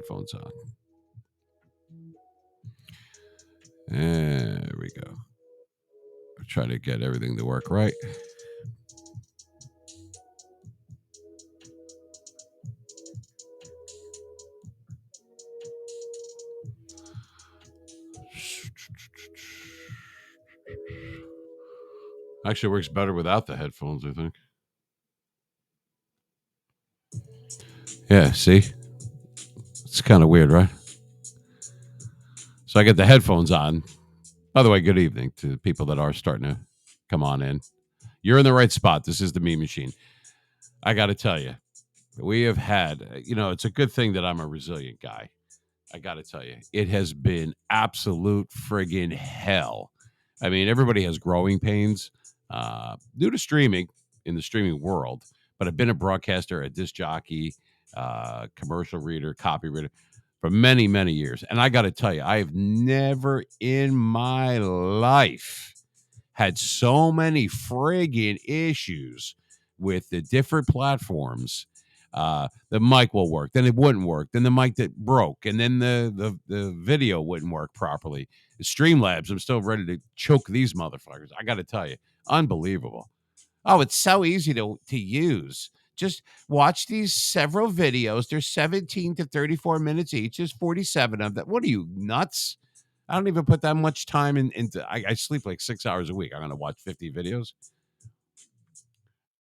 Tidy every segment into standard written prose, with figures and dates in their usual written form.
Headphones on. There we go. Try to get everything to work right. Actually, works better without the headphones, I think. Yeah, see? It's kind of weird, right? So I get the headphones on. By the way, good evening to the people that are starting to come on in. You're in the right spot. This is the Meme Machine. I got to tell you, we have had, it's a good thing that I'm a resilient guy. I got to tell you, it has been absolute friggin' hell. I mean, everybody has growing pains due to streaming in the streaming world, but I've been a broadcaster, a disc jockey, commercial reader, copy reader for many, many years. And I got to tell you, I have never in my life had so many friggin' issues with the different platforms. The mic will work, then it wouldn't work, then the mic that broke, and then the video wouldn't work properly. The Streamlabs, I'm still ready to choke these motherfuckers. I got to tell you, unbelievable. Oh, it's so easy to use. Just watch these several videos. They're 17 to 34 minutes each. There's 47 of them. What are you, nuts? I don't even put that much time into. I sleep like 6 hours a week. I'm gonna watch 50 videos.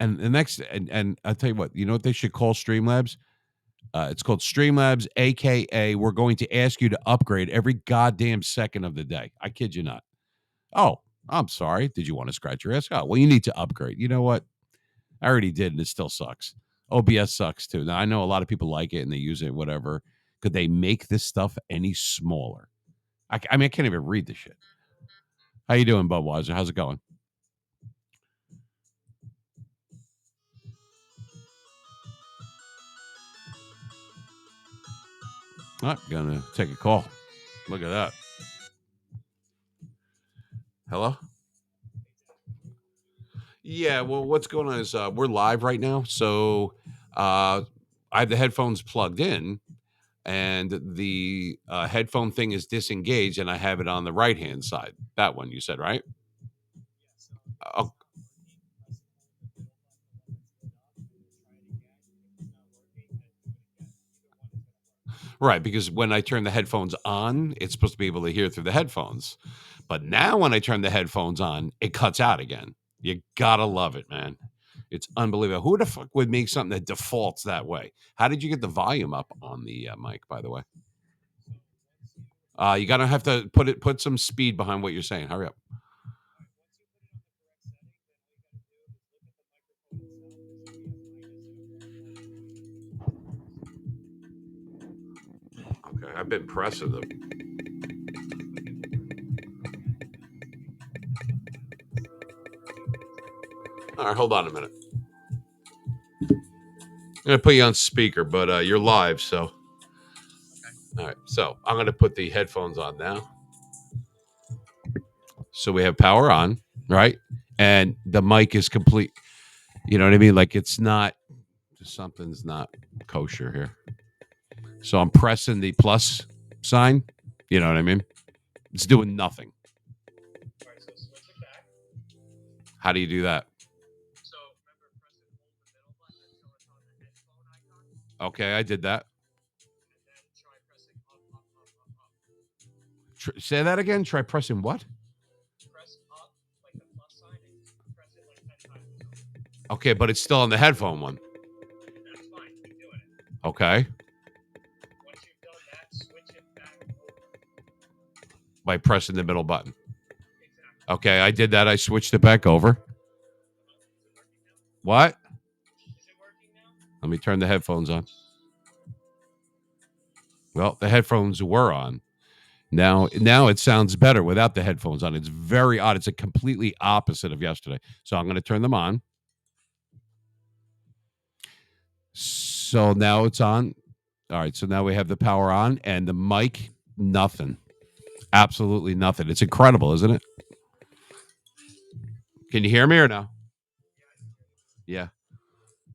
And the next, and I'll tell you what. You know what they should call Streamlabs? It's called Streamlabs, aka we're going to ask you to upgrade every goddamn second of the day. I kid you not. Oh, I'm sorry. Did you want to scratch your ass? Oh, well, you need to upgrade. You know what? I already did, and it still sucks. OBS sucks too. Now I know a lot of people like it and they use it, whatever. Could they make this stuff any smaller? I mean, I can't even read the shit. How you doing, Budweiser? How's it going? I'm gonna take a call. Look at that. Hello? Yeah, well, what's going on is we're live right now. So I have the headphones plugged in, and the headphone thing is disengaged, and I have it on the right hand side. That one you said, right? Oh, right, because when I turn the headphones on, it's supposed to be able to hear through the headphones. But now when I turn the headphones on, it cuts out again. You gotta love it, man. It's unbelievable. Who the fuck would make something that defaults that way? How did you get the volume up on the mic, by the way? You gotta have to put some speed behind what you're saying. Hurry up. Okay, I've been pressing them. All right, hold on a minute. I'm gonna put you on speaker, but you're live, so all right. So I'm gonna put the headphones on now. So we have power on, right? And the mic is complete. You know what I mean? Like it's not something's not kosher here. So I'm pressing the plus sign. You know what I mean? It's doing nothing. How do you do that? Okay, I did that. Say that again. Try pressing what? Okay, but it's still on the headphone one. Okay. By pressing the middle button. Okay, I did that. I switched it back over. What? Let me turn the headphones on. Well, the headphones were on. Now it sounds better without the headphones on. It's very odd. It's a completely opposite of yesterday. So I'm going to turn them on. So now it's on. All right. So now we have the power on and the mic, nothing. Absolutely nothing. It's incredible, isn't it? Can you hear me or no? Yeah.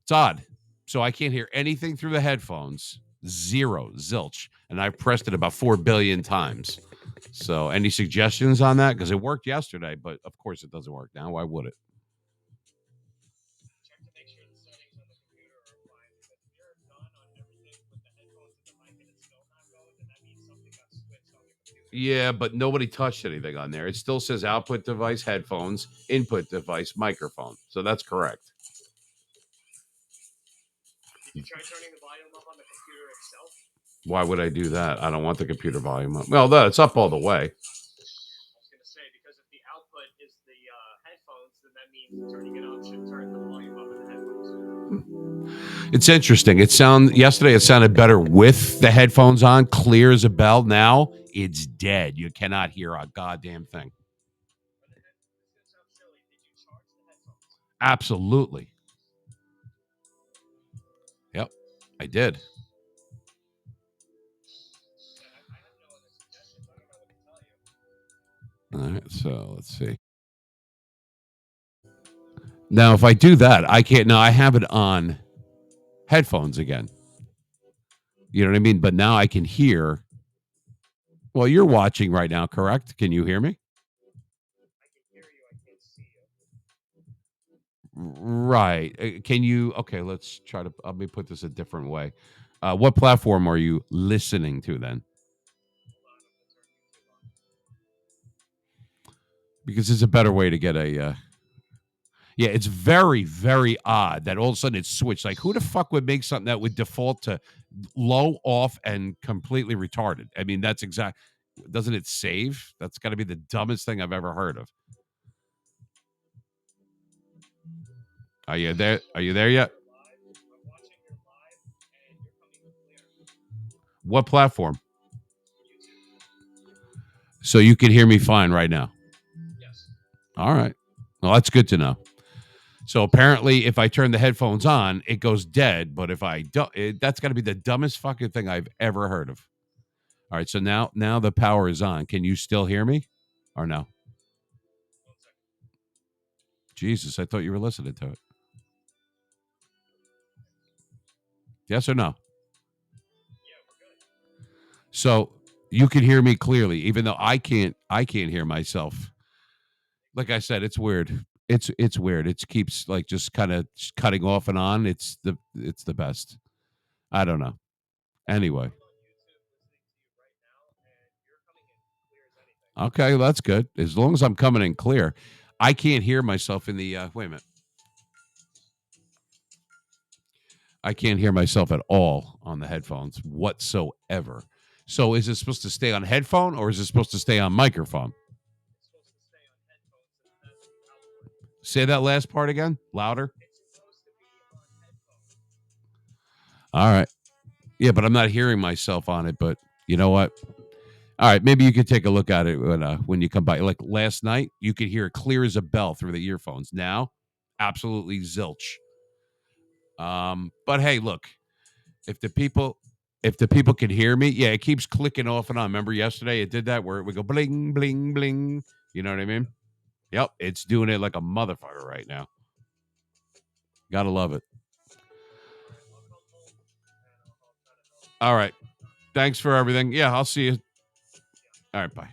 It's odd. So I can't hear anything through the headphones. Zero, zilch. And I've pressed it about 4 billion times. So, any suggestions on that? Because it worked yesterday, but of course it doesn't work now. Why would it? Yeah, but nobody touched anything on there. It still says output device, headphones, input device, microphone. So that's correct. Did you try turning the volume up on the computer itself? Why would I do that? I don't want the computer volume up. Well, it's up all the way. I was going to say, because if the output is the headphones, then that means turning it up should turn the volume up in the headphones. It's interesting. Yesterday it sounded better with the headphones on, clear as a bell. Now it's dead. You cannot hear a goddamn thing. Absolutely. Yep, I did. All right, so let's see. Now, if I do that, I can't. Now I have it on headphones again. You know what I mean? But now I can hear. Well, you're watching right now, correct? Can you hear me? I can hear you. I can't see you. Right. Can you? Okay, let's try to. Let me put this a different way. What platform are you listening to then? Because it's a better way to get a. Yeah, it's very, very odd that all of a sudden it's switched. Like, who the fuck would make something that would default to low, off, and completely retarded? I mean, that's exact. Doesn't it save? That's got to be the dumbest thing I've ever heard of. Are you there? Are you there yet? What platform? So you can hear me fine right now. Yes. All right. Well, that's good to know. So apparently, if I turn the headphones on, it goes dead. But if I don't, that's got to be the dumbest fucking thing I've ever heard of. All right. So now the power is on. Can you still hear me, or no? Jesus, I thought you were listening to it. Yes or no? So you can hear me clearly, even though I can't. I can't hear myself. Like I said, it's weird. It's weird. It keeps like just kind of cutting off and on. It's the best. I don't know. Anyway. Okay, well, that's good. As long as I'm coming in clear, I can't hear myself in the. Wait a minute. I can't hear myself at all on the headphones whatsoever. So is it supposed to stay on headphone or is it supposed to stay on microphone? Say that last part again, louder. All right. Yeah, but I'm not hearing myself on it. But you know what? All right, maybe you could take a look at it when you come by. Like last night, you could hear it clear as a bell through the earphones. Now, absolutely zilch. But hey, look, if the people can hear me, yeah, it keeps clicking off and on. Remember yesterday it did that where it would go bling, bling, bling. You know what I mean? Yep, it's doing it like a motherfucker right now. Gotta love it. All right. Thanks for everything. Yeah, I'll see you. All right, bye.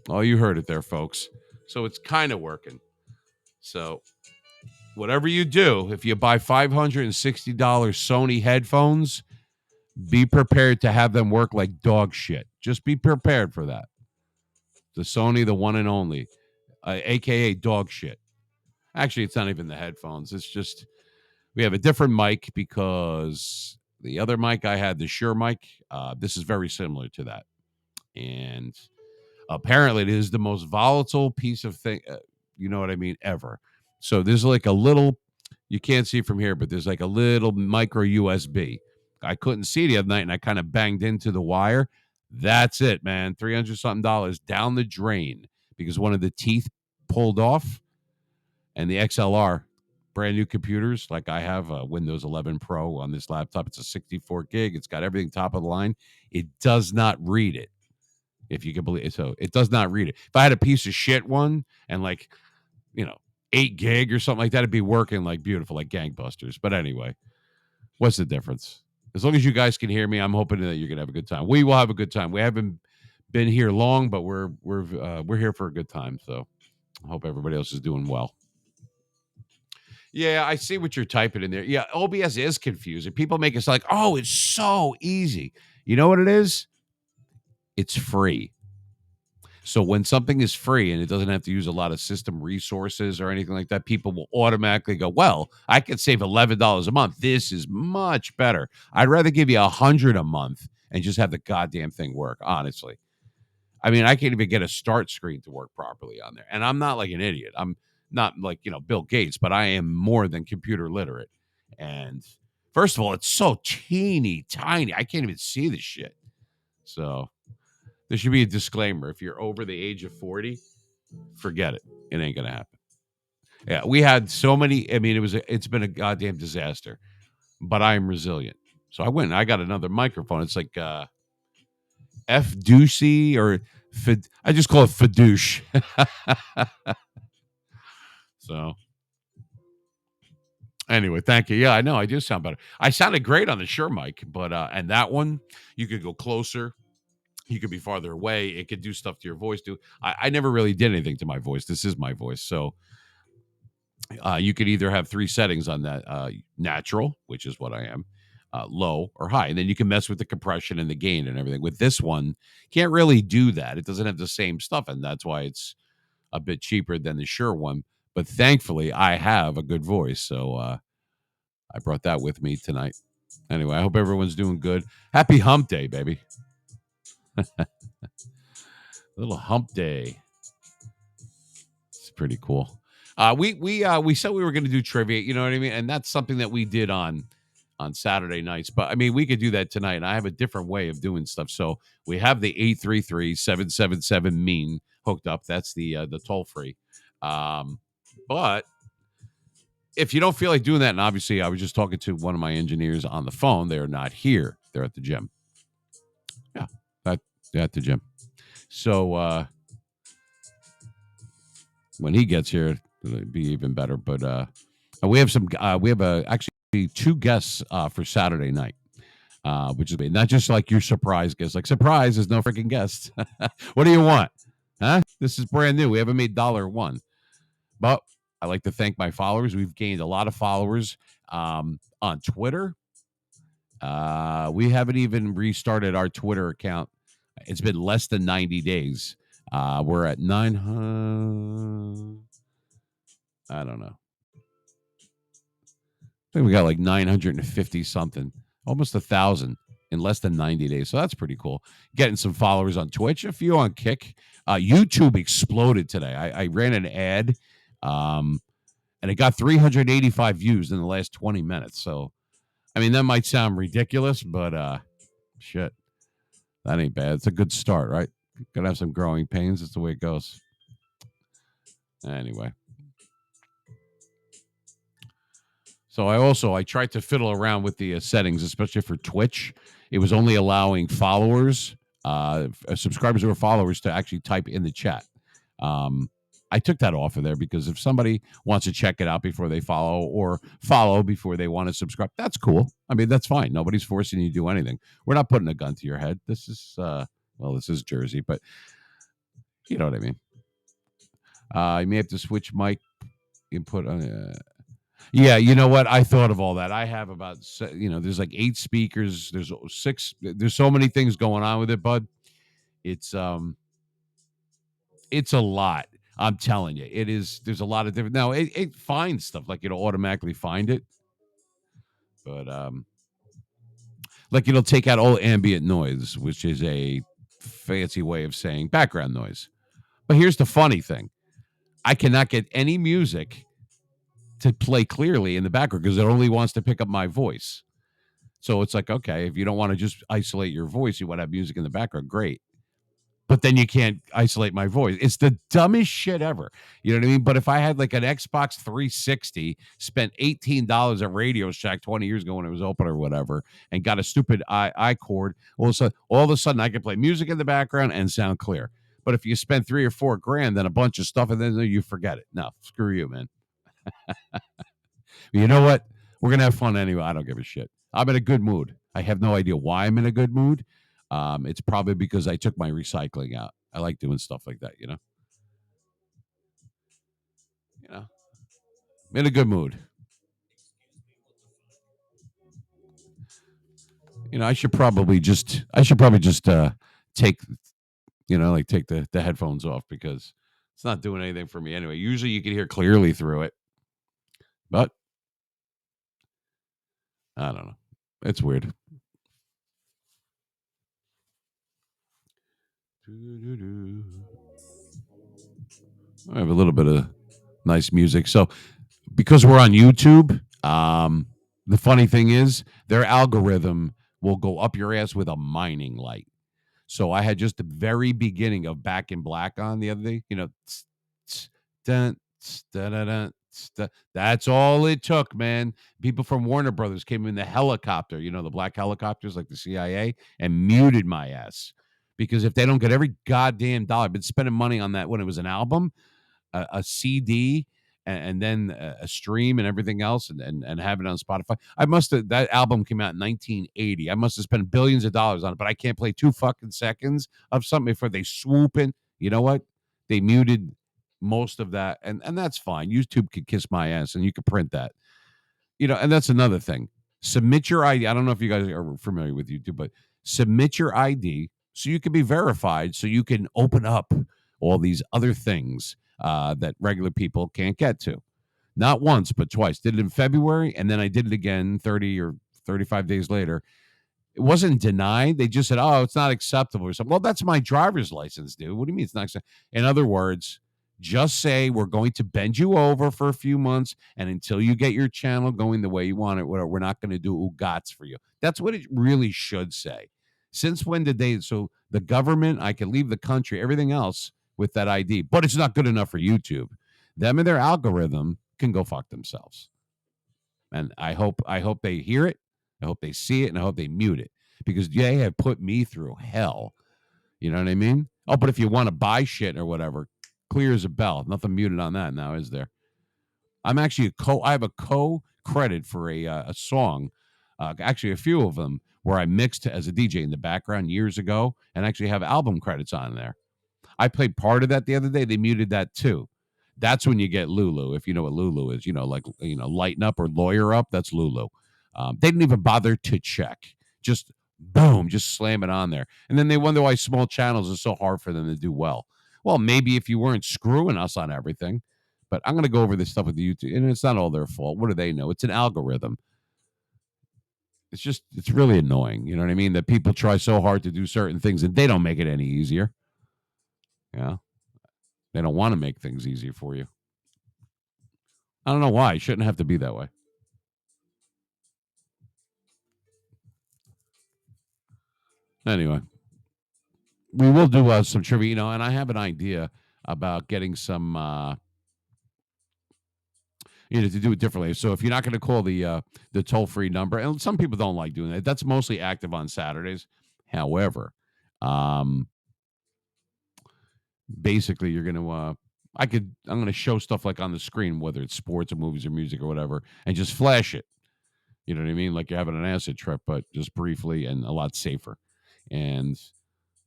Oh, you heard it there, folks. So it's kind of working. So whatever you do, if you buy $560 Sony headphones, be prepared to have them work like dog shit. Just be prepared for that. The Sony, the one and only, aka dog shit. Actually, it's not even the headphones. It's just we have a different mic because the other mic I had, the Shure mic, this is very similar to that. And apparently, it is the most volatile piece of thing, you know what I mean, ever. So there's like a little, you can't see from here, but there's like a little micro USB. I couldn't see the other night and I kind of banged into the wire. That's it, man. 300 something dollars down the drain because one of the teeth pulled off and the XLR brand new computers. Like I have a Windows 11 Pro on this laptop. It's a 64 gig. It's got everything top of the line. It does not read it. If you can believe it. So it does not read it. If I had a piece of shit one and like, 8 gig or something like that, it'd be working like beautiful, like gangbusters. But anyway, what's the difference? As long as you guys can hear me, I'm hoping that you're gonna have a good time. We will have a good time. We haven't been here long, but we're here for a good time. So I hope everybody else is doing well. Yeah, I see what you're typing in there. Yeah, OBS is confusing. People make it sound like, oh, it's so easy. You know what it is? It's free. So when something is free and it doesn't have to use a lot of system resources or anything like that, people will automatically go, well, I could save $11 a month. This is much better. I'd rather give you 100 a month and just have the goddamn thing work, honestly. I mean, I can't even get a start screen to work properly on there. And I'm not like an idiot. I'm not like, Bill Gates, but I am more than computer literate. And first of all, it's so teeny tiny. I can't even see the shit. So there should be a disclaimer. If you're over the age of 40, forget it. It ain't gonna happen. Yeah, we had so many. I mean, it's been a goddamn disaster. But I am resilient. So I went and I got another microphone. It's like F Deucey or I just call it Fadouche. So anyway, thank you. Yeah, I know I do sound better. I sounded great on the Shure mic, but and that one you could go closer. You could be farther away. It could do stuff to your voice too. I never really did anything to my voice. This is my voice. So you could either have three settings on that: natural, which is what I am, low, or high, and then you can mess with the compression and the gain and everything. With this one, can't really do that. It doesn't have the same stuff, and that's why it's a bit cheaper than the Shure one. But thankfully, I have a good voice, so I brought that with me tonight. Anyway, I hope everyone's doing good. Happy Hump Day, baby! Little Hump Day. It's pretty cool. We said we were going to do trivia, you know what I mean, and that's something that we did on Saturday nights. But I mean, we could do that tonight. And I have a different way of doing stuff. So we have the 833-777 mean hooked up. That's the toll free. But if you don't feel like doing that, and obviously I was just talking to one of my engineers on the phone. They're not here. They're at the gym. Yeah, they're at the gym. So when he gets here, it'll be even better. But we have actually two guests for Saturday night. Which is not just like your surprise guest. Like, surprise, there's no freaking guest. What do you want? Huh? This is brand new. We haven't made $1. But I like to thank my followers. We've gained a lot of followers on Twitter. We haven't even restarted our Twitter account. It's been less than 90 days. We're at 900. I don't know. I think we got like 950 something, almost 1,000 in less than 90 days. So that's pretty cool. Getting some followers on Twitch, a few on Kick. YouTube exploded today. I ran an ad and it got 385 views in the last 20 minutes. So, I mean, that might sound ridiculous, but shit, that ain't bad. It's a good start, right? Gonna have some growing pains. That's the way it goes. Anyway. So I tried to fiddle around with the settings, especially for Twitch. It was only allowing followers, subscribers who are followers, to actually type in the chat. I took that off of there because if somebody wants to check it out before they follow, or follow before they want to subscribe, that's cool. I mean, that's fine. Nobody's forcing you to do anything. We're not putting a gun to your head. This is this is Jersey, but you know what I mean. You may have to switch mic input on. Yeah, you know what? I thought of all that. I have about, there's like 8 speakers. There's 6. There's so many things going on with it, bud. It's a lot. I'm telling you, it is. There's a lot of different. Now it finds stuff, like it'll automatically find it, but like it'll take out all ambient noise, which is a fancy way of saying background noise. But here's the funny thing: I cannot get any music to play clearly in the background because it only wants to pick up my voice. So it's like, okay, if you don't want to just isolate your voice, you want to have music in the background, great. But then you can't isolate my voice. It's the dumbest shit ever. You know what I mean? But if I had like an Xbox 360, spent $18 at Radio Shack 20 years ago when it was open or whatever, and got a stupid iCord, all of a sudden I can play music in the background and sound clear. But if you spend $3 or $4 grand, then a bunch of stuff, and then you forget it. No, screw you, man. You know what? We're going to have fun anyway. I don't give a shit. I'm in a good mood. I have no idea why I'm in a good mood. It's probably because I took my recycling out. I like doing stuff like that, You know, I'm in a good mood. I should probably just take like take the headphones off because it's not doing anything for me anyway. Usually you can hear clearly through it, but I don't know. It's weird. I have a little bit of nice music. So because we're on YouTube, the funny thing is their algorithm will go up your ass with a mining light. So I had just the very beginning of Back in Black on the other day. Tss, tss, dun, tss, da, da, da, tss, da. That's all it took, man. People from Warner Brothers came in the helicopter, the black helicopters like the CIA, and muted my ass. Because if they don't get every goddamn dollar, I've been spending money on that when it was an album, a CD, and then a stream and everything else, and have it on Spotify. I must have that album came out in 1980. I must have spent billions of dollars on it, but I can't play 2 fucking seconds of something before they swoop in. You know what? They muted most of that, and that's fine. YouTube could kiss my ass, and you could print that. And that's another thing. Submit your ID. I don't know if you guys are familiar with YouTube, but submit your ID so you can be verified, so you can open up all these other things that regular people can't get to. Not once, but twice. Did it in February, and then I did it again 30 or 35 days later. It wasn't denied. They just said, "Oh, it's not acceptable," or something. Well, that's my driver's license, dude. What do you mean it's not acceptable? In other words, just say we're going to bend you over for a few months, and until you get your channel going the way you want it, we're not going to do ugats for you. That's what it really should say. Since when did they? So the government, I can leave the country, everything else with that ID, but it's not good enough for YouTube. Them and their algorithm can go fuck themselves. And I hope they hear it. I hope they see it, and I hope they mute it because they have put me through hell. You know what I mean? Oh, but if you want to buy shit or whatever, clear as a bell. Nothing muted on that now, is there? I'm actually I have a co credit for a song, actually a few of them where I mixed as a DJ in the background years ago, and actually have album credits on there. I played part of that the other day. They muted that too. That's when you get Lulu, if you know what Lulu is. Like lighten up or lawyer up. That's Lulu. They didn't even bother to check. Just boom, just slam it on there, and then they wonder why small channels are so hard for them to do well. Well, maybe if you weren't screwing us on everything, but I'm going to go over this stuff with the YouTube, and it's not all their fault. What do they know? It's an algorithm. It's really annoying. You know what I mean? That people try so hard to do certain things, and they don't make it any easier. Yeah. They don't want to make things easy for you. I don't know why. It shouldn't have to be that way. Anyway, we will do some trivia, and I have an idea about getting some, to do it differently. So if you're not going to call the toll free number, and some people don't like doing that, that's mostly active on Saturdays. However, um, basically, you're going to, I'm going to show stuff like on the screen, whether it's sports or movies or music or whatever, and just flash it. You know what I mean? Like you're having an acid trip, but just briefly and a lot safer. And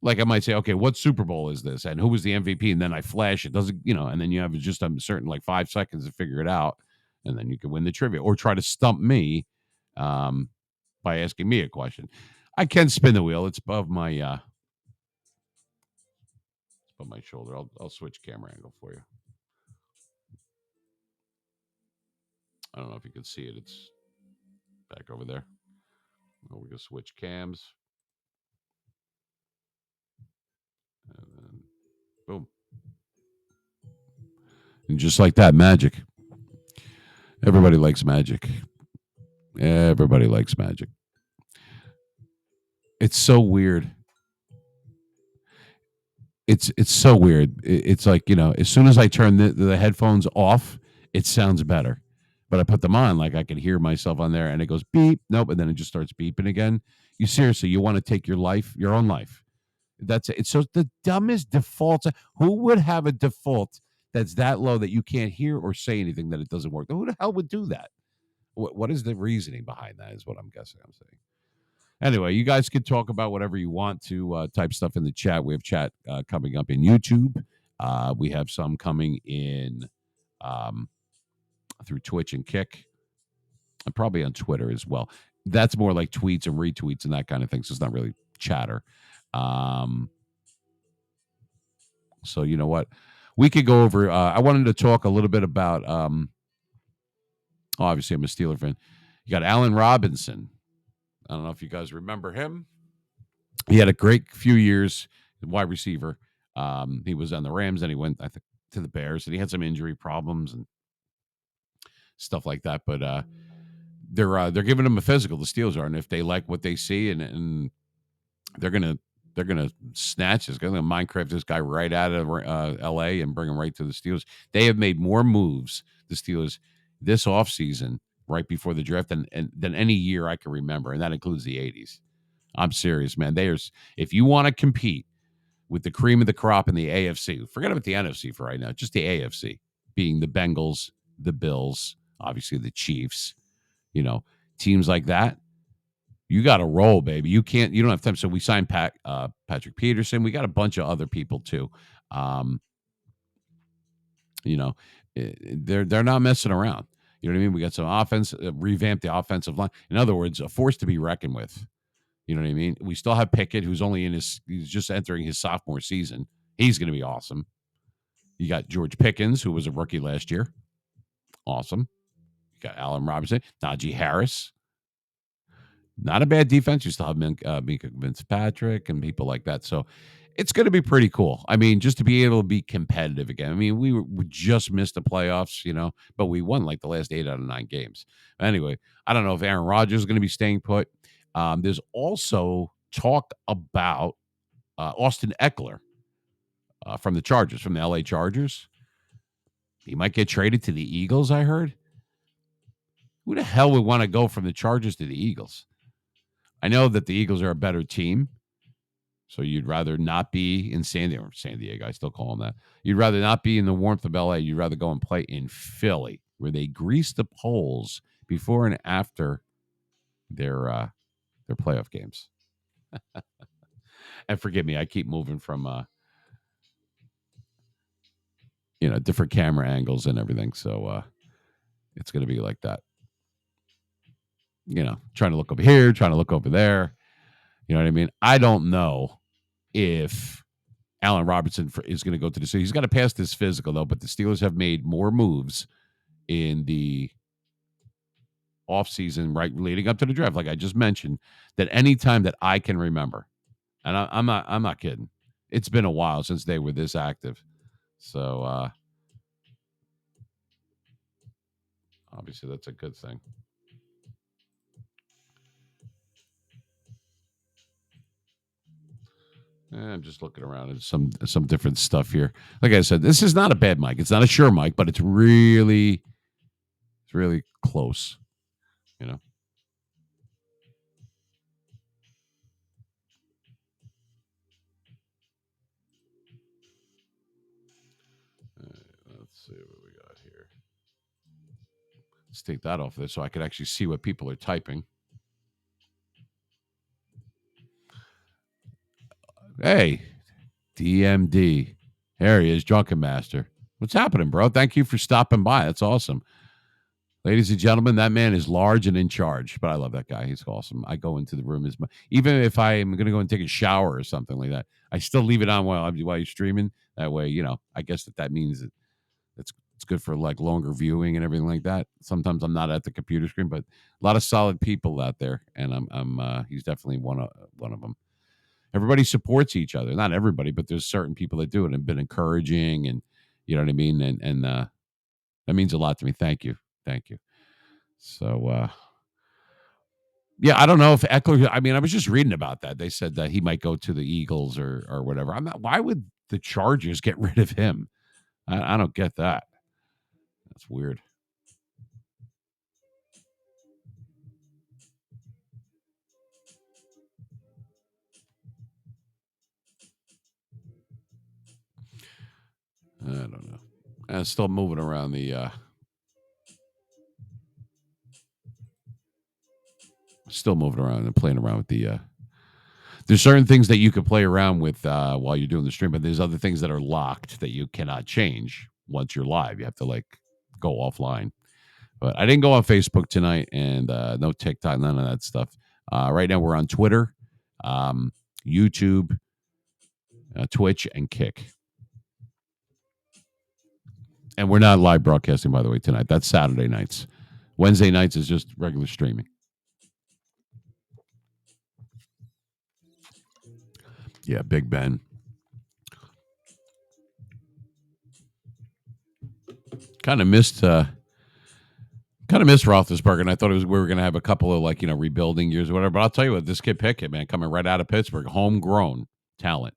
like I might say, okay, what Super Bowl is this? And who was the MVP? And then I flash it. Doesn't, and then you have just a certain like 5 seconds to figure it out. And then you can win the trivia or try to stump me um, by asking me a question. I can spin the wheel. It's above my shoulder. I'll switch camera angle for you. I don't know if you can see it. It's back over there. Oh, we can switch cams. And then, boom. And just like that, magic. Everybody likes magic. Everybody likes magic. It's so weird. It's so weird. It's like as soon as I turn the headphones off, it sounds better. But I put them on, like I can hear myself on there, and it goes beep. Nope, and then it just starts beeping again. You want to take your own life. That's it. It's so the dumbest default. Who would have a default that's that low that you can't hear or say anything that it doesn't work? Who the hell would do that? What is the reasoning behind that? Is what I'm guessing. I'm saying. Anyway, you guys can talk about whatever you want to. Type stuff in the chat. We have chat coming up in YouTube. We have some coming in um, through Twitch and Kick, and probably on Twitter as well. That's more like tweets and retweets and that kind of thing. So it's not really chatter. Um, so you know what? We could go over. I wanted to talk a little bit about. Obviously, I'm a Steeler fan. You got Allen Robinson. I don't know if you guys remember him. He had a great few years, wide receiver. He was on the Rams, and he went, I think, to the Bears, and he had some injury problems and stuff like that. But they're giving him a physical. The Steelers are, and if they like what they see, and they're gonna snatch this, gonna Minecraft this guy right out of L.A. and bring him right to the Steelers. They have made more moves, the Steelers, this offseason, right before the draft, than any year I can remember, and that includes the '80s. I'm serious, man. There's if you want to compete with the cream of the crop in the AFC, forget about the NFC for right now, just the AFC, being the Bengals, the Bills, obviously the Chiefs, you know, teams like that. You got to roll, baby. You don't have time. So we signed Patrick Peterson. We got a bunch of other people too. Um, you know, they're not messing around. You know what I mean? We got some offense, revamp the offensive line. In other words, a force to be reckoned with. You know what I mean? We still have Pickett, who's he's just entering his sophomore season. He's going to be awesome. You got George Pickens, who was a rookie last year. Awesome. You got Allen Robinson, Najee Harris. Not a bad defense. You still have Minka Fitzpatrick and people like that. So it's going to be pretty cool. I mean, just to be able to be competitive again. I mean, we just missed the playoffs, but we won like the last 8 out of 9 games. Anyway, I don't know if Aaron Rodgers is going to be staying put. There's also talk about Austin Eckler from the Chargers, from the LA Chargers. He might get traded to the Eagles, I heard. Who the hell would want to go from the Chargers to the Eagles? I know that the Eagles are a better team, so you'd rather not be in San Diego. I still call them that. You'd rather not be in the warmth of LA. You'd rather go and play in Philly, where they grease the poles before and after their playoff games. And forgive me, I keep moving from different camera angles and everything, so it's going to be like that. Trying to look over here, trying to look over there. You know what I mean? I don't know if Allen Robinson is going to go to the Steelers. He's got to pass this physical, though, but the Steelers have made more moves in the offseason, right, leading up to the draft, like I just mentioned, than any time that I can remember. And I'm not kidding. It's been a while since they were this active. So obviously that's a good thing. I'm just looking around at some different stuff here. Like I said, this is not a bad mic. It's not a Shure mic, but it's really close. You know. Let's see what we got here. Let's take that off there so I can actually see what people are typing. Hey, DMD. There he is, Drunken Master. What's happening, bro? Thank you for stopping by. That's awesome. Ladies and gentlemen, that man is large and in charge, but I love that guy. He's awesome. I go into the room even if I am going to go and take a shower or something like that, I still leave it on while you're streaming. That way, I guess that means that it's good for like longer viewing and everything like that. Sometimes I'm not at the computer screen, but a lot of solid people out there, and he's definitely one of them. Everybody supports each other. Not everybody, but there's certain people that do it and been encouraging, and you know what I mean. And that means a lot to me. Thank you. So yeah, I don't know if Eckler. I mean, I was just reading about that. They said that he might go to the Eagles or whatever. I'm not. Why would the Chargers get rid of him? I don't get that. That's weird. I don't know. Still moving around still moving around and playing around with the. There's certain things that you could play around with while you're doing the stream, but there's other things that are locked that you cannot change once you're live. You have to like go offline. But I didn't go on Facebook tonight, and no TikTok, none of that stuff. Right now, we're on Twitter, YouTube, Twitch, and Kick. And we're not live broadcasting, by the way, tonight. That's Saturday nights. Wednesday nights is just regular streaming. Yeah, Big Ben. Kind of missed Roethlisberger, and I thought we were going to have a couple of rebuilding years or whatever. But I'll tell you what, this kid Pickett, man, coming right out of Pittsburgh, homegrown talent.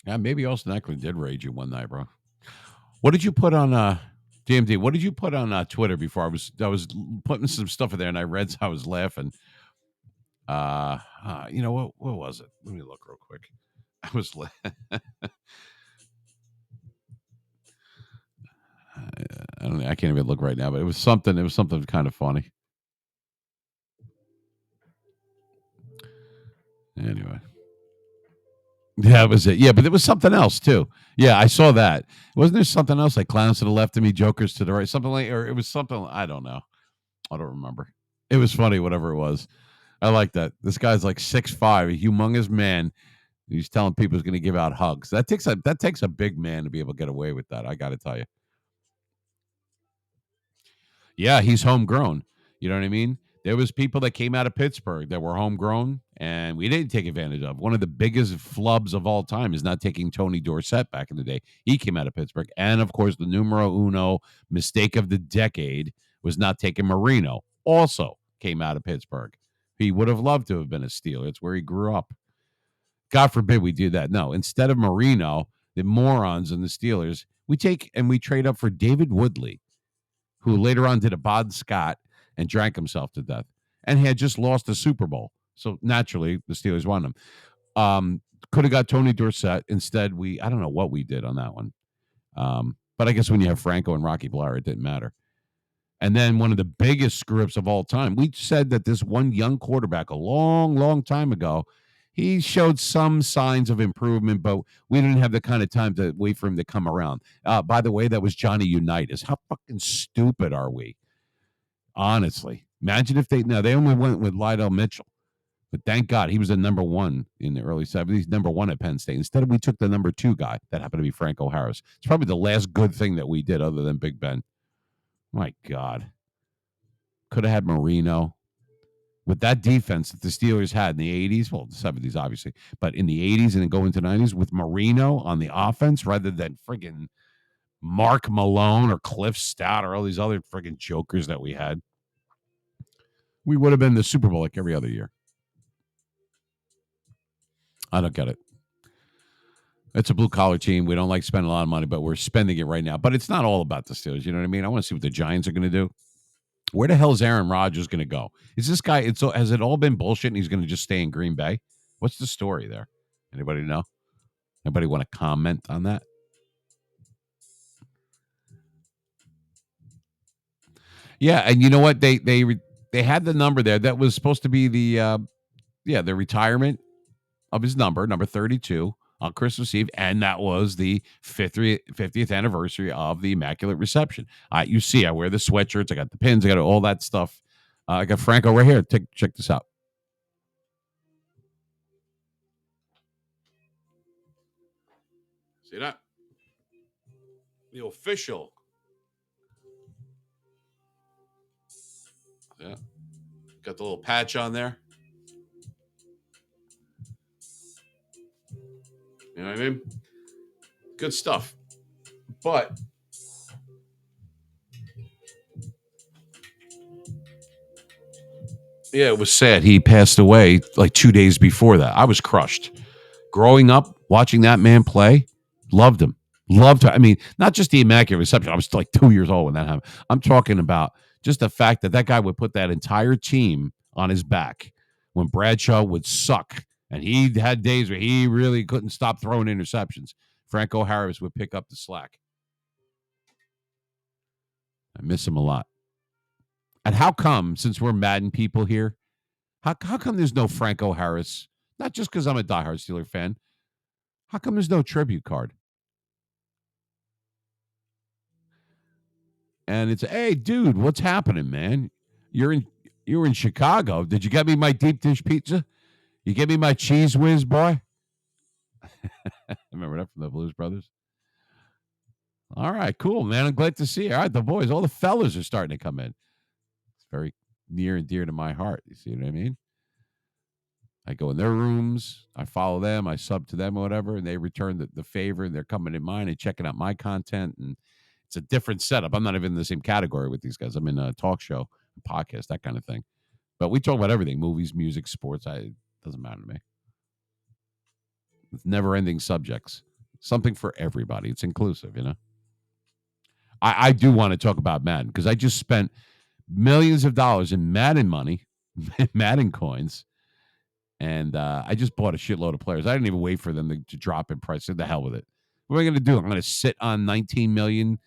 Yeah, maybe Austin Eckler did rage you one night, bro. What did you put on DMD? What did you put on Twitter before? I was putting some stuff in there, and I read, so I was laughing. What was it? Let me look real quick. I was I don't know. I can't even look right now, but it was something kind of funny. Anyway. Yeah, that was it. Yeah, but there was something else too. Yeah, I saw that. Wasn't there something else like clowns to the left of me, jokers to the right? Something like, or it was something, I don't know. I don't remember. It was funny, whatever it was. I like that. This guy's like 6'5", a humongous man. He's telling people he's going to give out hugs. That takes a big man to be able to get away with that. I got to tell you. Yeah, he's homegrown. You know what I mean? There was people that came out of Pittsburgh that were homegrown, and we didn't take advantage of. One of the biggest flubs of all time is not taking Tony Dorsett back in the day. He came out of Pittsburgh. And, of course, the numero uno mistake of the decade was not taking Marino. Also came out of Pittsburgh. He would have loved to have been a Steeler. It's where he grew up. God forbid we do that. No, instead of Marino, the morons in the Steelers, we take and we trade up for David Woodley, who later on did a Bod Scott and drank himself to death, and he had just lost the Super Bowl. So naturally, the Steelers won him. Could have got Tony Dorsett. Instead, I don't know what we did on that one. But I guess when you have Franco and Rocky Bleier, it didn't matter. And then one of the biggest screw-ups of all time, we said that this one young quarterback a long, long time ago, he showed some signs of improvement, but we didn't have the kind of time to wait for him to come around. By the way, that was Johnny Unitas. How fucking stupid are we? Honestly. Imagine if they only went with Lydell Mitchell. But thank God he was the number one in the early 70s, number one at Penn State. Instead, we took the number 2 guy that happened to be Franco Harris. It's probably the last good thing that we did other than Big Ben. My God. Could have had Marino. With that defense that the Steelers had in the 80s, well, the 70s, obviously, but in the 80s and then go into 90s with Marino on the offense rather than friggin' Mark Malone or Cliff Stout or all these other friggin' jokers that we had, we would have been the Super Bowl like every other year. I don't get it. It's a blue-collar team. We don't like spending a lot of money, but we're spending it right now. But it's not all about the Steelers. You know what I mean? I want to see what the Giants are going to do. Where the hell is Aaron Rodgers going to go? Is this guy, has it all been bullshit and he's going to just stay in Green Bay? What's the story there? Anybody know? Anybody want to comment on that? Yeah, and you know what? They had the number there. That was supposed to be the retirement of his number 32 on Christmas Eve, and that was the 50th anniversary of the Immaculate Reception. You see, I wear the sweatshirts, I got the pins, I got all that stuff. I got Franco right here. Check this out. See that? The official. Yeah. Got the little patch on there. You know what I mean? Good stuff. But yeah, it was sad. He passed away like 2 days before that. I was crushed. Growing up, watching that man play, loved him. Loved her. I mean, not just the Immaculate Reception. I was like 2 years old when that happened. I'm talking about just the fact that guy would put that entire team on his back when Bradshaw would suck. And he had days where he really couldn't stop throwing interceptions. Franco Harris would pick up the slack. I miss him a lot. And how come, since we're Madden people here, how come there's no Franco Harris? Not just because I'm a diehard Steeler fan. How come there's no tribute card? And it's, hey, dude, what's happening, man? You're in you're in Chicago. Did you get me my deep dish pizza? You get me my cheese whiz, boy? Remember that from the Blues Brothers? All right, cool, man. I'm glad to see you. All right, the boys, all the fellas are starting to come in. It's very near and dear to my heart. You see what I mean? I go in their rooms, I follow them, I sub to them or whatever, and they return the favor, and they're coming in mine and checking out my content. And it's a different setup. I'm not even in the same category with these guys. I'm in a talk show, a podcast, that kind of thing. But we talk about everything: movies, music, sports. It doesn't matter to me. It's never ending subjects. Something for everybody. It's inclusive, you know? I do want to talk about Madden because I just spent millions of dollars in Madden money, Madden coins, and I just bought a shitload of players. I didn't even wait for them to drop in price. Said the hell with it. What am I going to do? I'm going to sit on 19 million.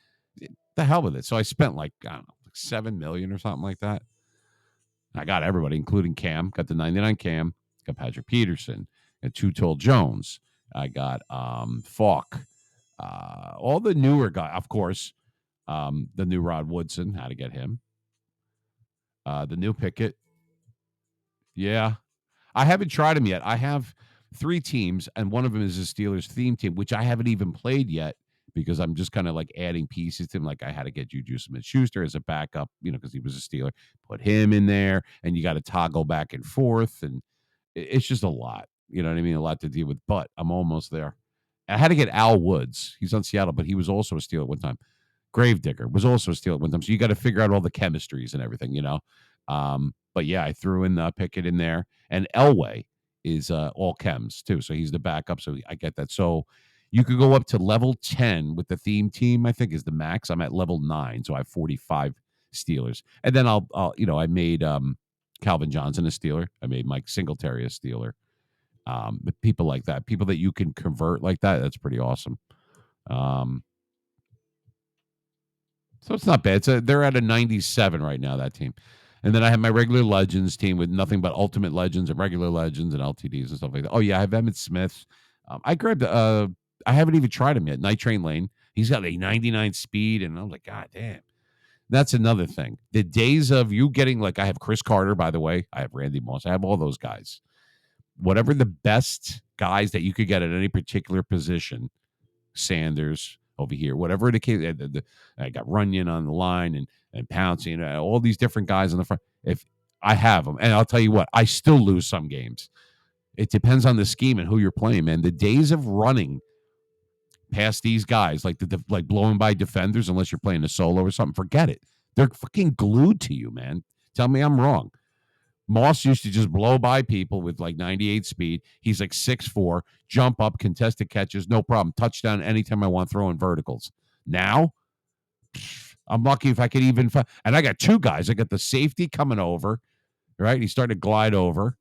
The hell with it. So I spent like, I don't know, like 7 million or something like that. I got everybody, including Cam. Got the 99 Cam. Got Patrick Peterson. Got Two Tall Jones. I got Falk. All the newer guys, of course. The new Rod Woodson. How to get him. The new Pickett. Yeah. I haven't tried him yet. I have 3 teams, and one of them is a Steelers theme team, which I haven't even played yet because I'm just kind of like adding pieces to him. Like I had to get Juju Smith-Schuster as a backup, because he was a Steeler. Put him in there, and you got to toggle back and forth, and it's just a lot. You know what I mean? A lot to deal with, but I'm almost there. I had to get Al Woods. He's on Seattle, but he was also a Steeler at one time. Gravedigger was also a Steeler at one time. So you got to figure out all the chemistries and everything. But yeah, I threw in Pickett in there, and Elway is all chems too. So he's the backup. So I get that. So you could go up to level 10 with the theme team, I think is the max. I'm at level 9. So I have 45 Steelers. And then I made Calvin Johnson a Steeler. I made Mike Singletary a Steeler. But people like that, people that you can convert like that, that's pretty awesome. So it's not bad. They're at a 97 right now, that team. And then I have my regular Legends team with nothing but Ultimate Legends and regular Legends and LTDs and stuff like that. Oh, yeah, I have Emmett Smith. I grabbed, I haven't even tried him yet, Night Train Lane. He's got a 99 speed, and I was like, God damn. That's another thing. The days of you getting, like, I have Chris Carter, by the way. I have Randy Moss. I have all those guys. Whatever the best guys that you could get at any particular position, Sanders over here, whatever the case. I got Runyon on the line and Pouncey, all these different guys on the front. If I have them, and I'll tell you what, I still lose some games. It depends on the scheme and who you're playing, man. The days of running past these guys, like like blowing by defenders, unless you're playing a solo or something, forget it. They're fucking glued to you, man. Tell me I'm wrong. Moss used to just blow by people with like 98 speed. He's like 6'4", jump up, contested catches, no problem. Touchdown anytime I want, throwing verticals. Now, I'm lucky if I could even find. And I got 2 guys. I got the safety coming over, right? He's starting to glide over.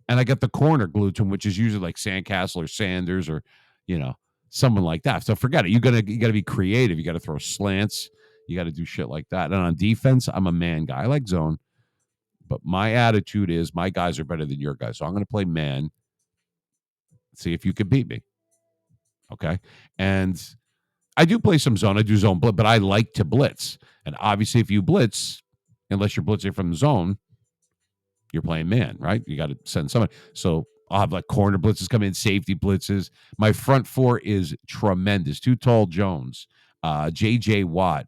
And I got the corner glued to him, which is usually like Sandcastle or Sanders or, someone like that. So forget it. You got to be creative. You got to throw slants. You got to do shit like that. And on defense, I'm a man guy. I like zone. But my attitude is my guys are better than your guys. So I'm going to play man, see if you can beat me. Okay. And I do play some zone. I do zone blitz, but I like to blitz. And obviously, if you blitz, unless you're blitzing from the zone, you're playing man, right? You got to send somebody. So I'll have like corner blitzes come in, safety blitzes. My front 4 is tremendous. Too Tall Jones, J.J. Watt,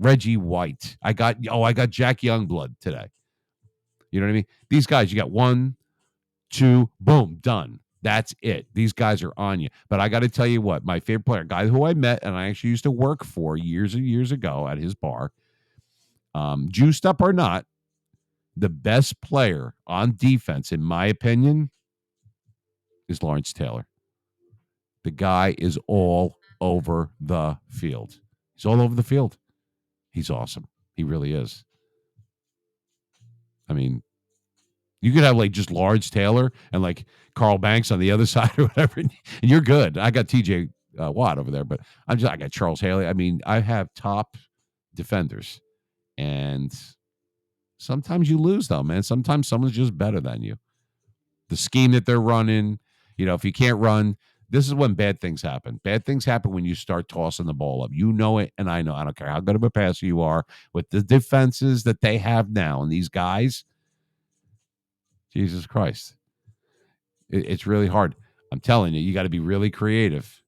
Reggie White. I got Jack Youngblood today. You know what I mean? These guys, you got 1, 2, boom, done. That's it. These guys are on you. But I got to tell you what, my favorite player, guy who I met and I actually used to work for years and years ago at his bar, juiced up or not, the best player on defense, in my opinion, is Lawrence Taylor. The guy is all over the field. He's all over the field. He's awesome. He really is. I mean, you could have like just Lawrence Taylor and like Carl Banks on the other side or whatever, and you're good. I got TJ Watt over there, but I got Charles Haley. I mean, I have top defenders, and Sometimes you lose, though, man. Sometimes someone's just better than you. The scheme that they're running, if you can't run, this is when bad things happen. Bad things happen when you start tossing the ball up. You know it, and I know. I don't care how good of a passer you are with the defenses that they have now. And these guys, Jesus Christ, it's really hard. I'm telling you, you got to be really creative.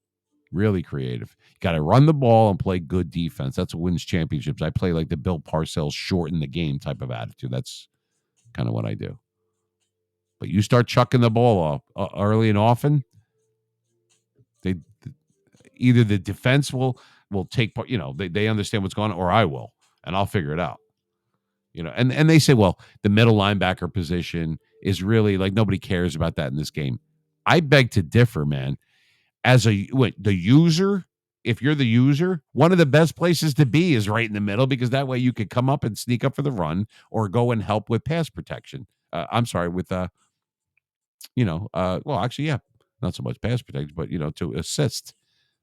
Really creative. You got to run the ball and play good defense. That's what wins championships. I play like the Bill Parcells shorten the game type of attitude. That's kind of what I do. But you start chucking the ball off early and often, they either the defense will take part. They understand what's going on, or I will, and I'll figure it out. And they say, well, the middle linebacker position is really like nobody cares about that in this game. I beg to differ, man. As the user, if you're the user, one of the best places to be is right in the middle, because that way you could come up and sneak up for the run or go and help with pass protection. I'm sorry, with well, actually, yeah, not so much pass protection, but to assist.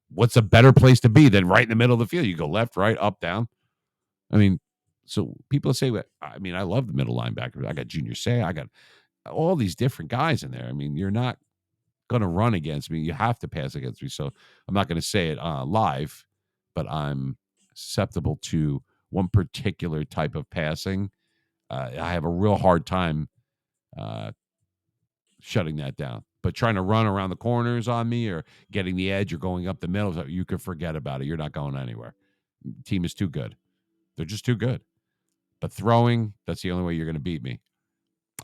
What's a better place to be than right in the middle of the field? You go left, right, up, down. I mean, so people say, I mean, I love the middle linebacker. I got Junior Say, I got all these different guys in there. I mean, you're not going to run against me. You have to pass against me. So I'm not going to say it live, but I'm susceptible to one particular type of passing. I have a real hard time shutting that down. But trying to run around the corners on me or getting the edge or going up the middle, you can forget about it. You're not going anywhere. Team is too good. They're just too good. But throwing, that's the only way you're going to beat me.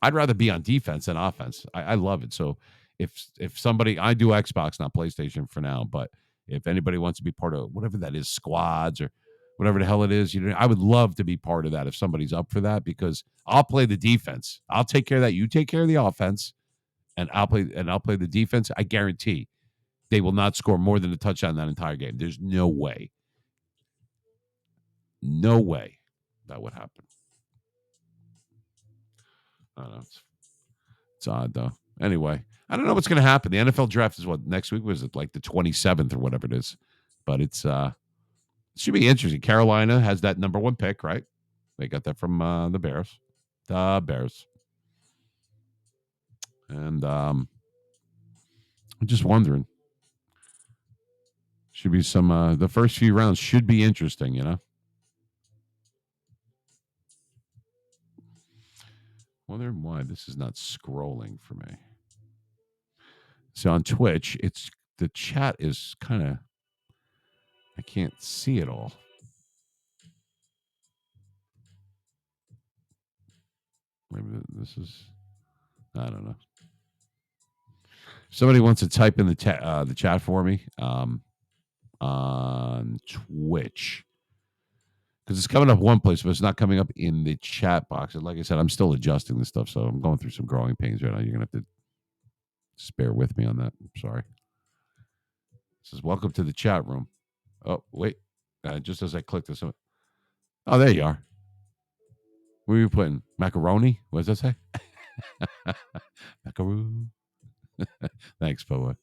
I'd rather be on defense than offense. I love it. So if somebody, I do Xbox, not PlayStation for now, but if anybody wants to be part of whatever that is, squads or whatever the hell it is, I would love to be part of that if somebody's up for that, because I'll play the defense. I'll take care of that. You take care of the offense, and I'll play the defense. I guarantee they will not score more than a touchdown that entire game. There's no way. No way that would happen. I don't know. It's odd though. Anyway, I don't know what's going to happen. The NFL draft is what, next week? Was it like the 27th or whatever it is? But it should be interesting. Carolina has that number one pick, right? They got that from the Bears. The Bears. And I'm just wondering. Should be some the first few rounds should be interesting. Wondering why this is not scrolling for me. So on Twitch, the chat is kind of, I can't see it all. Maybe this is, I don't know. Somebody wants to type in the chat for me on Twitch, because it's coming up one place, but it's not coming up in the chat box. And like I said, I'm still adjusting this stuff, so I'm going through some growing pains right now. You're gonna have to just bear with me on that. I'm sorry. It says, welcome to the chat room. Oh, wait. Just as I click this. Oh, there you are. What are you putting? Macaroni? What does that say? Macaroon. Thanks, Poa.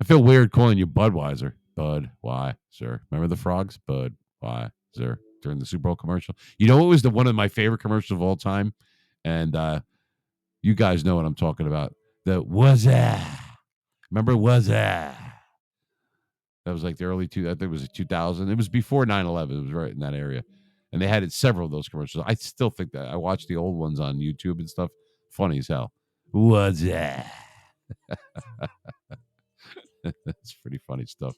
I feel weird calling you Budweiser. Budweiser. Remember the frogs? Budweiser during the Super Bowl commercial. You know what was one of my favorite commercials of all time? And you guys know what I'm talking about. The was that? Remember was that? That was like the early I think it was 2000. It was before 9/11. It was right in that area. And they had several of those commercials. I still think that I watched the old ones on YouTube and stuff. Funny as hell. Was that? That's pretty funny stuff.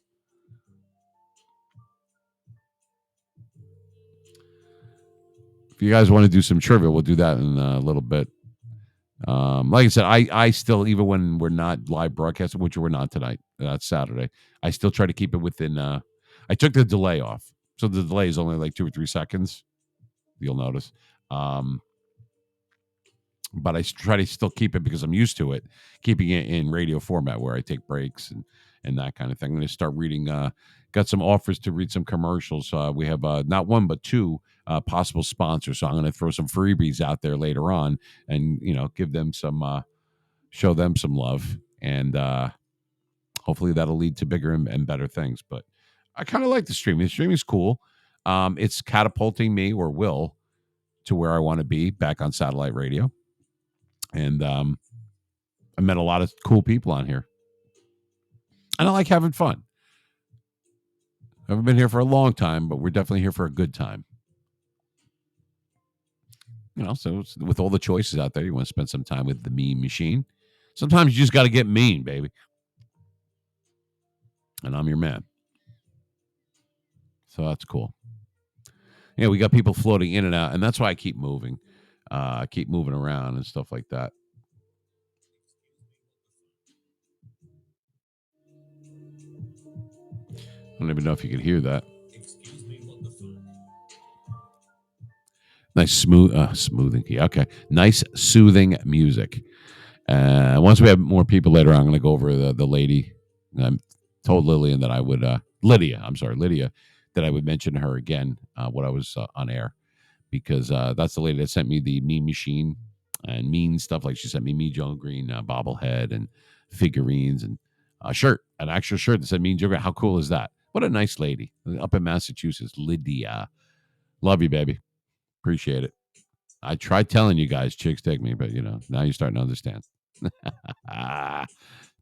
If you guys want to do some trivia, we'll do that in a little bit. Like I said, I still, even when we're not live broadcasting, which we're not tonight, that's Saturday, I still try to keep it within. I took the delay off, so the delay is only like 2 or 3 seconds. You'll notice. But I try to still keep it because I'm used to it, keeping it in radio format where I take breaks and that kind of thing. I'm going to start reading. Got some offers to read some commercials. We have not one but two possible sponsors, so I'm going to throw some freebies out there later on, and give them some, show them some love, and hopefully that'll lead to bigger and better things. But I kind of like the streaming. The streaming's cool. It's catapulting me, or will, to where I want to be back on satellite radio. And I met a lot of cool people on here. And I like having fun. I haven't been here for a long time, but we're definitely here for a good time. So with all the choices out there, you want to spend some time with the Mean Machine. Sometimes you just got to get mean, baby. And I'm your man. So that's cool. Yeah, we got people floating in and out, and that's why I keep moving. I keep moving around and stuff like that. I don't even know if you could hear that. Nice smoothing. Yeah, okay. Nice soothing music. Once we have more people later, I'm going to go over the lady. I told Lillian that I would Lydia. I'm sorry, Lydia, that I would mention her again when I was on air, because that's the lady that sent me the Mean Machine and mean stuff. Like she sent me Me Joe Green bobblehead and figurines and a shirt, an actual shirt that said Mean Joe Green. How cool is that? What a nice lady up in Massachusetts, Lydia. Love you, baby. Appreciate it. I tried telling you guys, chicks take me, but now you're starting to understand.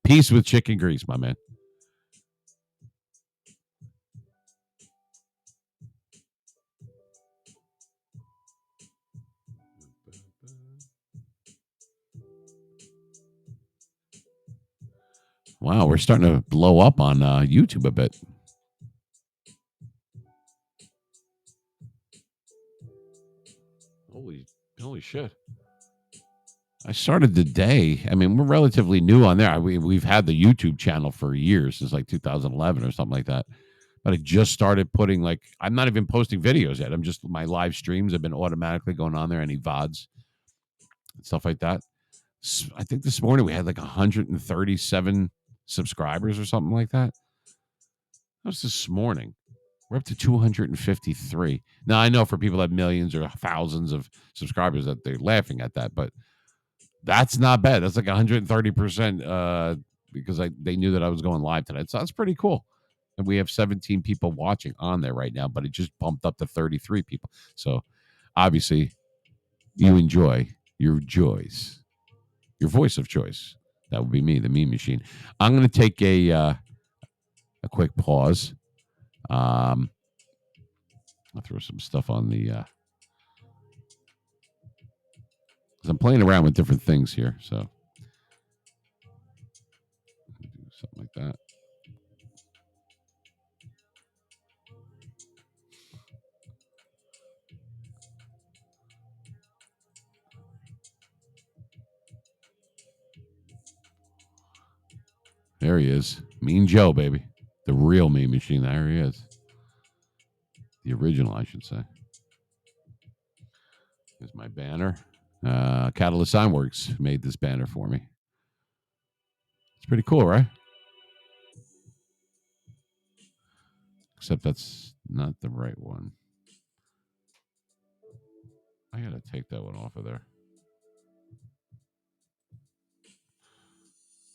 Peace with chicken grease, my man. Wow, we're starting to blow up on YouTube a bit. Holy shit. I started the day. I mean, we're relatively new on there. We've had the YouTube channel for years, since like 2011 or something like that. But I just started putting, like, I'm not even posting videos yet. I'm just, my live streams have been automatically going on there, any VODs and stuff like that. I think this morning we had like 137 subscribers or something like that. That was this morning. We're up to 253. Now, I know for people that have millions or thousands of subscribers that they're laughing at that, but that's not bad. That's like 130% because they knew that I was going live tonight. So that's pretty cool. And we have 17 people watching on there right now, but it just bumped up to 33 people. So obviously, you enjoy your joys, your voice of choice. That would be me, the Mean Machine. I'm going to take a quick pause. I'll throw some stuff on the. Because I'm playing around with different things here, so do something like that. There he is, Mean Joe, baby, the real Mean Machine. There he is, the original, I should say. Here's my banner. Catalyst Signworks made this banner for me. It's pretty cool, right? Except that's not the right one. I gotta take that one off of there.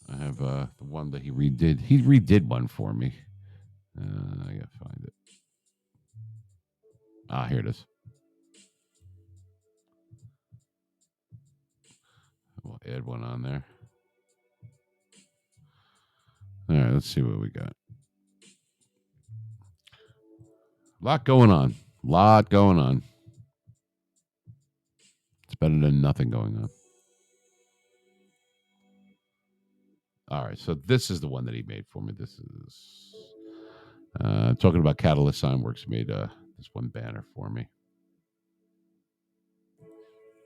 I have the one that he redid. He redid one for me. I gotta find it. Here it is. We'll add one on there. All right, let's see what we got. Lot going on. Lot going on. It's better than nothing going on. All right, so this is the one that he made for me. This is talking about Catalyst Signworks made this one banner for me.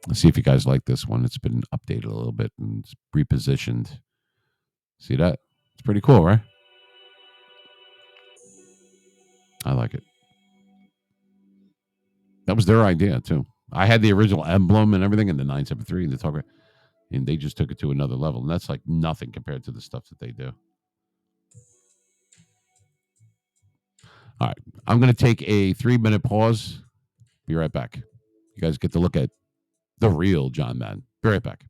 Let's see if you guys like this one. It's been updated a little bit and it's repositioned. See that? It's pretty cool, right? I like it. That was their idea too. I had the original emblem and everything in the 973 and the talker, and they just took it to another level. And that's like nothing compared to the stuff that they do. All right. I'm going to take a 3-minute pause. Be right back. You guys get to look at the real John Madden. Be right back.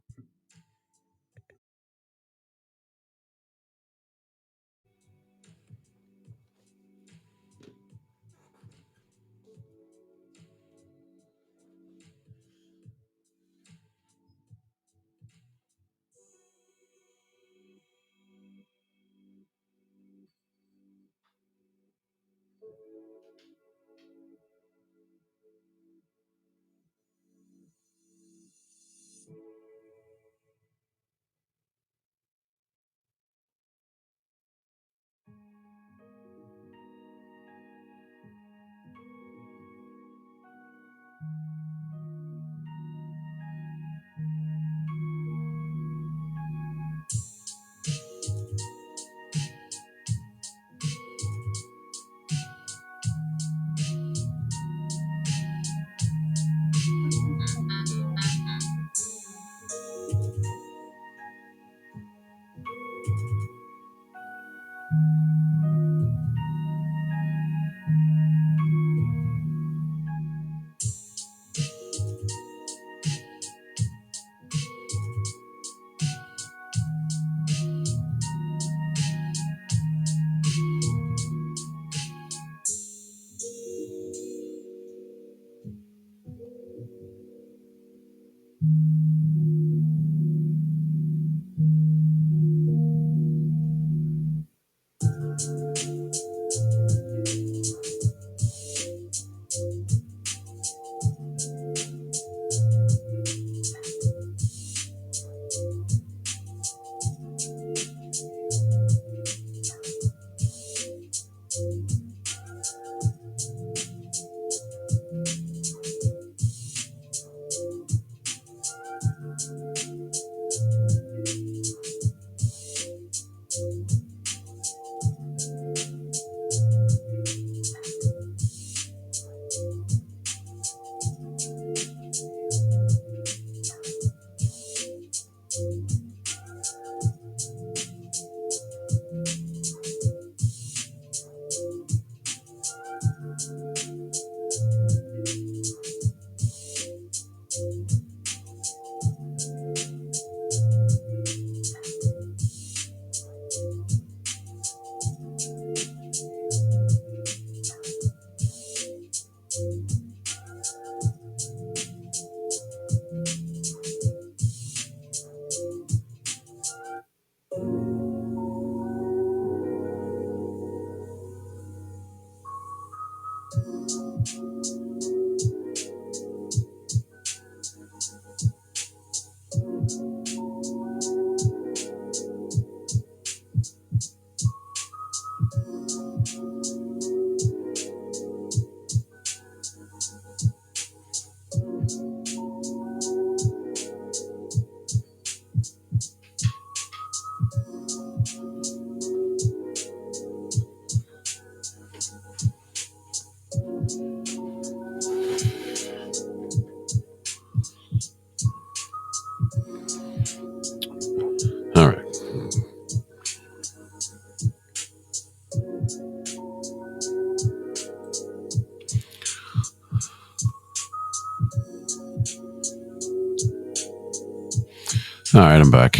All right, I'm back.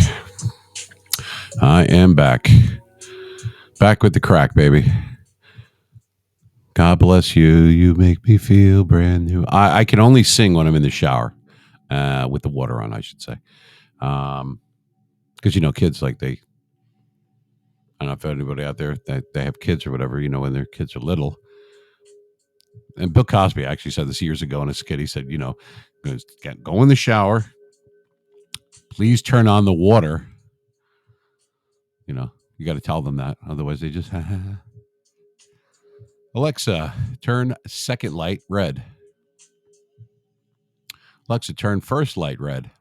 I am back. Back with the crack, baby. God bless you. You make me feel brand new. I can only sing when I'm in the shower, with the water on, I should say. Because, kids, like I don't know if anybody out there that they have kids or whatever, when their kids are little. And Bill Cosby actually said this years ago in a skit. He said, go in the shower. Please turn on the water. You got to tell them that. Otherwise, they just, Alexa, turn second light red. Alexa, turn first light red.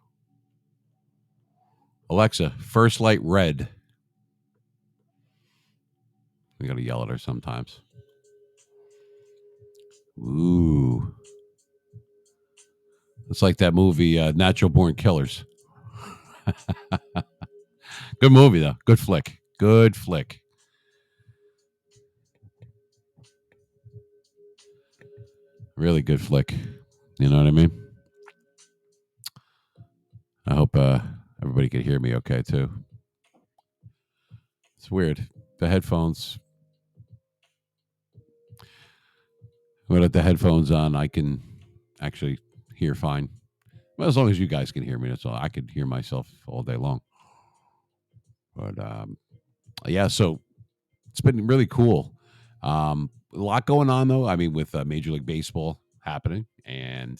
Alexa, first light red. We got to yell at her sometimes. Ooh. It's like that movie, Natural Born Killers. Good movie, though. Good flick. Good flick. Really good flick. You know what I mean? I hope everybody can hear me okay, too. It's weird. The headphones. Without the headphones on, I can actually hear fine. Well, as long as you guys can hear me, that's all. I could hear myself all day long. But yeah, so it's been really cool. A lot going on, though. I mean, with Major League Baseball happening, and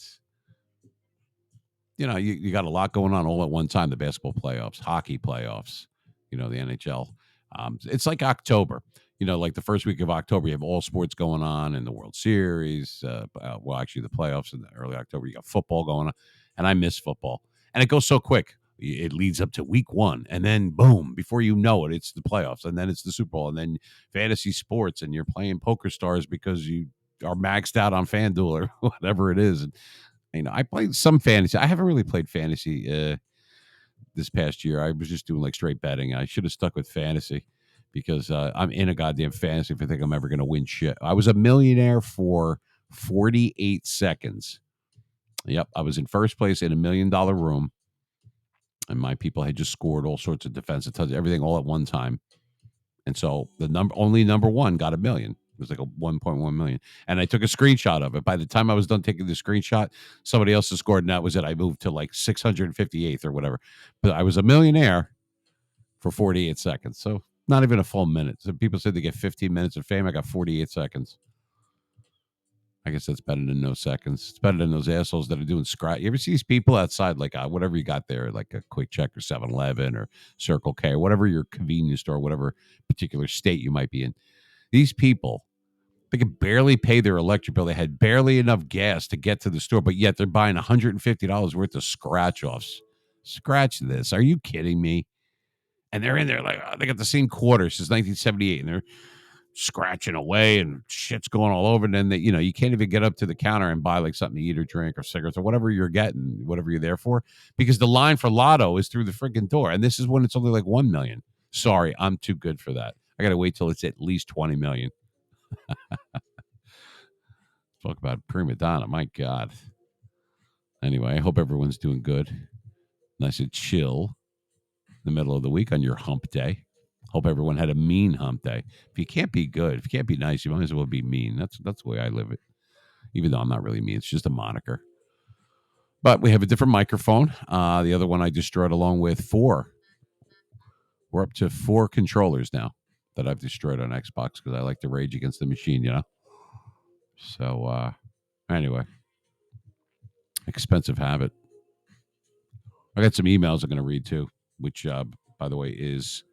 you got a lot going on all at one time. The basketball playoffs, hockey playoffs, the NHL. It's like October. Like the first week of October, you have all sports going on in the World Series. Well, actually, the playoffs in the early October, you got football going on, and I miss football. And it goes so quick. It leads up to week one, and then boom, before you know it, it's the playoffs, and then it's the Super Bowl, and then fantasy sports, and you're playing Poker Stars because you are maxed out on FanDuel or whatever it is. And I played some fantasy. I haven't really played fantasy this past year. I was just doing like straight betting. I should have stuck with fantasy because I'm in a goddamn fantasy if I think I'm ever going to win shit. I was a millionaire for 48 seconds. Yep, I was in first place in $1 million room, and my people had just scored all sorts of defensive touchdowns, everything all at one time. And so the number one got $1 million. It was like a 1.1 million. And I took a screenshot of it. By the time I was done taking the screenshot, somebody else had scored, and that was it. I moved to like 658th or whatever. But I was a millionaire for 48 seconds. So not even a full minute. So people said they get 15 minutes of fame. I got 48 seconds. I guess that's better than no seconds. It's better than those assholes that are doing scratch. You ever see these people outside, like whatever you got there, like a Quick Check or 7-Eleven or Circle K or whatever your convenience store, whatever particular state you might be in. These people, they could barely pay their electric bill. They had barely enough gas to get to the store, but yet they're buying $150 worth of scratch offs. Scratch this. Are you kidding me? And they're in there like, they got the same quarter since 1978, and they're scratching away and shit's going all over. And then you can't even get up to the counter and buy like something to eat or drink or cigarettes or whatever you're getting, whatever you're there for, because the line for Lotto is through the freaking door. And this is when it's only like 1 million. Sorry, I'm too good for that. I got to wait till it's at least 20 million. Talk about prima donna. My God. Anyway, I hope everyone's doing good. Nice and chill in the middle of the week on your hump day. Hope everyone had a mean hump day. If you can't be good, if you can't be nice, you might as well be mean. That's the way I live it. Even though I'm not really mean, it's just a moniker. But we have a different microphone. The other one I destroyed along with 4. We're up to 4 controllers now that I've destroyed on Xbox because I like to rage against the machine, So anyway, expensive habit. I got some emails I'm going to read too, which, by the way, is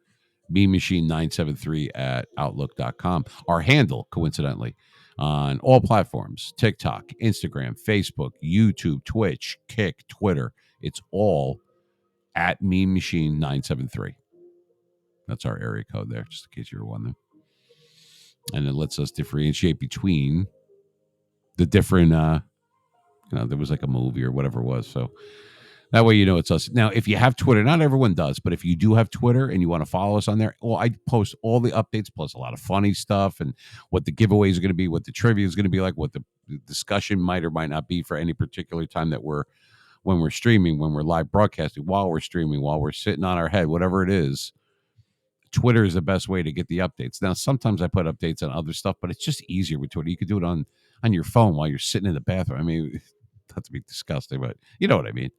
meanmachine973 at outlook.com. Our handle, coincidentally, on all platforms: TikTok, Instagram, Facebook, YouTube, Twitch, Kick, Twitter. It's all at meanmachine973. That's our area code there, just in case you were wondering. And it lets us differentiate between the different, there was like a movie or whatever it was. So that way it's us. Now, if you have Twitter, not everyone does, but if you do have Twitter and you want to follow us on there, well, I post all the updates plus a lot of funny stuff and what the giveaways are going to be, what the trivia is going to be like, what the discussion might or might not be for any particular time that we're when we're streaming, when we're live broadcasting, while we're streaming, while we're sitting on our head, whatever it is, Twitter is the best way to get the updates. Now, sometimes I put updates on other stuff, but it's just easier with Twitter. You could do it on your phone while you're sitting in the bathroom. I mean, not to be disgusting, but you know what I mean.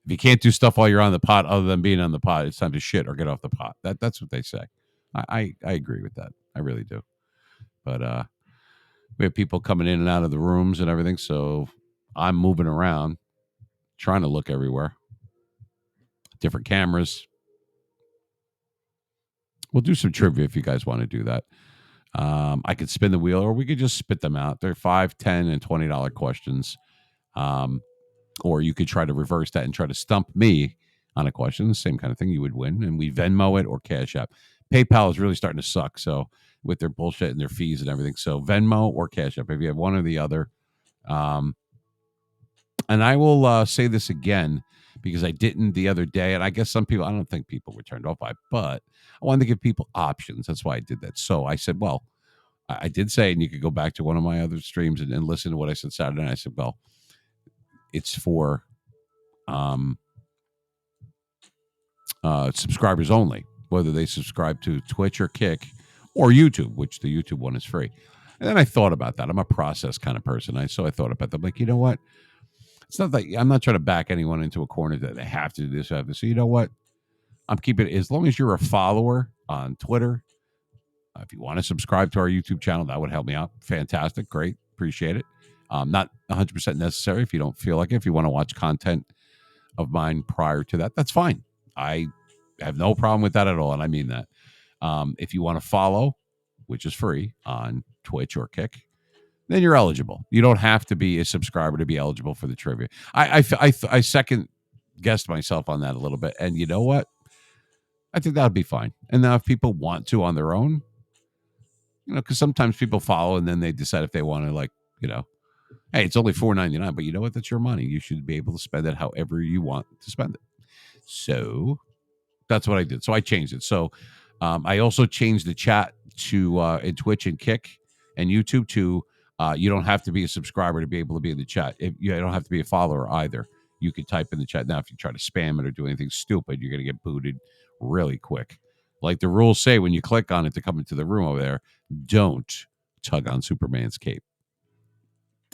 If you can't do stuff while you're on the pot, other than being on the pot, it's time to shit or get off the pot. That's what they say. I agree with that. I really do. But we have people coming in and out of the rooms and everything, so I'm moving around, trying to look everywhere. Different cameras. We'll do some trivia if you guys want to do that. I could spin the wheel, or we could just spit them out. They're $5, $10, and $20 questions. Or you could try to reverse that and try to stump me on a question. The same kind of thing. You would win, and we Venmo it or Cash App. PayPal is really starting to suck. So with their bullshit and their fees and everything. So Venmo or Cash App, if you have one or the other. And I will say this again because I didn't the other day. And I guess some people, I don't think people were turned off by it, but I wanted to give people options. That's why I did that. So I said, well, I did say, and you could go back to one of my other streams and listen to what I said Saturday. And I said, well, it's for subscribers only, whether they subscribe to Twitch or Kick or YouTube, which the YouTube one is free. And then I thought about that. I'm a process kind of person. So I thought about that. I'm like, you know what? It's not like I'm not trying to back anyone into a corner that they have to do this. Have to. So you know what? I'm keeping it as long as you're a follower on Twitter. If you want to subscribe to our YouTube channel, that would help me out. Fantastic. Great. Appreciate it. Not 100% necessary if you don't feel like it. If you want to watch content of mine prior to that, that's fine. I have no problem with that at all. And I mean that. If you want to follow, which is free on Twitch or Kick, then you're eligible. You don't have to be a subscriber to be eligible for the trivia. I second guessed myself on that a little bit. And you know what? I think that would be fine. And now if people want to on their own, because sometimes people follow and then they decide if they want to, hey, it's only $4.99, but you know what? That's your money. You should be able to spend it however you want to spend it. So that's what I did. So I changed it. So I also changed the chat to in Twitch and Kick and YouTube to you don't have to be a subscriber to be able to be in the chat. You don't have to be a follower either. You could type in the chat. Now, if you try to spam it or do anything stupid, you're going to get booted really quick. Like the rules say, when you click on it to come into the room over there, don't tug on Superman's cape.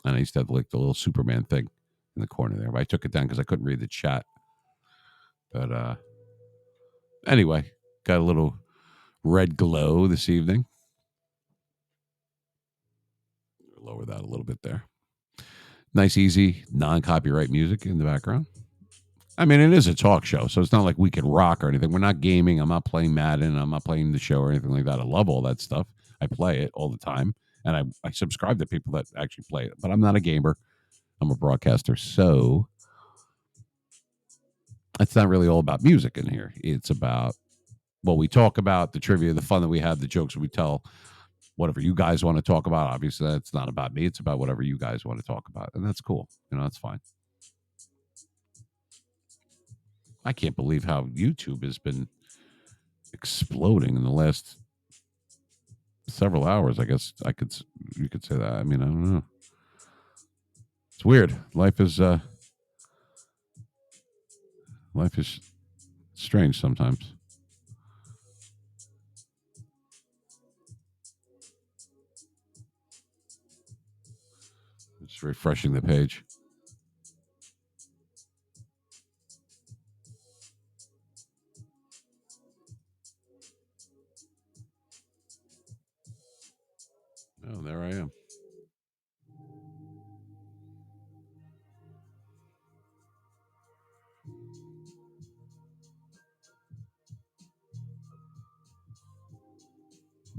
And I used to have like the little Superman thing in the corner there. But I took it down because I couldn't read the chat. But anyway, got a little red glow this evening. Lower that a little bit there. Nice, easy, non-copyright music in the background. I mean, it is a talk show, so it's not like we can rock or anything. We're not gaming. I'm not playing Madden. I'm not playing the show or anything like that. I love all that stuff. I play it all the time, and I subscribe to people that actually play it. But I'm not a gamer. I'm a broadcaster, so it's not really all about music in here. It's about what we talk about, the trivia, the fun that we have, the jokes that we tell, whatever you guys want to talk about. Obviously, that's not about me. It's about whatever you guys want to talk about, and that's cool. That's fine. I can't believe how YouTube has been exploding in the last several hours. I guess you could say that. I mean, I don't know. It's weird. Life is strange sometimes. Just refreshing the page. Oh, there I am.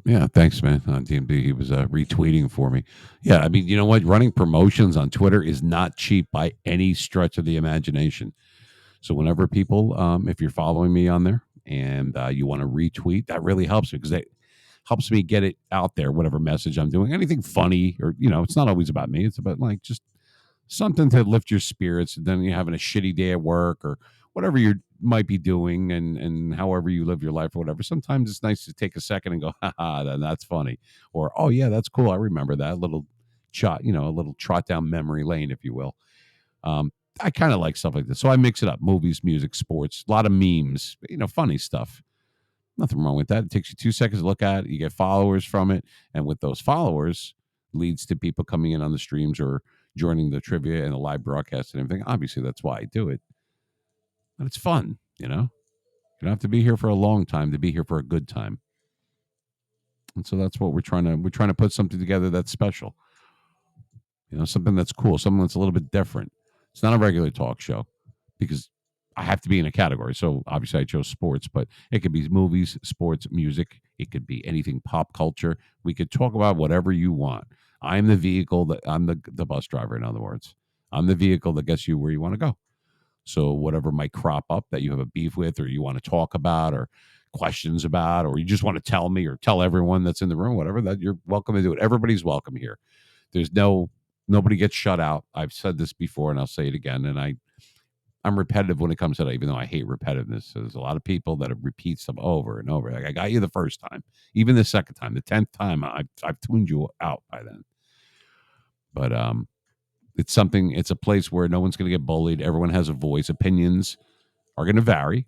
Yeah, thanks, man. On DMD, he was retweeting for me. Yeah, I mean, you know what? Running promotions on Twitter is not cheap by any stretch of the imagination. So whenever people, if you're following me on there and you want to retweet, that really helps me because it helps me get it out there, whatever message I'm doing. Anything funny or, it's not always about me. It's about like just something to lift your spirits. And then you're having a shitty day at work or whatever you might be doing and however you live your life or whatever. Sometimes it's nice to take a second and go, haha, that's funny. Or, oh yeah, that's cool. I remember that little a little trot down memory lane, if you will. I kind of like stuff like this. So I mix it up: movies, music, sports, a lot of memes, funny stuff. Nothing wrong with that. It takes you 2 seconds to look at it. You get followers from it. And with those followers, leads to people coming in on the streams or joining the trivia and the live broadcast and everything. Obviously, that's why I do it. But it's fun, You don't have to be here for a long time to be here for a good time. And so that's what we're trying to put something together that's special. Something that's cool, something that's a little bit different. It's not a regular talk show because I have to be in a category. So obviously I chose sports, but it could be movies, sports, music. It could be anything pop culture. We could talk about whatever you want. I'm the vehicle I'm the bus driver, in other words. I'm the vehicle that gets you where you want to go. So whatever might crop up that you have a beef with or you want to talk about or questions about, or you just want to tell me or tell everyone that's in the room, whatever, that you're welcome to do it. Everybody's welcome here. There's nobody gets shut out. I've said this before and I'll say it again. And I'm repetitive when it comes to that, even though I hate repetitiveness. So there's a lot of people that repeat stuff over and over. Like, I got you the first time, even the second time, the 10th time, I've tuned you out by then. But it's a place where no one's going to get bullied. Everyone has a voice. Opinions are going to vary.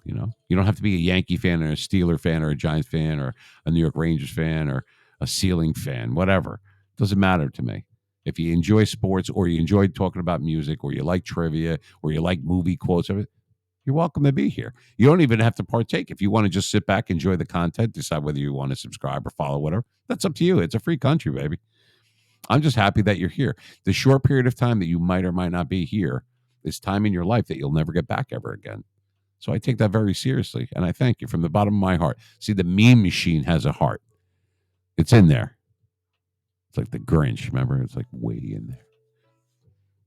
You don't have to be a Yankee fan or a Steeler fan or a Giants fan or a New York Rangers fan or a Ceiling fan, whatever. It doesn't matter to me. If you enjoy sports or you enjoy talking about music or you like trivia or you like movie quotes, you're welcome to be here. You don't even have to partake. If you want to just sit back, enjoy the content, decide whether you want to subscribe or follow, whatever, that's up to you. It's a free country, baby. I'm just happy that you're here. The short period of time that you might or might not be here is time in your life that you'll never get back ever again. So I take that very seriously, and I thank you from the bottom of my heart. See, the meme machine has a heart. It's in there. It's like the Grinch, remember? It's like way in there.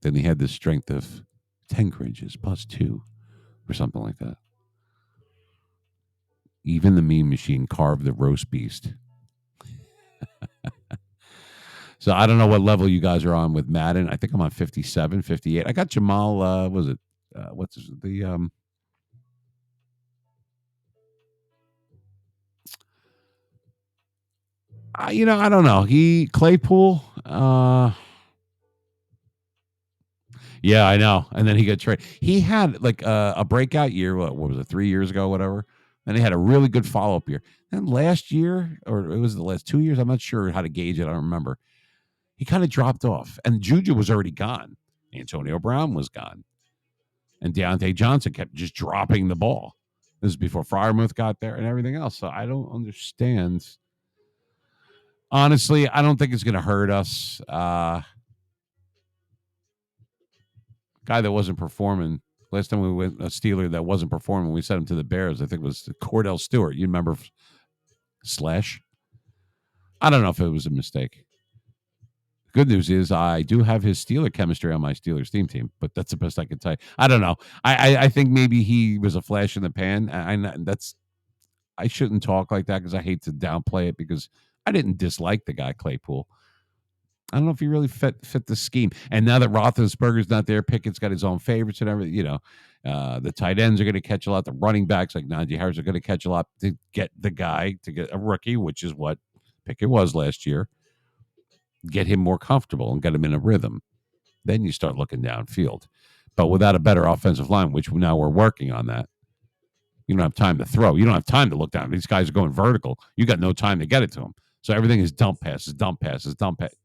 Then he had the strength of 10 Grinches plus 2 or something like that. Even the meme machine carved the roast beast. So I don't know what level you guys are on with Madden. I think I'm on 57, 58. I got Jamal, was it, what's the, I don't know. Claypool. Yeah, I know. And then he got traded. He had like a breakout year. What was it? 3 years ago, whatever. And he had a really good follow up year. And last year, or it was the last 2 years, I'm not sure how to gauge it. I don't remember. He kind of dropped off, and Juju was already gone. Antonio Brown was gone, and Deontay Johnson kept just dropping the ball. This is before Freiermuth got there and everything else. So I don't understand. Honestly, I don't think it's going to hurt us. Guy that wasn't performing. Last time we went a Steeler that wasn't performing, we sent him to the Bears. I think it was Cordell Stewart. You remember Slash? I don't know if it was a mistake. Good news is I do have his Steeler chemistry on my Steelers team, but that's the best I can tell you. I don't know. I think maybe he was a flash in the pan. I shouldn't talk like that because I hate to downplay it because I didn't dislike the guy Claypool. I don't know if he really fit the scheme. And now that Roethlisberger's not there, Pickett's got his own favorites and everything. The tight ends are going to catch a lot. The running backs like Najee Harris are going to catch a lot to get the guy, to get a rookie, which is what Pickett was last year. Get him more comfortable and get him in a rhythm. Then you start looking downfield. But without a better offensive line, which now we're working on that, you don't have time to throw. You don't have time to look down. These guys are going vertical. You got no time to get it to them. So everything is dump passes, dump passes, dump passes.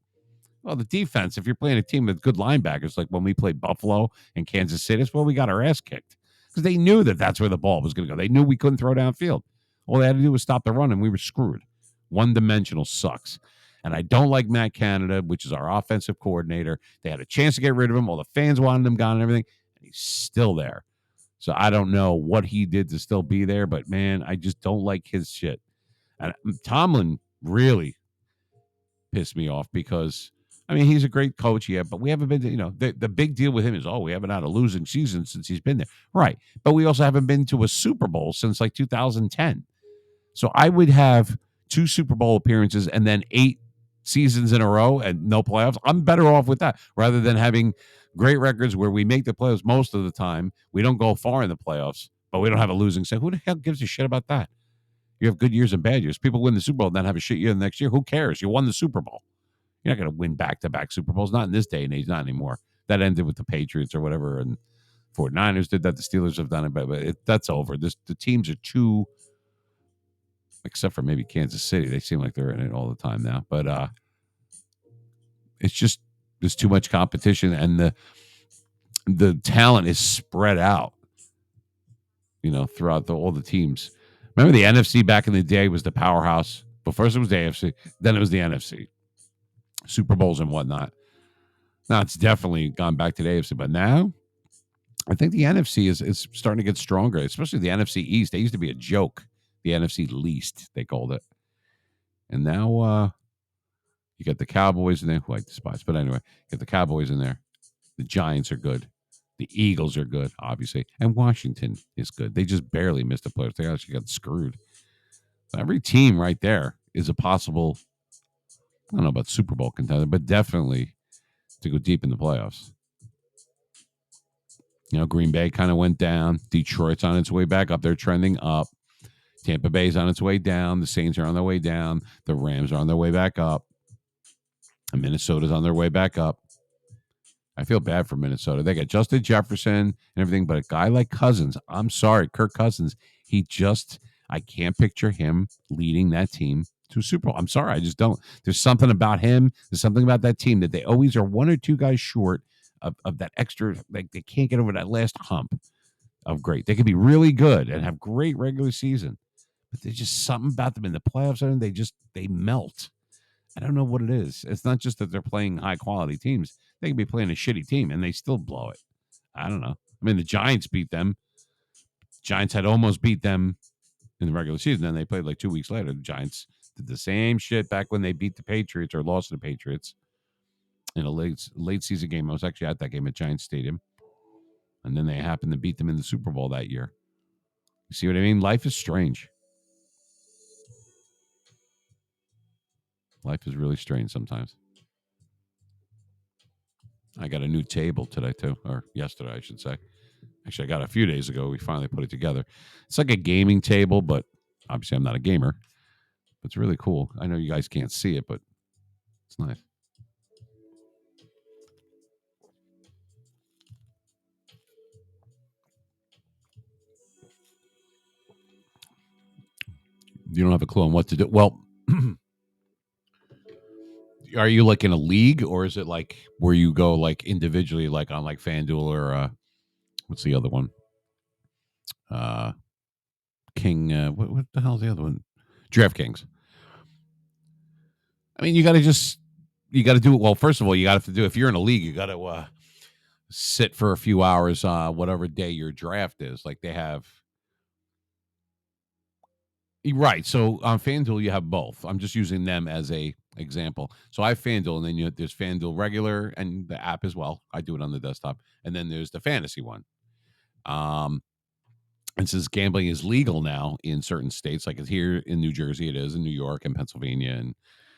Well, the defense, if you're playing a team with good linebackers, like when we played Buffalo and Kansas City, that's where we got our ass kicked because they knew that that's where the ball was going to go. They knew we couldn't throw downfield. All they had to do was stop the run, and we were screwed. One-dimensional sucks. And I don't like Matt Canada, which is our offensive coordinator. They had a chance to get rid of him. All the fans wanted him gone and everything, and he's still there. So I don't know what he did to still be there, but, man, I just don't like his shit. And Tomlin really pissed me off because – he's a great coach, yeah, but we haven't been to, the big deal with him is, we haven't had a losing season since he's been there. Right. But we also haven't been to a Super Bowl since like 2010. So I would have 2 Super Bowl appearances and then 8 seasons in a row and no playoffs. I'm better off with that rather than having great records where we make the playoffs most of the time. We don't go far in the playoffs, but we don't have a losing season. Who the hell gives a shit about that? You have good years and bad years. People win the Super Bowl and then have a shit year the next year. Who cares? You won the Super Bowl. You're not going to win back-to-back Super Bowls. Not in this day and age. Not anymore. That ended with the Patriots or whatever, and 49ers did that. The Steelers have done it, but that's over. The teams are too, except for maybe Kansas City. They seem like they're in it all the time now. But it's just there's too much competition, and the talent is spread out, throughout all the teams. Remember the NFC back in the day was the powerhouse. But first it was the AFC, then it was the NFC, Super Bowls and whatnot. Now it's definitely gone back to the AFC, but now I think the NFC is starting to get stronger, especially the NFC East. They used to be a joke. The NFC least, they called it. And now you got the Cowboys in there, who I despise. But anyway, you got the Cowboys in there. The Giants are good. The Eagles are good, obviously. And Washington is good. They just barely missed the playoffs. They actually got screwed. So every team right there is a possible, I don't know about Super Bowl contender, but definitely to go deep in the playoffs. Green Bay kind of went down. Detroit's on its way back up. They're trending up. Tampa Bay's on its way down. The Saints are on their way down. The Rams are on their way back up. And Minnesota's on their way back up. I feel bad for Minnesota. They got Justin Jefferson and everything, but a guy like Cousins, I'm sorry, Kirk Cousins, I can't picture him leading that team to a Super Bowl. I'm sorry, I just don't. There's something about him. There's something about that team that they always are one or two guys short of that extra, like they can't get over that last hump of great. They could be really good and have great regular season, but there's just something about them in the playoffs and they melt. I don't know what it is. It's not just that they're playing high quality teams. They can be playing a shitty team and they still blow it. I don't know. I mean, the Giants beat them. Giants had almost beat them in the regular season. Then they played like 2 weeks later. The Giants did the same shit back when they beat the Patriots or lost to the Patriots in a late season game. I was actually at that game at Giants Stadium. And then they happened to beat them in the Super Bowl that year. You see what I mean? Life is strange. Life is really strange sometimes. I got a new table today, too, or yesterday, I should say. Actually, I got it a few days ago. We finally put it together. It's like a gaming table, but obviously I'm not a gamer. But it's really cool. I know you guys can't see it, but it's nice. You don't have a clue on what to do. Well, are you like in a league, or is it like where you go like individually, like on like FanDuel or what's the other one? King. What the hell is the other one? DraftKings. I mean, you got to do it. Well, first of all, you got to do, if you're in a league, you got to sit for a few hours, whatever day your draft is. Like they have. Right. So on FanDuel, you have both. I'm just using them as a example. So I have FanDuel, and then there's FanDuel regular and the app as well. I do it on the desktop, and then there's the fantasy one. And since gambling is legal now in certain states, like it's here in New Jersey, it is in New York and Pennsylvania and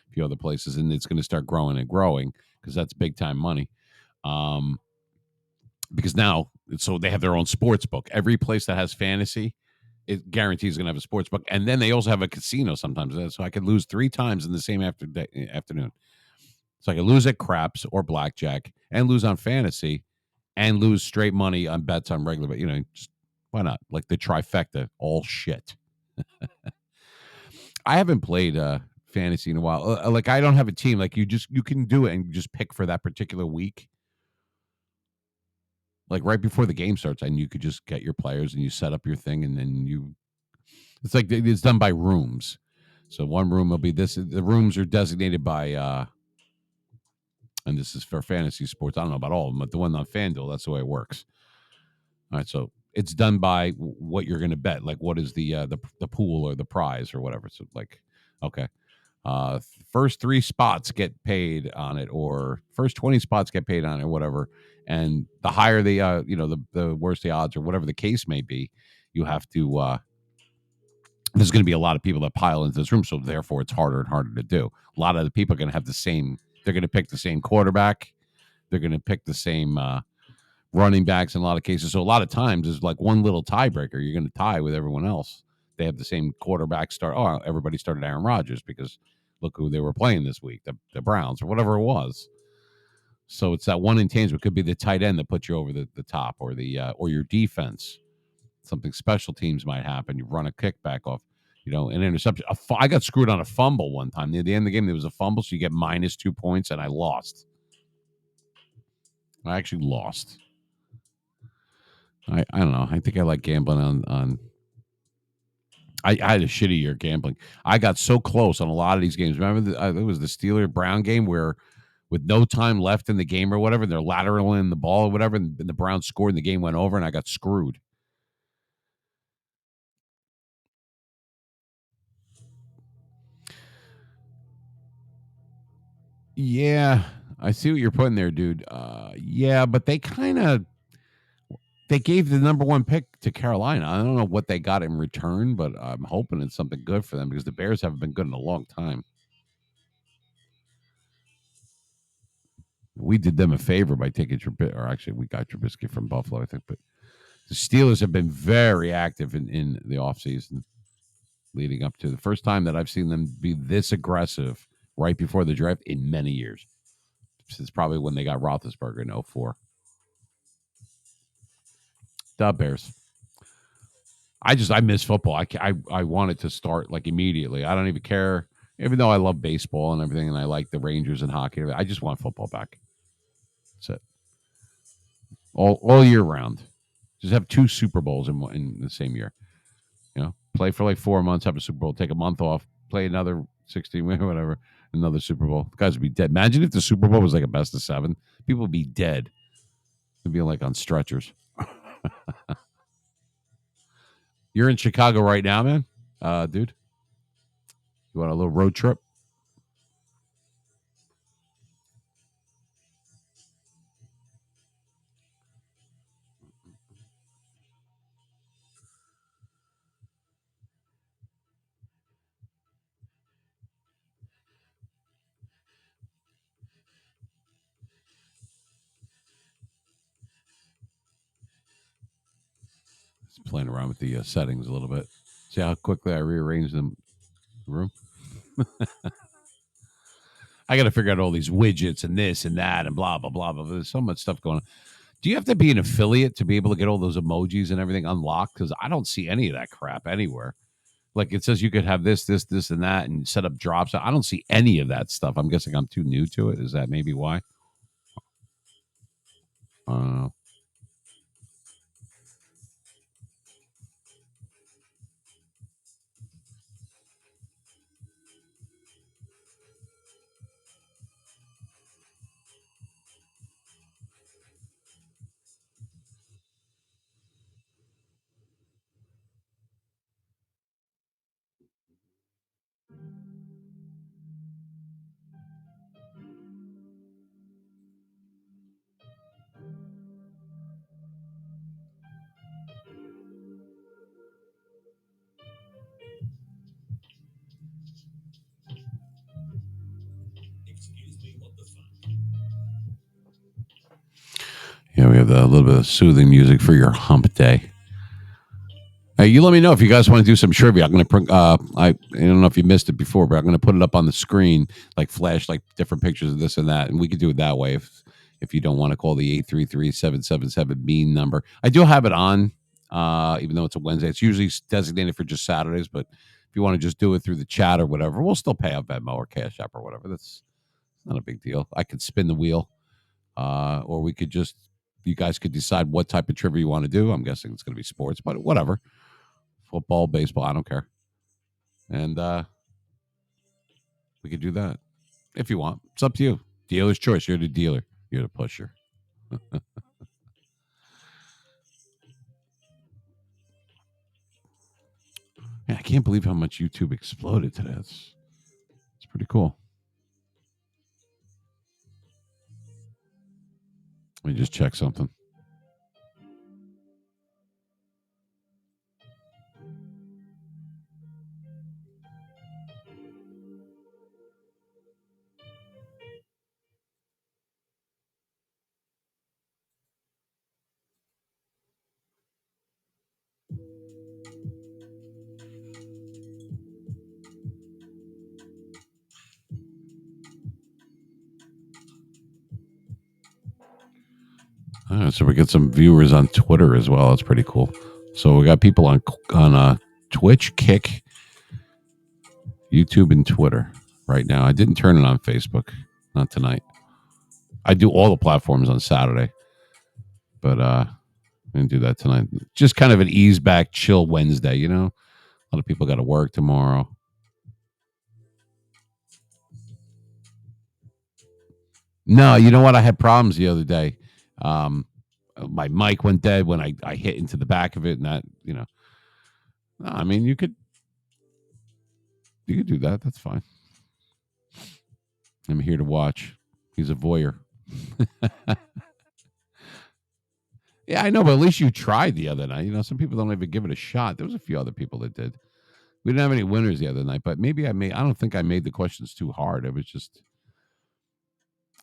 a few other places, and it's going to start growing and growing because that's big time money. Because now, so they have their own sports book. Every place that has fantasy, it guarantees going to have a sports book, and then they also have a casino sometimes. So I could lose 3 times in the same afternoon. So I could lose at craps or blackjack, and lose on fantasy, and lose straight money on bets on regular. But just why not? Like the trifecta, all shit. I haven't played fantasy in a while. Like I don't have a team. Like you can do it and just pick for that particular week. Like right before the game starts, and you could just get your players and you set up your thing, and then it's like it's done by rooms. So one room will be this. The rooms are designated by, and this is for fantasy sports. I don't know about all of them, but the one on FanDuel, that's the way it works. All right, so it's done by what you're going to bet. Like what is the pool or the prize or whatever. So like, okay, first 3 spots get paid on it, or first 20 spots get paid on it, or whatever. And the higher the worse the odds, or whatever the case may be, you have to. There's going to be a lot of people that pile into this room, so therefore it's harder and harder to do. A lot of the people are going to have the same. They're going to pick the same quarterback. They're going to pick the same running backs in a lot of cases. So a lot of times there's like one little tiebreaker. You're going to tie with everyone else. They have the same quarterback start. Oh, everybody started Aaron Rodgers because look who they were playing this week, the Browns or whatever it was. So it's that one intangible. It could be the tight end that puts you over the top, or your defense. Something special teams might happen. You run a kickback off, an interception. I got screwed on a fumble one time. Near the end of the game, there was a fumble, so you get -2 points, and I lost. I actually lost. I don't know. I think I like gambling on. I had a shitty year gambling. I got so close on a lot of these games. Remember, it was the Steeler Brown game where, with no time left in the game or whatever, they're lateraling the ball or whatever, and the Browns scored, and the game went over, and I got screwed. Yeah, I see what you're putting there, dude. Yeah, but they gave the number one pick to Carolina. I don't know what they got in return, but I'm hoping it's something good for them because the Bears haven't been good in a long time. We did them a favor by taking Trubisky, or actually, we got Trubisky from Buffalo, I think. But the Steelers have been very active in the offseason leading up to the first time that I've seen them be this aggressive right before the draft in many years. Since probably when they got Roethlisberger in '04. The Bears. I miss football. I want it to start like immediately. I don't even care, even though I love baseball and everything, and I like the Rangers and hockey. I just want football back. That's it. All year round. Just have two Super Bowls in the same year. Play for like 4 months, have a Super Bowl, take a month off, play another 16, whatever, another Super Bowl. The guys would be dead. Imagine if the Super Bowl was like a best of 7. People would be dead. They'd be like on stretchers. You're in Chicago right now, man, dude. You want a little road trip? Just playing around with the settings a little bit. See how quickly I rearranged the room. I got to figure out all these widgets and this and that and blah blah blah blah. There's so much stuff going on. Do you have to be an affiliate to be able to get all those emojis and everything unlocked? Because I don't see any of that crap anywhere. Like it says you could have this, and that, and set up drops. I don't see any of that stuff. I'm guessing I'm too new to it. Is that maybe why? Uh, yeah, we have a little bit of soothing music for your hump day. Hey, you let me know if you guys want to do some trivia. I'm going to, I don't know if you missed it before, but I'm going to put it up on the screen, like flash, like different pictures of this and that, and we could do it that way if you don't want to call the 833-777 mean number. I do have it on, even though it's a Wednesday. It's usually designated for just Saturdays, but if you want to just do it through the chat or whatever, we'll still pay out Venmo or Cash App or whatever. That's not a big deal. I could spin the wheel, or we could just, you guys could decide what type of trivia you want to do. I'm guessing it's going to be sports, but whatever. Football, baseball, I don't care. And we could do that if you want. It's up to you. Dealer's choice. You're the dealer. You're the pusher. Man, I can't believe how much YouTube exploded today. It's pretty cool. Let me just check something. All right, so we get some viewers on Twitter as well. That's pretty cool. So we got people on Twitch, Kick, YouTube, and Twitter right now. I didn't turn it on Facebook, not tonight. I do all the platforms on Saturday, but I didn't do that tonight. Just kind of an ease back, chill Wednesday. You know, a lot of people got to work tomorrow. No, you know what? I had problems the other day. My mic went dead when I hit into the back of it, and that No, I mean you could do that. That's fine. I'm here to watch. He's a voyeur. Yeah, I know, but at least you tried the other night. You know, some people don't even give it a shot. There was a few other people that did. We didn't have any winners the other night, but maybe I don't think I made the questions too hard. It was just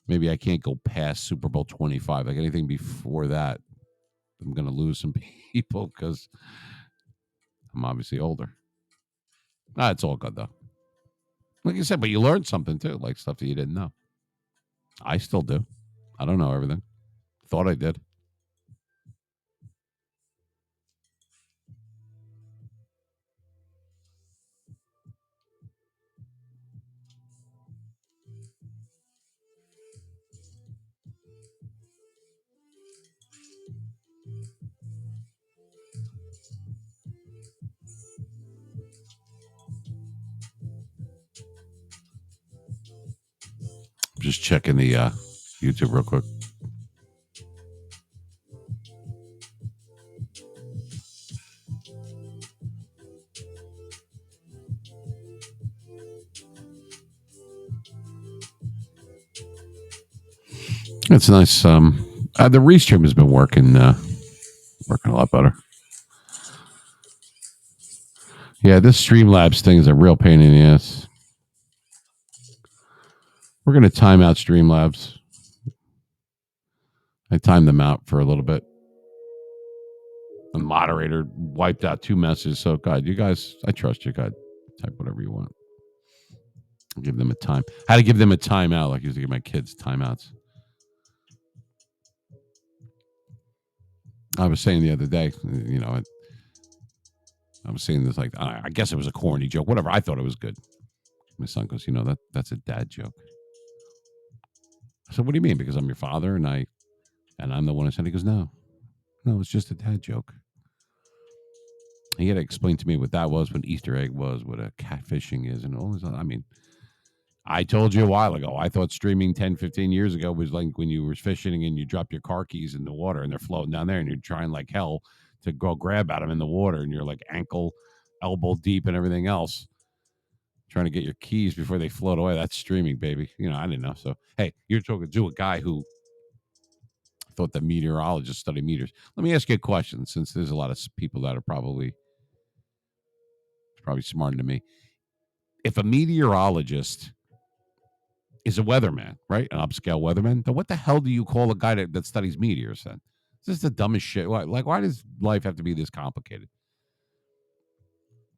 maybe I can't go past Super Bowl 25. Like anything before that, I'm going to lose some people because I'm obviously older. It's all good though. Like you said, but you learned something too, like stuff that you didn't know. I still do. I don't know everything. Thought I did. Just checking the YouTube real quick. It's nice. The Restream has been working a lot better. Yeah, this Streamlabs thing is a real pain in the ass. We're going to time out Streamlabs. I timed them out for a little bit. The moderator wiped out 2 messages. So, God, you guys, I trust you. God, type whatever you want. I'll give them a time. How to give them a timeout, like I used to give my kids timeouts. I was saying the other day, I was saying this like, I guess it was a corny joke, whatever. I thought it was good. My son goes, that's a dad joke. I said, what do you mean? Because I'm your father and I'm the one who said. He goes, no, it's just a dad joke. He had to explain to me what that was, what Easter egg was, what a catfishing is, and all this. I mean, I told you a while ago. I thought streaming 10, 15 years ago was like when you were fishing and you drop your car keys in the water and they're floating down there and you're trying like hell to go grab at them in the water and you're like ankle, elbow deep and everything else trying to get your keys before they float away. That's streaming, baby. I didn't know. So, hey, you're talking to a guy who thought that meteorologists study meters. Let me ask you a question, since there's a lot of people that are probably smarter than me. If a meteorologist is a weatherman, right? An upscale weatherman, then what the hell do you call a guy that studies meteors then? This is the dumbest shit. Why does life have to be this complicated?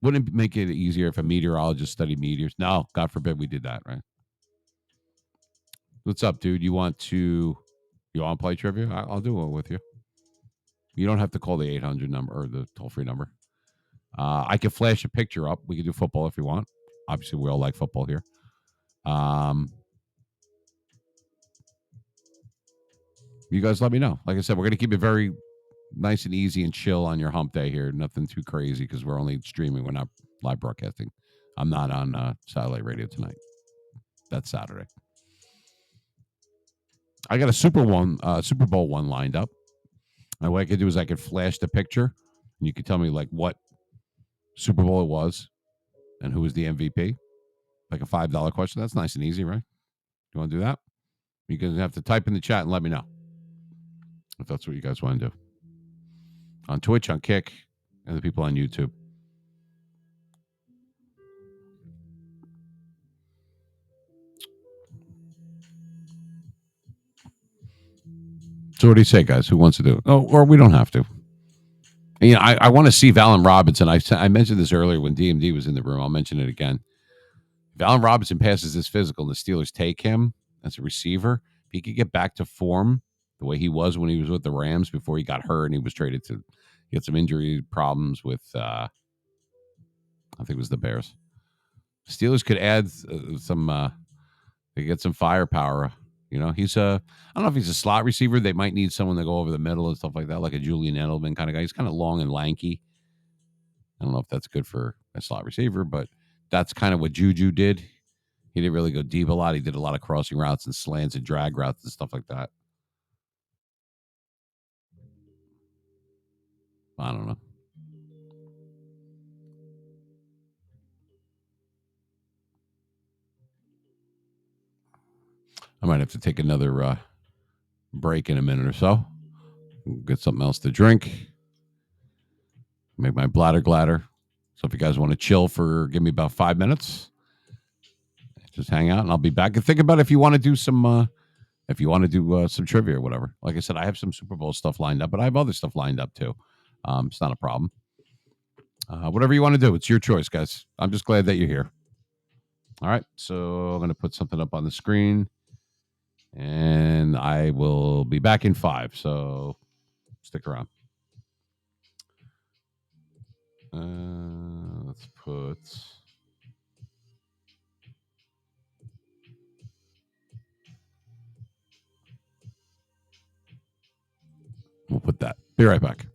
Wouldn't it make it easier if a meteorologist studied meteors? No, God forbid we did that, right? What's up, dude? You want to play trivia? I'll do it with you. You don't have to call the 800 number or the toll-free number. I can flash a picture up. We can do football if you want. Obviously, we all like football here. You guys let me know. Like I said, we're going to keep it very nice and easy and chill on your hump day here. Nothing too crazy because we're only streaming. We're not live broadcasting. I'm not on satellite radio tonight. That's Saturday. I got a Super Bowl one lined up. And what I could do is I could flash the picture and you could tell me like what Super Bowl it was and who was the MVP. Like a $5 question. That's nice and easy, right? You want to do that? You guys have to type in the chat and let me know if that's what you guys want to do. On Twitch, on Kick, and the people on YouTube. So what do you say, guys? Who wants to do it? Oh, or we don't have to. And, I want to see Valen Robinson. I mentioned this earlier when DMD was in the room. I'll mention it again. Valen Robinson passes his physical, and the Steelers take him as a receiver. If he could get back to form the way he was when he was with the Rams before he got hurt and he was traded to. He had some injury problems with, I think it was the Bears. Steelers could add some. They get some firepower. He's a. I don't know if he's a slot receiver. They might need someone to go over the middle and stuff like that, like a Julian Edelman kind of guy. He's kind of long and lanky. I don't know if that's good for a slot receiver, but that's kind of what Juju did. He didn't really go deep a lot. He did a lot of crossing routes and slants and drag routes and stuff like that. I don't know. I might have to take another break in a minute or so. Get something else to drink. Make my bladder gladder. So if you guys want to chill give me about 5 minutes, just hang out and I'll be back. And think about if you want to do some some trivia or whatever. Like I said, I have some Super Bowl stuff lined up, but I have other stuff lined up too. It's not a problem. Whatever you want to do, it's your choice, guys. I'm just glad that you're here. All right, so I'm going to put something up on the screen, and I will be back in 5. So stick around. Let's put. We'll put that. Be right back.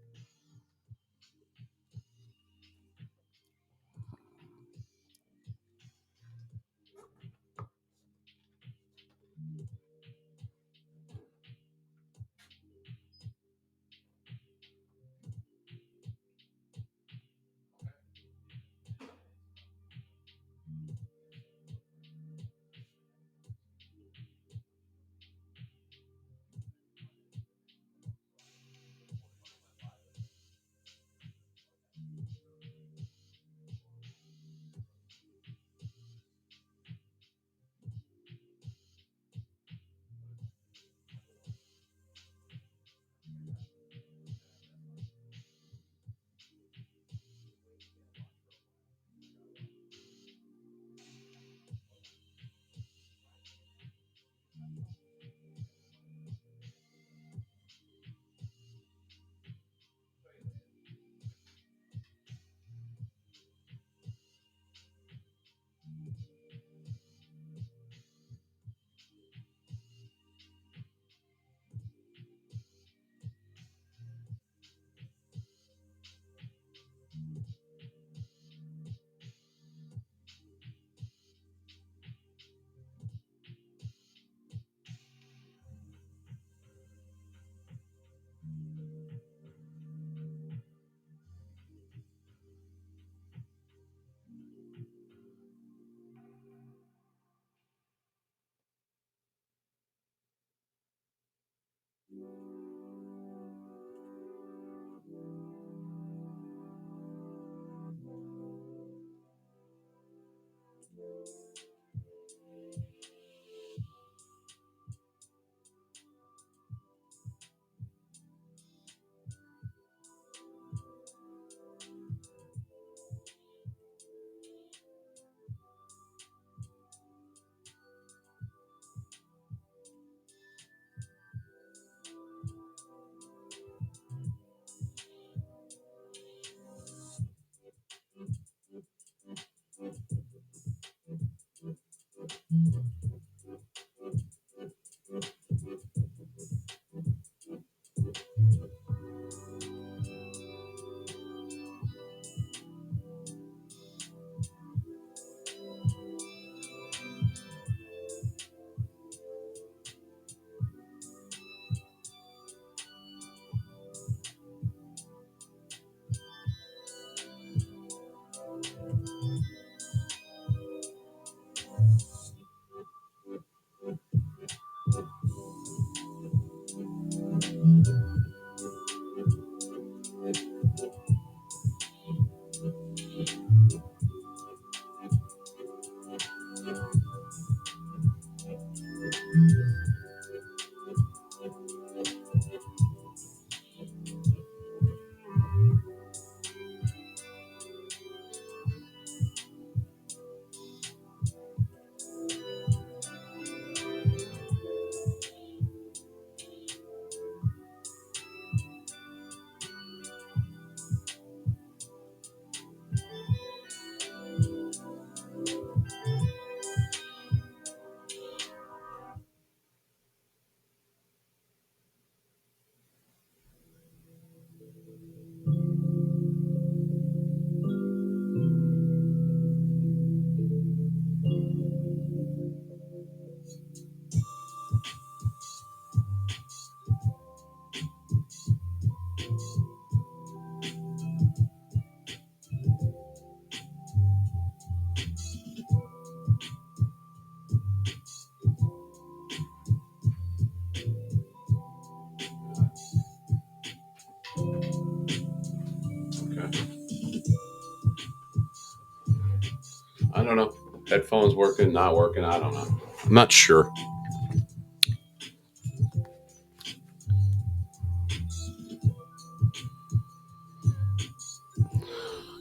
don't know. Headphones working, not working. I don't know. I'm not sure.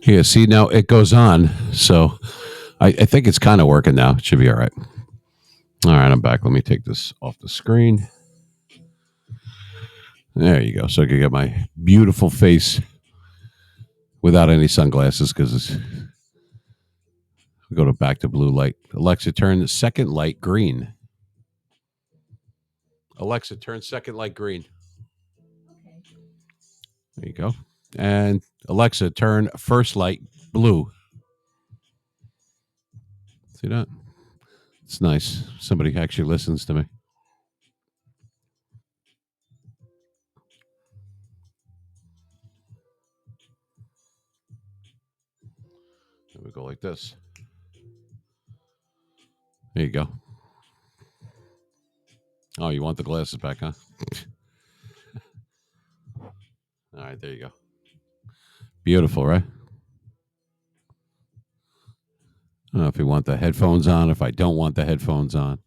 Yeah, see, now it goes on. So I think it's kind of working now. It should be all right. All right, I'm back. Let me take this off the screen. There you go. So I can get my beautiful face without any sunglasses because we go to back to blue light. Alexa, turn the second light green. Alexa, turn second light green. There you go. And Alexa, turn first light blue. See that? It's nice. Somebody actually listens to me. There we go like this. There you go. Oh, you want the glasses back, huh? All right, there you go. Beautiful, right? I don't know if you want the headphones on, if I don't want the headphones on.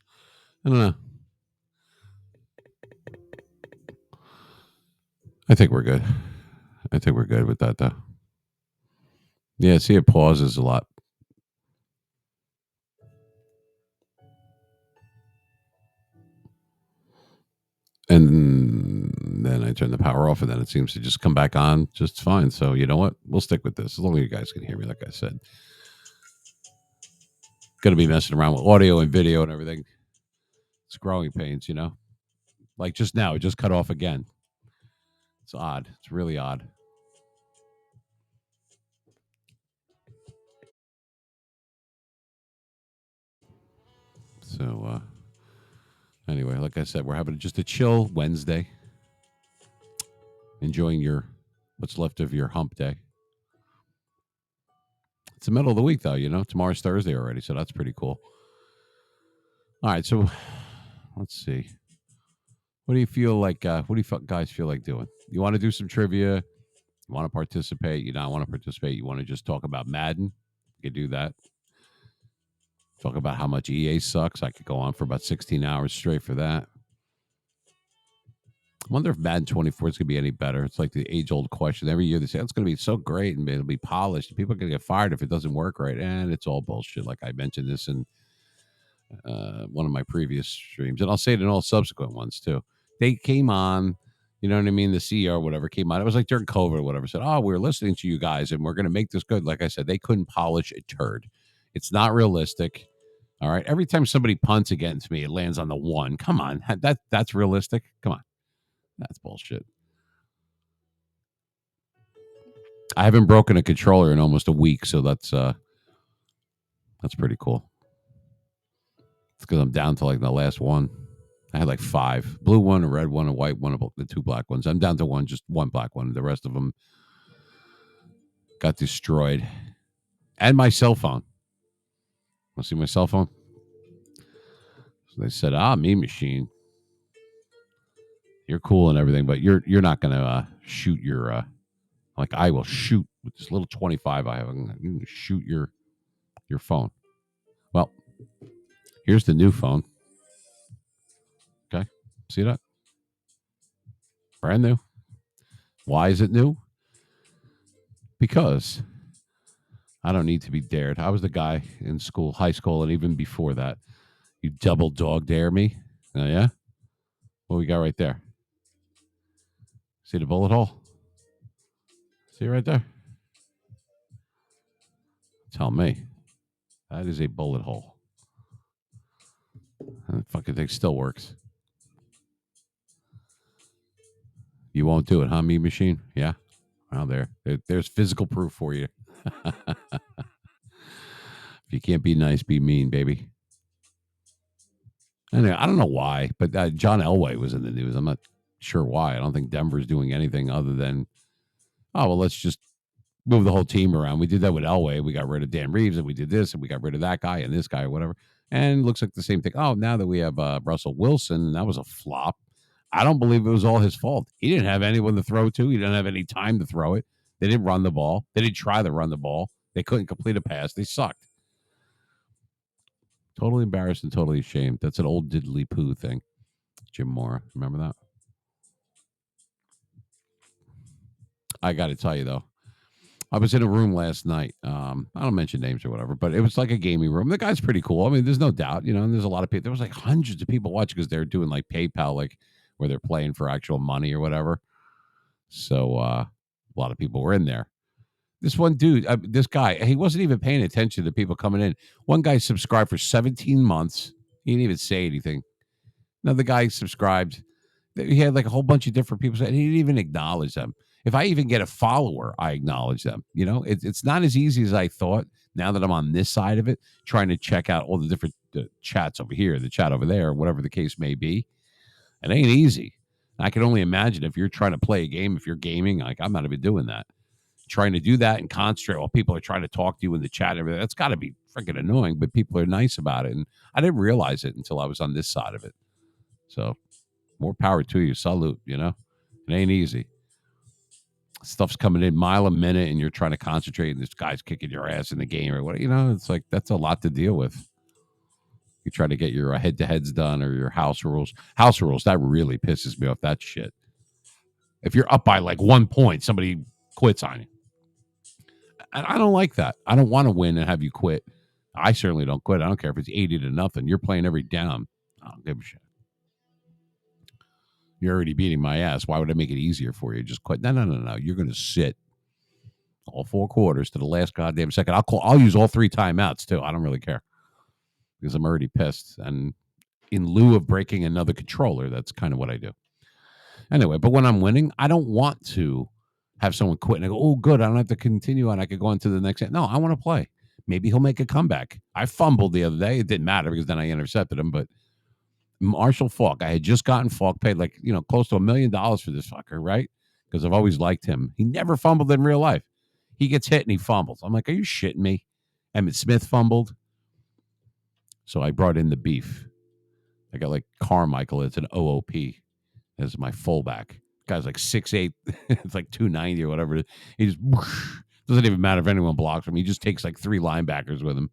I don't know. I think we're good. I think we're good with that, though. Yeah, see, it pauses a lot. And then I turn the power off, and then it seems to just come back on just fine. So, you know what? We'll stick with this as long as you guys can hear me, like I said. Going to be messing around with audio and video and everything. It's growing pains, you know? Like just now, it just cut off again. It's odd. It's really odd. So, anyway, like I said, we're having just a chill Wednesday, enjoying your what's left of your hump day. It's the middle of the week, though. You know, tomorrow's Thursday already, so that's pretty cool. All right, so let's see. What do you feel like? What do you guys feel like doing? You want to do some trivia? You want to participate? You don't want to participate? You want to just talk about Madden? You could do that. Talk about how much EA sucks. I could go on for about 16 hours straight for that. I wonder if Madden 24 is going to be any better. It's like the age old question. Every year they say, oh, it's going to be so great and it'll be polished. People are going to get fired if it doesn't work right. And it's all bullshit. Like I mentioned this in one of my previous streams. And I'll say it in all subsequent ones too. They came on, you know what I mean? The CEO or whatever came on. It was like during COVID or whatever. Said, oh, we're listening to you guys and we're going to make this good. Like I said, they couldn't polish a turd. It's not realistic. All right. Every time somebody punts against me, it lands on the one. Come on. That's realistic. Come on. That's bullshit. I haven't broken a controller in almost a week, so that's pretty cool. It's because I'm down to like the last one. I had like 5: blue one, a red one, a white one, the 2 black ones. I'm down to one, just one black one. The rest of them got destroyed. And my cell phone. Want to see my cell phone? So they said, Mean Machine, you're cool and everything, but you're not gonna shoot your like I will shoot with this little 25 I have. I'm gonna shoot your phone. Well, here's the new phone. Okay, see that? Brand new. Why is it new? Because I don't need to be dared. I was the guy in school, high school, and even before that. You double dog dare me? Oh, yeah? What we got right there? See the bullet hole? See it right there? Tell me. That is a bullet hole. And the fucking thing still works. You won't do it, huh, Mean Machine? Yeah? Well, there's physical proof for you. If you can't be nice, be mean, baby. Anyway, I don't know why, but John Elway was in the news. I'm not sure why. I don't think Denver's doing anything other than, oh, well, let's just move the whole team around. We did that with Elway. We got rid of Dan Reeves and we did this and we got rid of that guy and this guy or whatever. And it looks like the same thing. Oh, now that we have Russell Wilson, and that was a flop. I don't believe it was all his fault. He didn't have anyone to throw to. He didn't have any time to throw it. They didn't run the ball. They didn't try to run the ball. They couldn't complete a pass. They sucked. Totally embarrassed and totally ashamed. That's an old diddly poo thing. Jim Mora. Remember that? I got to tell you, though. I was in a room last night. I don't mention names or whatever, but it was like a gaming room. The guy's pretty cool. I mean, there's no doubt, and there's a lot of people. There was like hundreds of people watching because they're doing like PayPal, like where they're playing for actual money or whatever. So a lot of people were in there. This one dude, this guy, he wasn't even paying attention to the people coming in. One guy subscribed for 17 months. He didn't even say anything. Another guy subscribed. He had like a whole bunch of different people, and he didn't even acknowledge them. If I even get a follower, I acknowledge them. It's not as easy as I thought. Now that I'm on this side of it, trying to check out all the different chats over here, the chat over there, whatever the case may be, it ain't easy. I can only imagine if you're trying to play a game, if you're gaming, like I'm not even doing that. Trying to do that and concentrate while people are trying to talk to you in the chat and everything, that's got to be freaking annoying, but people are nice about it. And I didn't realize it until I was on this side of it. So more power to you. Salute, It ain't easy. Stuff's coming in mile a minute and you're trying to concentrate and this guy's kicking your ass in the game or what, it's like that's a lot to deal with. You try to get your head-to-heads done or your house rules. House rules, that really pisses me off, that shit. If you're up by like 1 point, somebody quits on you. I don't like that. I don't want to win and have you quit. I certainly don't quit. I don't care if it's 80-0. You're playing every down. I don't give a shit. You're already beating my ass. Why would I make it easier for you? Just quit. No. You're going to sit all 4 quarters to the last goddamn second. I'll use all 3 timeouts too. I don't really care because I'm already pissed. And in lieu of breaking another controller, that's kind of what I do. Anyway, but when I'm winning, I don't want to have someone quit and I go, oh, good, I don't have to continue on. I could go on to the next. No, I want to play. Maybe he'll make a comeback. I fumbled the other day. It didn't matter because then I intercepted him. But Marshall Faulk, I had just gotten Faulk paid like, close to $1 million for this fucker, right? Because I've always liked him. He never fumbled in real life. He gets hit and he fumbles. I'm like, are you shitting me? Emmitt Smith fumbled. So I brought in the beef. I got like Carmichael. It's an OOP as my fullback. Guy's like 6'8", it's like 290 or whatever. He just doesn't even matter if anyone blocks him. He just takes like 3 linebackers with him.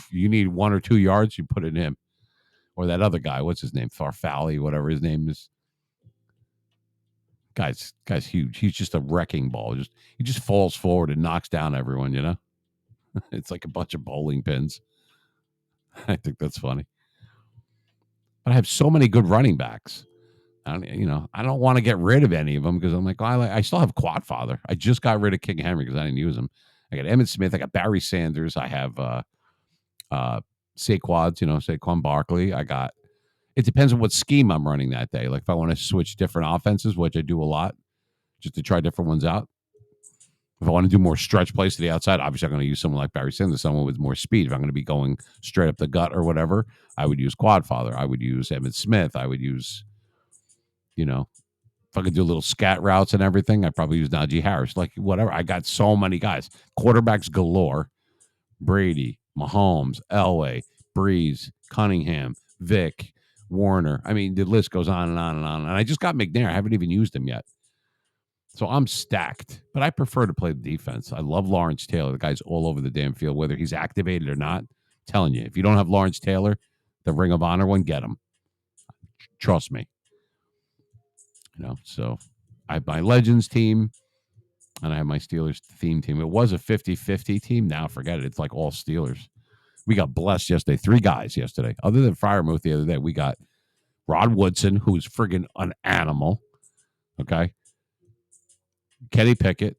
You need 1 or 2 yards, you put it in him. Or that other guy, what's his name? Farfalli, whatever his name is. Guy's huge. He's just a wrecking ball. He just falls forward and knocks down everyone, It's like a bunch of bowling pins. I think that's funny. But I have so many good running backs. I don't want to get rid of any of them because I'm like, I still have Quadfather. I just got rid of King Henry because I didn't use him. I got Emmitt Smith. I got Barry Sanders. I have Saquon Barkley. It depends on what scheme I'm running that day. Like if I want to switch different offenses, which I do a lot, just to try different ones out. If I want to do more stretch plays to the outside, obviously I'm going to use someone like Barry Sanders, someone with more speed. If I'm going to be going straight up the gut or whatever, I would use Quadfather. I would use Emmitt Smith. I would use, if I could do little scat routes and everything, I'd probably use Najee Harris. Like whatever. I got so many guys. Quarterbacks galore. Brady, Mahomes, Elway, Breeze, Cunningham, Vic, Warner. I mean, the list goes on and on and on. And I just got McNair. I haven't even used him yet. So I'm stacked, but I prefer to play the defense. I love Lawrence Taylor. The guy's all over the damn field, whether he's activated or not. I'm telling you, if you don't have Lawrence Taylor, the Ring of Honor one, get him. Trust me. So I have my Legends team and I have my Steelers theme team. It was a 50-50 team. Now forget it. It's like all Steelers. We got blessed yesterday. 3 guys yesterday. Other than Freiermuth the other day, we got Rod Woodson, who's friggin' an animal. Okay. Kenny Pickett.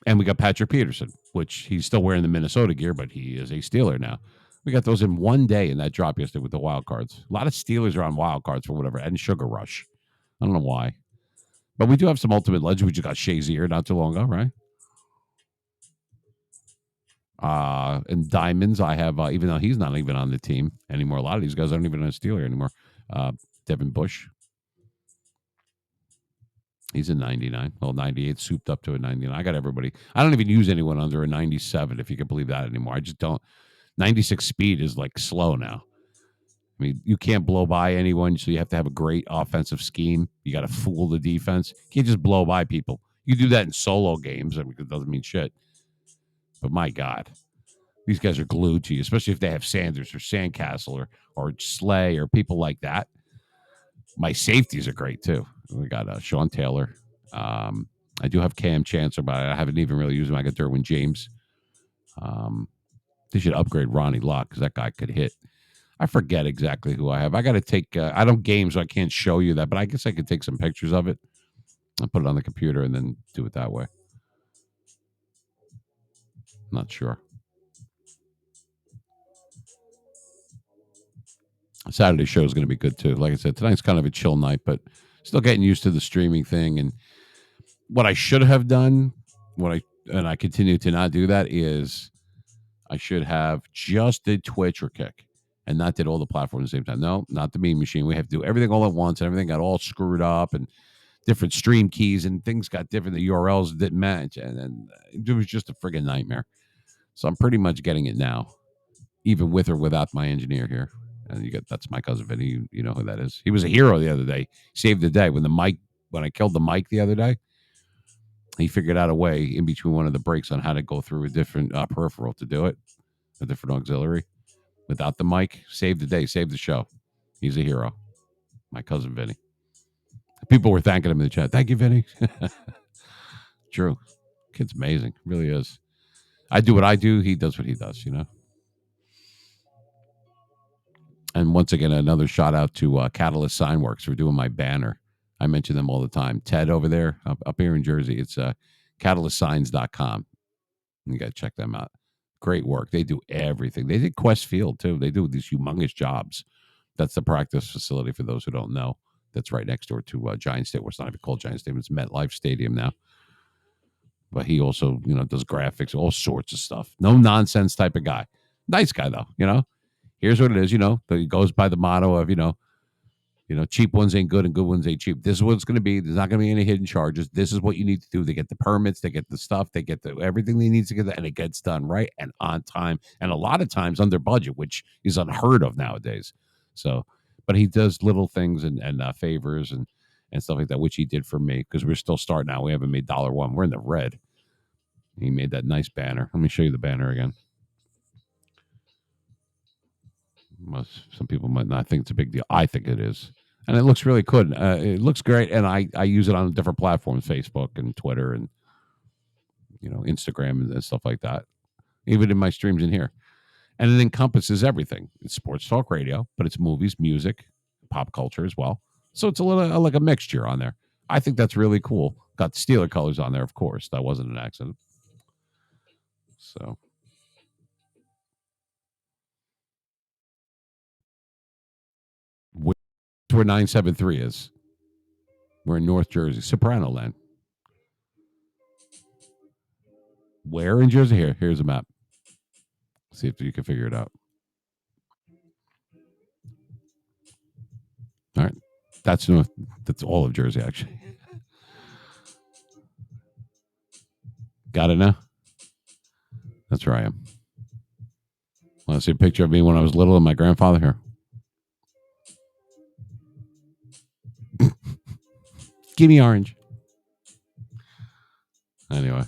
And we got Patrick Peterson, which he's still wearing the Minnesota gear, but he is a Steeler now. We got those in one day in that drop yesterday with the wild cards. A lot of Steelers are on wild cards for whatever, and Sugar Rush. I don't know why. But we do have some Ultimate Legends. We just got Shazier not too long ago, right? And Diamonds, I have, even though he's not even on the team anymore, a lot of these guys aren't even on a Steeler anymore. Devin Bush. He's a 99. Well, 98 souped up to a 99. I got everybody. I don't even use anyone under a 97, if you can believe that anymore. I just don't. 96 speed is like slow now. I mean, you can't blow by anyone, so you have to have a great offensive scheme. You got to fool the defense. You can't just blow by people. You do that in solo games. I mean, it doesn't mean shit. But my God. These guys are glued to you, especially if they have Sanders or Sandcastle or Slay or people like that. My safeties are great too. We got Sean Taylor. I do have Cam Chancellor, but I haven't even really used him. I got Derwin James. Um, they should upgrade Ronnie Lott because that guy could hit. I forget exactly who I have. I got to take. I don't game, so I can't show you that. But I guess I could take some pictures of it and put it on the computer and then do it that way. Not sure. Saturday show is going to be good too. Like I said, tonight's kind of a chill night, but still getting used to the streaming thing. And what I should have done, I continue to not do that is I should have just did Twitch or Kick and not did all the platforms at the same time. No, not the Meme Machine. We have to do everything all at once, and everything got all screwed up and different stream keys and things got different. The URLs didn't match, and it was just a friggin' nightmare. So I'm pretty much getting it now, even with or without my engineer here. And that's my cousin Vinny. You know who that is. He was a hero the other day. Saved the day when I killed the mic the other day. He figured out a way in between one of the breaks on how to go through a different peripheral to do it, a different auxiliary without the mic. Saved the day, saved the show. He's a hero. My cousin Vinny. People were thanking him in the chat. Thank you, Vinny. True. Kid's amazing. Really is. I do what I do. He does what he does, And once again, another shout out to Catalyst Signworks for doing my banner. I mention them all the time. Ted over there, up here in Jersey, it's catalystsigns.com. You got to check them out. Great work. They do everything. They did Quest Field, too. They do these humongous jobs. That's the practice facility, for those who don't know. That's right next door to Giant Stadium. Well, it's not even called Giant Stadium. It's MetLife Stadium now. But he also, does graphics, all sorts of stuff. No nonsense type of guy. Nice guy, though, Here's what it is, He goes by the motto of, cheap ones ain't good and good ones ain't cheap. This is what it's going to be. There's not going to be any hidden charges. This is what you need to do. They get the permits, they get the stuff, they get everything they need to get, and it gets done right and on time, and a lot of times under budget, which is unheard of nowadays. So, but he does little things and favors and stuff like that, which he did for me because we're still starting out. We haven't made $1. We're in the red. He made that nice banner. Let me show you the banner again. Some people might not think it's a big deal. I think it is. And it looks really good. It looks great. And I use it on different platforms, Facebook and Twitter and, Instagram and stuff like that. Even in my streams in here. And it encompasses everything. It's sports talk radio, but it's movies, music, pop culture as well. So it's a little like a mixture on there. I think that's really cool. Got Steeler colors on there, of course. That wasn't an accident. So where 973 is. We're in North Jersey, Soprano Land. Where in Jersey? Here's a map. See if you can figure it out. All right. That's North. That's all of Jersey, actually. Got it now? That's where I am. Want to see a picture of me when I was little and my grandfather here? Give me orange. Anyway.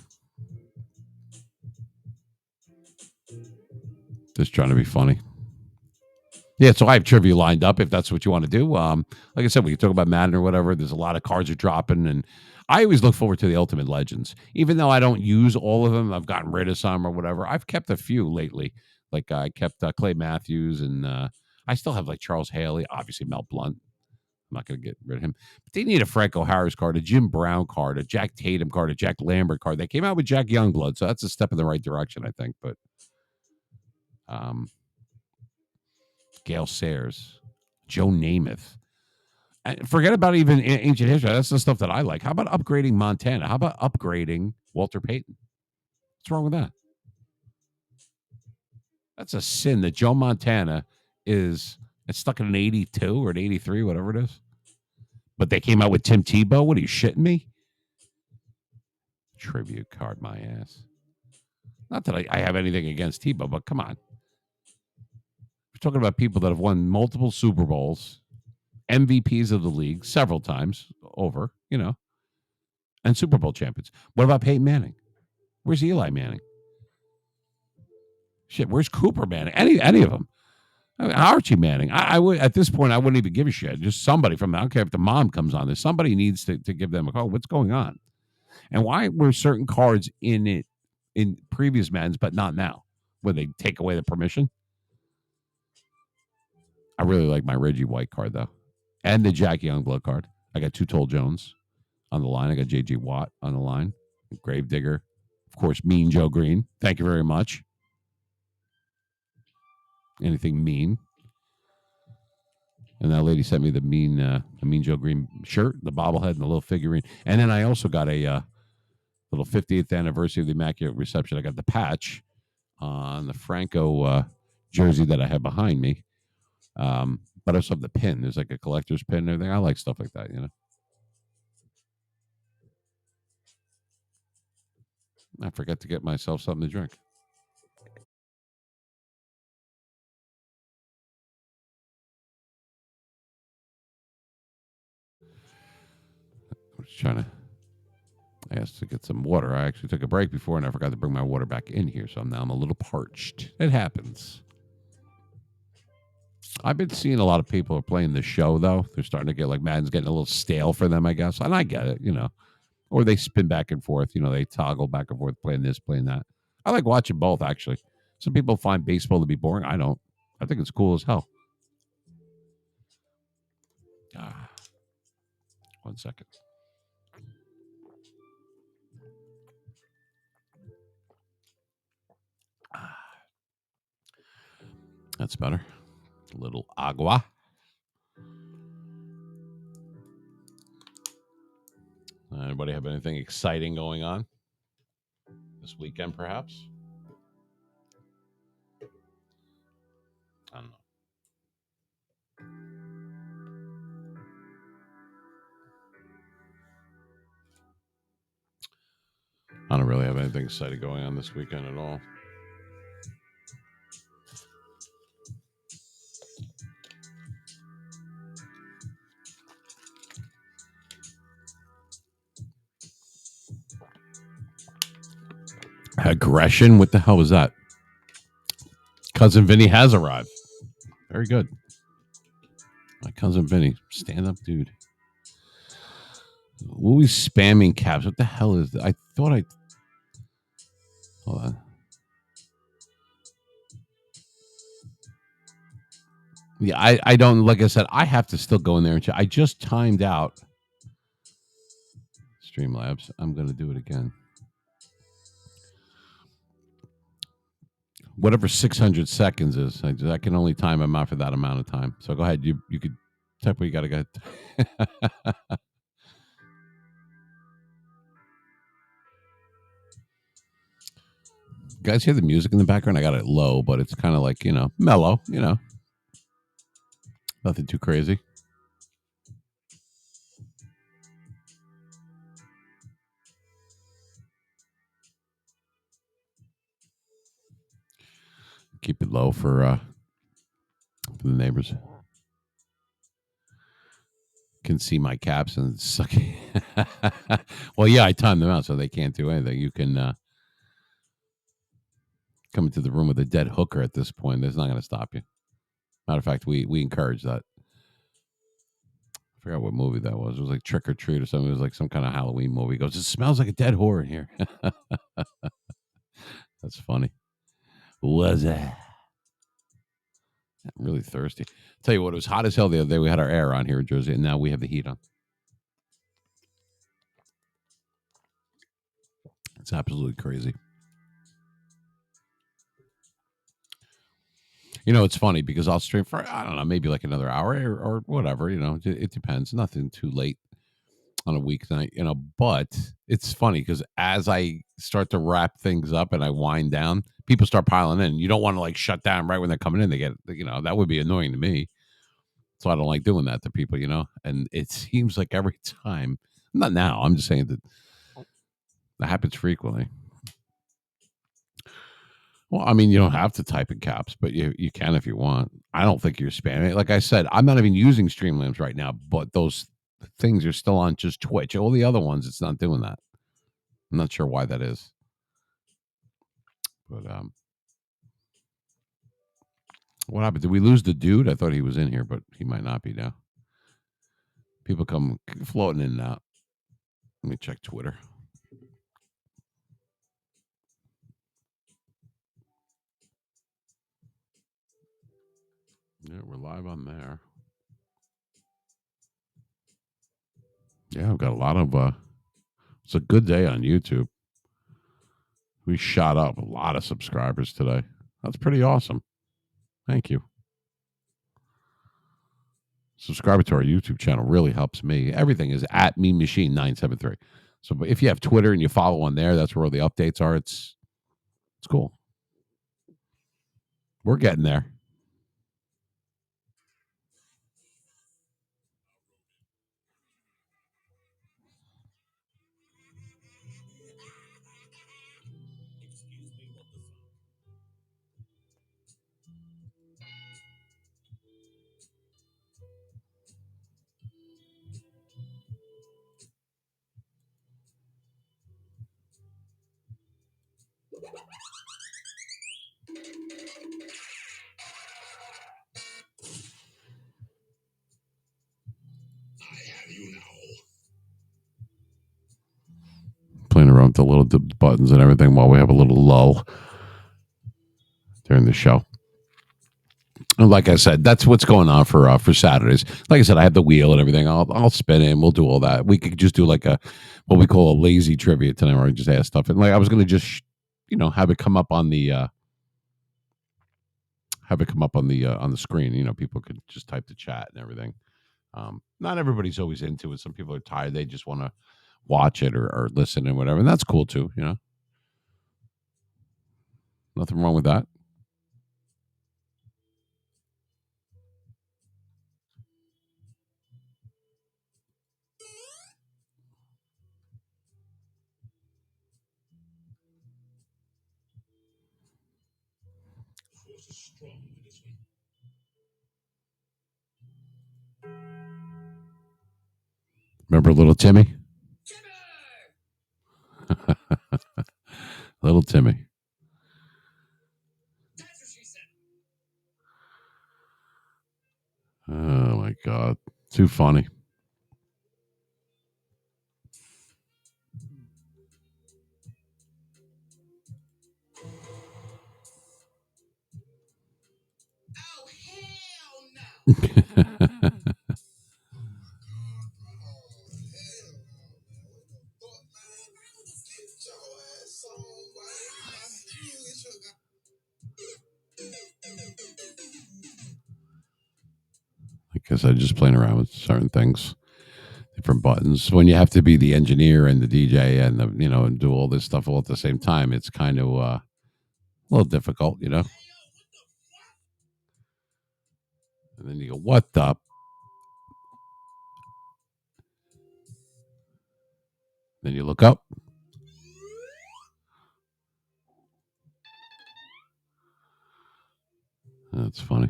Just trying to be funny. Yeah, so I have trivia lined up if that's what you want to do. Like I said, we can talk about Madden or whatever. There's a lot of cards are dropping, and I always look forward to the Ultimate Legends. Even though I don't use all of them, I've gotten rid of some or whatever. I've kept a few lately. Like I kept Clay Matthews, and I still have like Charles Haley, obviously Mel Blunt. I'm not going to get rid of him. But they need a Franco Harris card, a Jim Brown card, a Jack Tatum card, a Jack Lambert card. They came out with Jack Youngblood, so that's a step in the right direction, I think. But Gale Sayers, Joe Namath. And forget about even ancient history. That's the stuff that I like. How about upgrading Montana? How about upgrading Walter Payton? What's wrong with that? That's a sin that Joe Montana is stuck in an 82 or an 83, whatever it is. But they came out with Tim Tebow. What are you shitting me? Tribute card, my ass. Not that I have anything against Tebow, but come on. We're talking about people that have won multiple Super Bowls, MVPs of the league several times over, and Super Bowl champions. What about Peyton Manning? Where's Eli Manning? Shit, where's Cooper Manning? Any of them? I mean, Archie Manning. I would at this point I wouldn't even give a shit. Just somebody from I don't care if the mom comes on. There, somebody needs to give them a call. What's going on? And why were certain cards in it in previous Maddens, but not now? Where they take away the permission? I really like my Reggie White card though, and the Jack Youngblood card. I got two Toll Jones on the line. I got J.G. Watt on the line. Gravedigger, of course. Mean Joe Green. Thank you very much. Anything mean? And that lady sent me the Mean Joe Green shirt, the bobblehead, and the little figurine. And then I also got a little 50th anniversary of the Immaculate Reception. I got the patch on the Franco jersey that I have behind me. But I also have the pin. There's like a collector's pin and everything. I like stuff like that, you know. I forgot to get myself something to drink. I was trying to I asked to get some water. I actually took a break before and I forgot to bring my water back in here. So now I'm a little parched. It happens. I've been seeing a lot of people are playing the show though. They're starting to get like Madden's getting a little stale for them, I guess. And I get it, you know. Or they spin back and forth, you know, they toggle back and forth, playing this, playing that. I like watching both actually. Some people find baseball to be boring. I don't. I think it's cool as hell. Ah, 1 second. Ah, that's better. A little agua. Anybody have anything exciting going on this weekend, perhaps? I don't know. I don't really have anything exciting going on this weekend at all. Aggression? What the hell was that? Cousin Vinny has arrived. Very good. My cousin Vinny, stand up dude. Always spamming caps. What the hell is that? I thought I. Hold on. Yeah, I don't, like I said, I have to still go in there and check. I just timed out Streamlabs. I'm going to do it again. Whatever 600 seconds is, I can only time them out for that amount of time. So go ahead. You could type what you got to go. Guys hear the music in the background? I got it low, but it's kind of like, you know, mellow, you know, nothing too crazy. Keep it low for the neighbors. Can see my caps and suck. Well, yeah, I timed them out so they can't do anything. You can come into the room with a dead hooker at this point. That's not going to stop you. Matter of fact, we encourage that. I forgot what movie that was. It was like Trick or Treat or something. It was like some kind of Halloween movie. He goes, it smells like a dead whore in here. That's funny. Was that? I'm really thirsty. Tell you what, it was hot as hell the other day. We had our air on here in Jersey, and now we have the heat on. It's absolutely crazy. You know, it's funny because I'll stream for, I don't know, maybe like another hour or whatever. You know, it depends. Nothing too late on a weeknight, you know. But it's funny because as I start to wrap things up and I wind down, people start piling in. You don't want to like shut down right when they're coming in. They get, you know, that would be annoying to me. So I don't like doing that to people, you know. And it seems like every time, not now, I'm just saying that happens frequently. Well, I mean, you don't have to type in caps, but you can if you want. I don't think you're spamming. Like I said, I'm not even using Streamlabs right now, but those things are still on just Twitch. All the other ones, it's not doing that. I'm not sure why that is, but What happened? Did we lose the dude? I thought he was in here, but he might not be now. People come floating in and out. Let me check Twitter. Yeah, we're live on there. Yeah, I've got a lot of. It's a good day on YouTube. We shot up a lot of subscribers today. That's pretty awesome. Thank you. Subscribe to our YouTube channel really helps me. Everything is at Mean Machine 973. So if you have Twitter and you follow on there, that's where all the updates are. It's cool. We're getting there. Playing around with the little buttons and everything while we have a little lull during the show. And like I said, that's what's going on for Saturdays. Like I said, I have the wheel and everything. I'll spin it and we'll do all that. We could just do like a what we call a lazy trivia tonight, where I just ask stuff. And like I was going to just have it come up on the on the screen. People could just type the chat and everything. Not everybody's always into it. Some people are tired; they just want to watch it or listen and whatever, and that's cool too. Nothing wrong with that. Remember little Timmy? Little Timmy. Oh my God. Too funny. Because I just playing around with certain things, different buttons. When you have to be the engineer and the DJ and and do all this stuff all at the same time, it's kind of a little difficult. And then you go, "What the?" Then you look up. That's funny.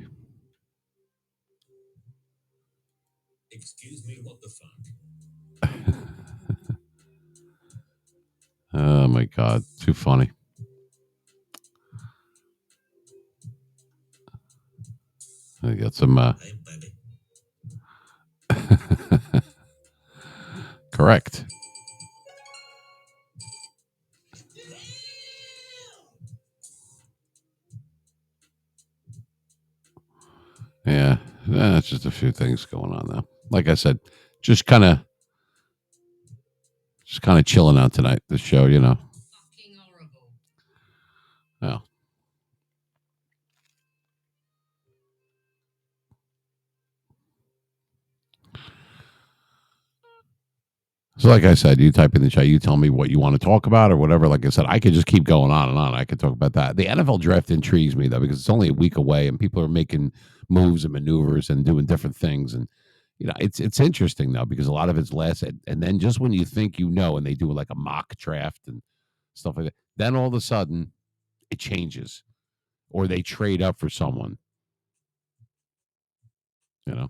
Excuse me, what the fuck? Oh my God, too funny. I got some. Correct. Yeah, that's just a few things going on now. Like I said, just kind of, chilling out tonight. The show. Yeah. So, like I said, you type in the chat, you tell me what you want to talk about or whatever. Like I said, I could just keep going on and on. I could talk about that. The NFL draft intrigues me though because it's only a week away and people are making moves and maneuvers and doing different things. And it's interesting though because a lot of it's less. And then just when you think and they do like a mock draft and stuff like that, then all of a sudden it changes or they trade up for someone. You know.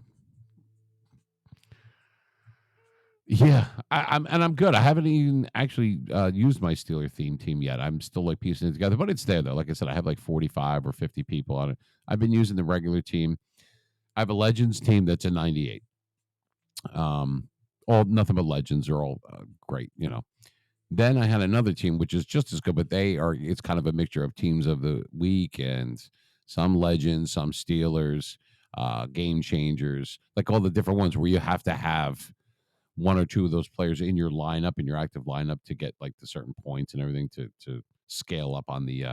Yeah, I'm good. I haven't even actually used my Steeler theme team yet. I'm still like piecing it together, but it's there though. Like I said, I have like 45 or 50 people on it. I've been using the regular team. I have a Legends team that's a 98. Um, all nothing but Legends are all great, you know. Then I had another team which is just as good, but they are it's kind of a mixture of teams of the week and some Legends, some Steelers, game changers, like all the different ones where you have to have one or two of those players in your lineup, in your active lineup, to get like the certain points and everything to scale up on the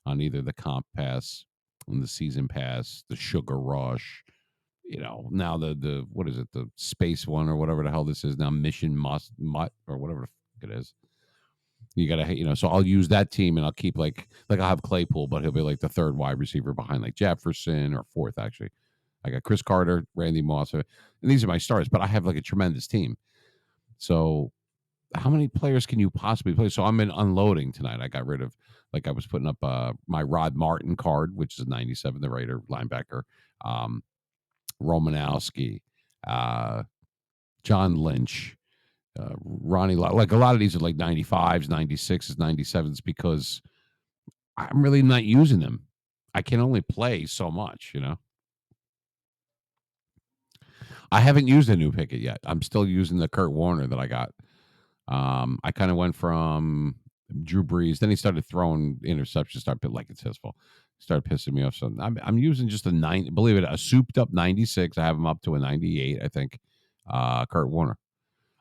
on either the comp pass, on the season pass, the sugar rush. You know, now the what is it, the space one or whatever the hell this is now, mission must mutt or whatever the fuck it is. You gotta, you know, so I'll use that team and I'll keep like I'll have Claypool, but he'll be like the third wide receiver behind like Jefferson, or fourth actually. I got Chris Carter, Randy Moss, and these are my stars. But I have like a tremendous team. So how many players can you possibly play? So I'm in unloading tonight. I got rid of, like, I was putting up my Rod Martin card, which is 97, the Raider linebacker, um, Romanowski, uh, John Lynch, Ronnie. Like a lot of these are like 95s, 96s, 97s because I'm really not using them. I can only play so much, you know. I haven't used a new picket yet. I'm still using the Kurt Warner that I got. I kind of went from Drew Brees, then he started throwing interceptions, started like it's his fault. Started pissing me off. So I'm using just a believe it, a souped up 96. I have him up to a 98, I think. Kurt Warner.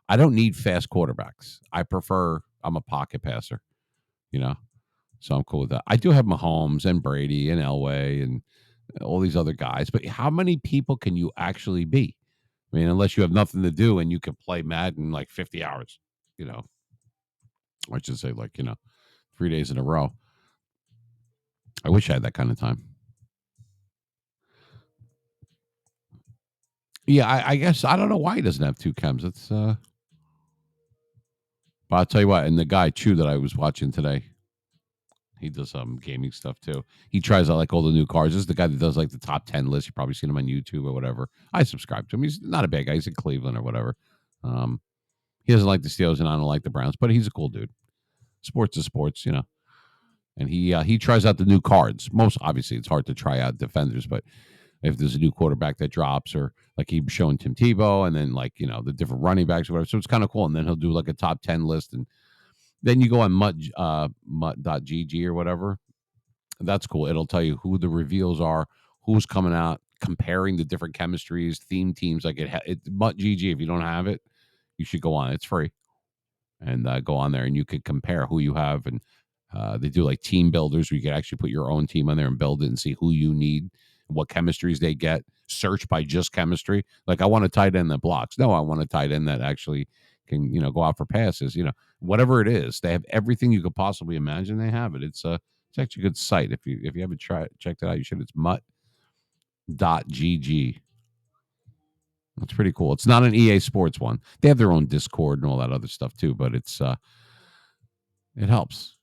I don't need fast quarterbacks. I'm a pocket passer, you know. So I'm cool with that. I do have Mahomes and Brady and Elway and all these other guys, but how many people can you actually be? I mean, unless you have nothing to do and you can play Madden like 50 hours, you know, I should say, like, you know, 3 days in a row. I wish I had that kind of time. Yeah, I guess I don't know why he doesn't have two chems. It's but I'll tell you what, and the guy Chew that I was watching today, he does some gaming stuff too. He tries out like all the new cars. This is the guy that does like the top 10 list. You've probably seen him on YouTube or whatever. I subscribe to him. He's not a bad guy. He's in Cleveland or whatever. Um, he doesn't like the Steelers and I don't like the Browns, but he's a cool dude. Sports is sports, you know. And he tries out the new cards. Most obviously, it's hard to try out defenders, but if there's a new quarterback that drops, or like he was showing Tim Tebow, and then like, you know, the different running backs or whatever. So it's kind of cool. And then he'll do like a top 10 list, and then you go on mutt.gg or whatever. That's cool. It'll tell you who the reveals are, who's coming out, comparing the different chemistries, theme teams. Like it mutt.gg. If you don't have it, you should go on. It's free, and go on there and you could compare who you have. And they do like team builders where you could actually put your own team on there and build it and see who you need, what chemistries they get. Search by just chemistry. Like, I want a tight end that blocks. No, I want a tight end that actually can, you know, go out for passes. You know, whatever it is, they have everything you could possibly imagine. They have it. It's actually a good site. If you haven't checked it out, you should. It's mutt.gg. It's pretty cool. It's not an EA Sports one. They have their own Discord and all that other stuff too, but it helps.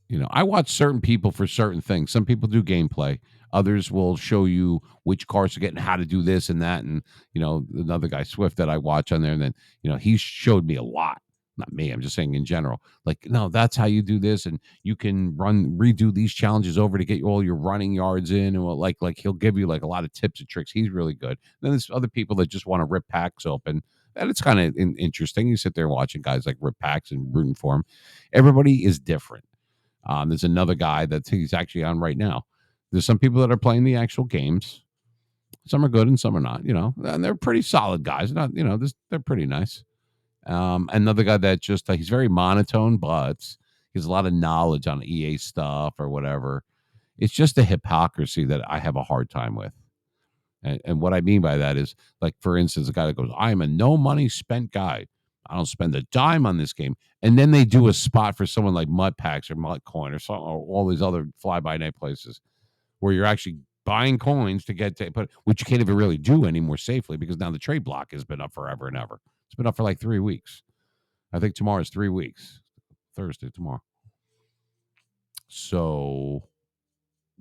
You know, I watch certain people for certain things. Some people do gameplay. Others will show you which cars to get and how to do this and that. And, you know, another guy, Swift, that I watch on there, and then, you know, he showed me a lot. Not me, I'm just saying in general. Like, no, that's how you do this. And you can redo these challenges over to get all your running yards in. And like he'll give you like a lot of tips and tricks. He's really good. Then there's other people that just want to rip packs open. And it's kind of interesting. You sit there watching guys like rip packs and rooting for them. Everybody is different. There's another guy that he's actually on right now. There's some people that are playing the actual games. Some are good and some are not, you know, and they're pretty solid guys. Not, you know, they're pretty nice. Another guy that just, he's very monotone, but he has a lot of knowledge on EA stuff or whatever. It's just a hypocrisy that I have a hard time with. And what I mean by that is, like, for instance, a guy that goes, I'm a no money spent guy. I don't spend a dime on this game. And then they do a spot for someone like Mud Packs or Mud Coin or something, or all these other fly by night places where you're actually buying coins to get to, but which you can't even really do anymore safely because now the trade block has been up forever and ever. It's been up for like 3 weeks. I think tomorrow's 3 weeks. Thursday, tomorrow. So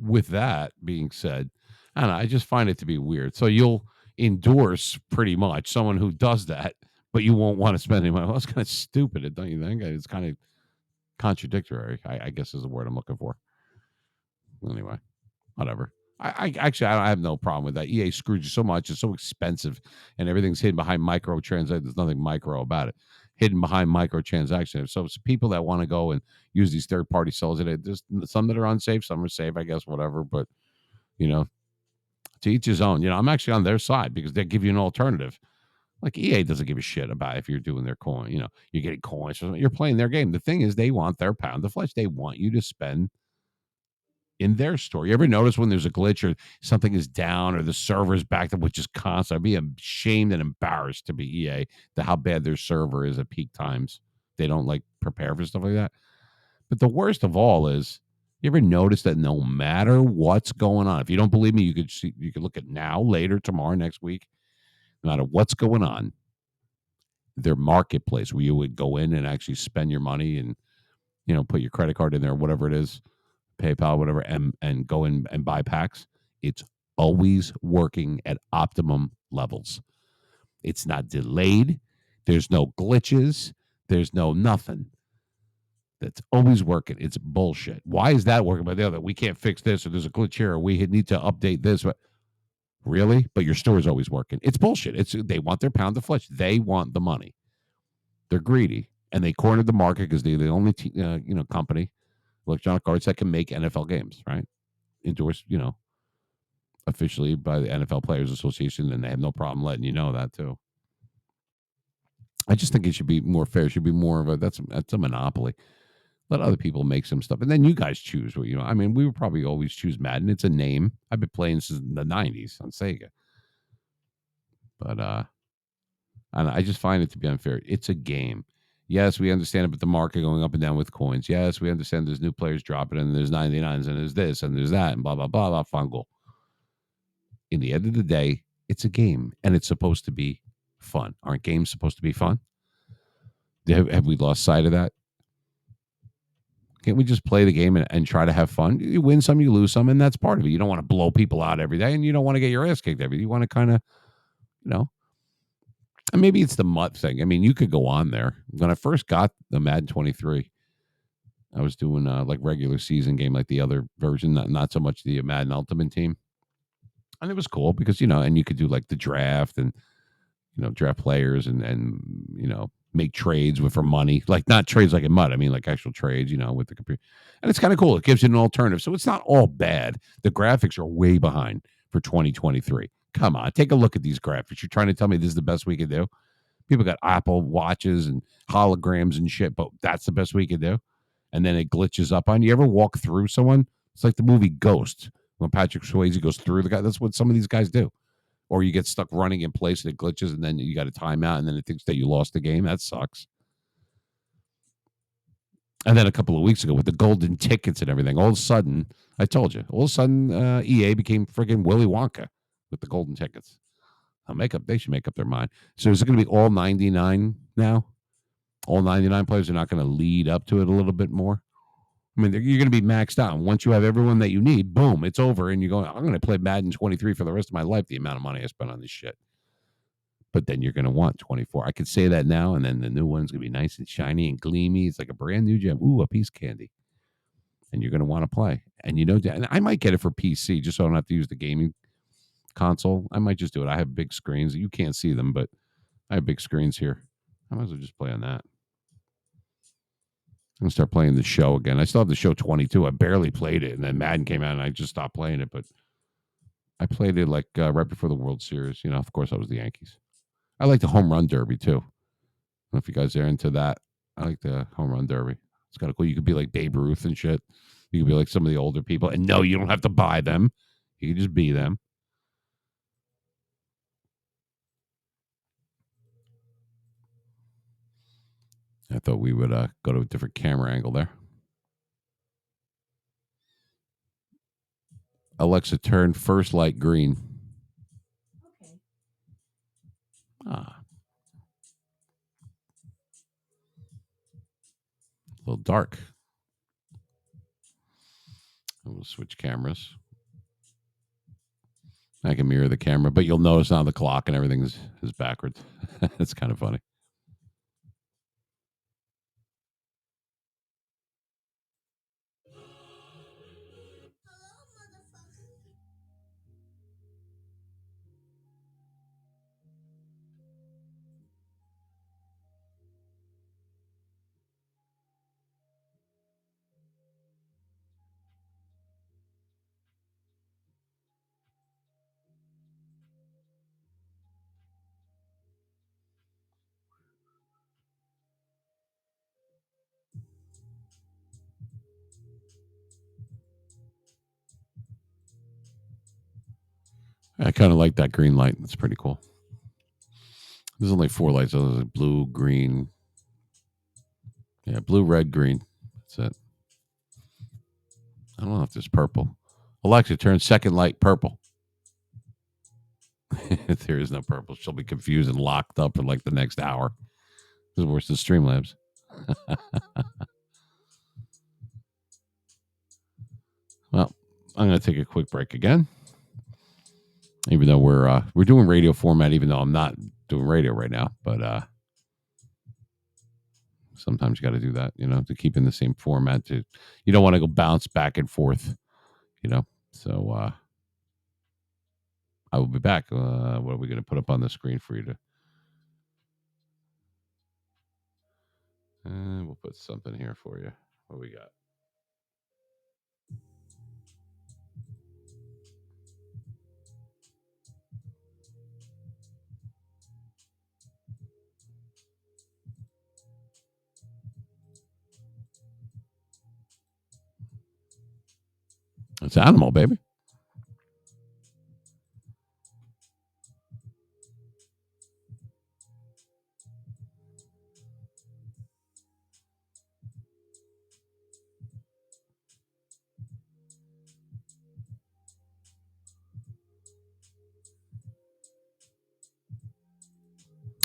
with that being said, I don't know, I just find it to be weird. So you'll endorse pretty much someone who does that, but you won't want to spend any money. Well, it's kind of stupid, don't you think? It's kind of contradictory, I guess is the word I'm looking for. Anyway, whatever. I have no problem with that. EA screwed you so much; it's so expensive, and everything's hidden behind microtransactions. There's nothing micro about it. Hidden behind microtransactions. So it's people that want to go and use these third party sellers. There's some that are unsafe, some are safe. I guess whatever. But you know, to each his own. I'm actually on their side because they give you an alternative. Like EA doesn't give a shit about if you're doing their coin. You're getting coins or something. You're playing their game. The thing is, they want their pound of flesh. They want you to spend in their store. You ever notice when there's a glitch or something is down or the server's backed up, which is constant? I'd be ashamed and embarrassed to be EA to how bad their server is at peak times. They don't like prepare for stuff like that. But the worst of all is, you ever notice that no matter what's going on, if you don't believe me, you could look at now, later, tomorrow, next week, no matter what's going on, their marketplace where you would go in and actually spend your money and put your credit card in there, whatever it is, PayPal, whatever, and go in and buy packs, it's always working at optimum levels. It's not delayed. There's no glitches. There's no nothing. That's always working. It's bullshit. Why is that working? By the other, we can't fix this, or there's a glitch here, or we need to update this. But really, but your store is always working. It's bullshit. They want their pound of flesh. They want the money. They're greedy, and they cornered the market because they're the only company, Electronic Arts, that can make NFL games, right? Endorsed, officially by the NFL Players Association, and they have no problem letting you know that too. I just think it should be more fair. It should be more of that's a monopoly. Let other people make some stuff, and then you guys choose what I mean, we would probably always choose Madden. It's a name. I've been playing since the '90s on Sega, but and I just find it to be unfair. It's a game. Yes, we understand about the market going up and down with coins. Yes, we understand there's new players dropping, and there's 99s, and there's this, and there's that, and blah blah blah blah fungal. In the end of the day, it's a game, and it's supposed to be fun. Aren't games supposed to be fun? Have we lost sight of that? Can't we just play the game and try to have fun? You win some, you lose some, and that's part of it. You don't want to blow people out every day, and you don't want to get your ass kicked every day. You want to kind of, and maybe it's the MUT thing. I mean, you could go on there. When I first got the Madden 23, I was doing like regular season game, like the other version, not so much the Madden Ultimate Team. And it was cool because, and you could do like the draft and, draft players and make trades for money, like not trades like in MUT. I mean, like actual trades, with the computer. And it's kind of cool. It gives you an alternative. So it's not all bad. The graphics are way behind for 2023. Come on, take a look at these graphics. You're trying to tell me this is the best we could do? People got Apple watches and holograms and shit, but that's the best we could do. And then it glitches up on you. Ever walk through someone? It's like the movie Ghost when Patrick Swayze goes through the guy. That's what some of these guys do. Or you get stuck running in place and it glitches, and then you got a timeout, and then it thinks that you lost the game. That sucks. And then a couple of weeks ago with the golden tickets and everything, all of a sudden, I told you, all of a sudden, EA became friggin' Willy Wonka with the golden tickets. They should make up their mind. So is it going to be all 99 now? All 99 players are not going to lead up to it a little bit more? I mean, you're going to be maxed out. Once you have everyone that you need, boom, it's over. And you go, I'm going to play Madden 23 for the rest of my life, the amount of money I spent on this shit. But then you're going to want 24. I could say that now, and then the new one's going to be nice and shiny and gleamy. It's like a brand new gem. Ooh, a piece of candy. And you're going to want to play. And and I might get it for PC just so I don't have to use the gaming console. I might just do it. I have big screens. You can't see them, but I have big screens here. I might as well just play on that. I'm going to start playing the show again. I still have the show 22. I barely played it. And then Madden came out and I just stopped playing it. But I played it like right before the World Series. Of course, I was the Yankees. I like the home run derby too. I don't know if you guys are into that. I like the home run derby. It's kind of cool. You could be like Babe Ruth and shit. You could be like some of the older people. And no, you don't have to buy them. You can just be them. I thought we would go to a different camera angle there. Alexa, turn first light green. Okay. A little dark. We'll switch cameras. I can mirror the camera, but you'll notice now the clock and everything is backwards. It's kind of funny. I kind of like that green light. It's pretty cool. There's only 4 lights. So there's blue, green. Yeah, blue, red, green. That's it. I don't know if there's purple. Alexa, turn second light purple. If there is no purple, she'll be confused and locked up for like the next hour. This is worse than Streamlabs. Well, I'm going to take a quick break again. Even though we're doing radio format, even though I'm not doing radio right now, but sometimes you got to do that, to keep in the same format. You don't want to go bounce back and forth, you know. So I will be back. What are we going to put up on the screen for you to? We'll put something here for you. What we got? It's Animal, baby.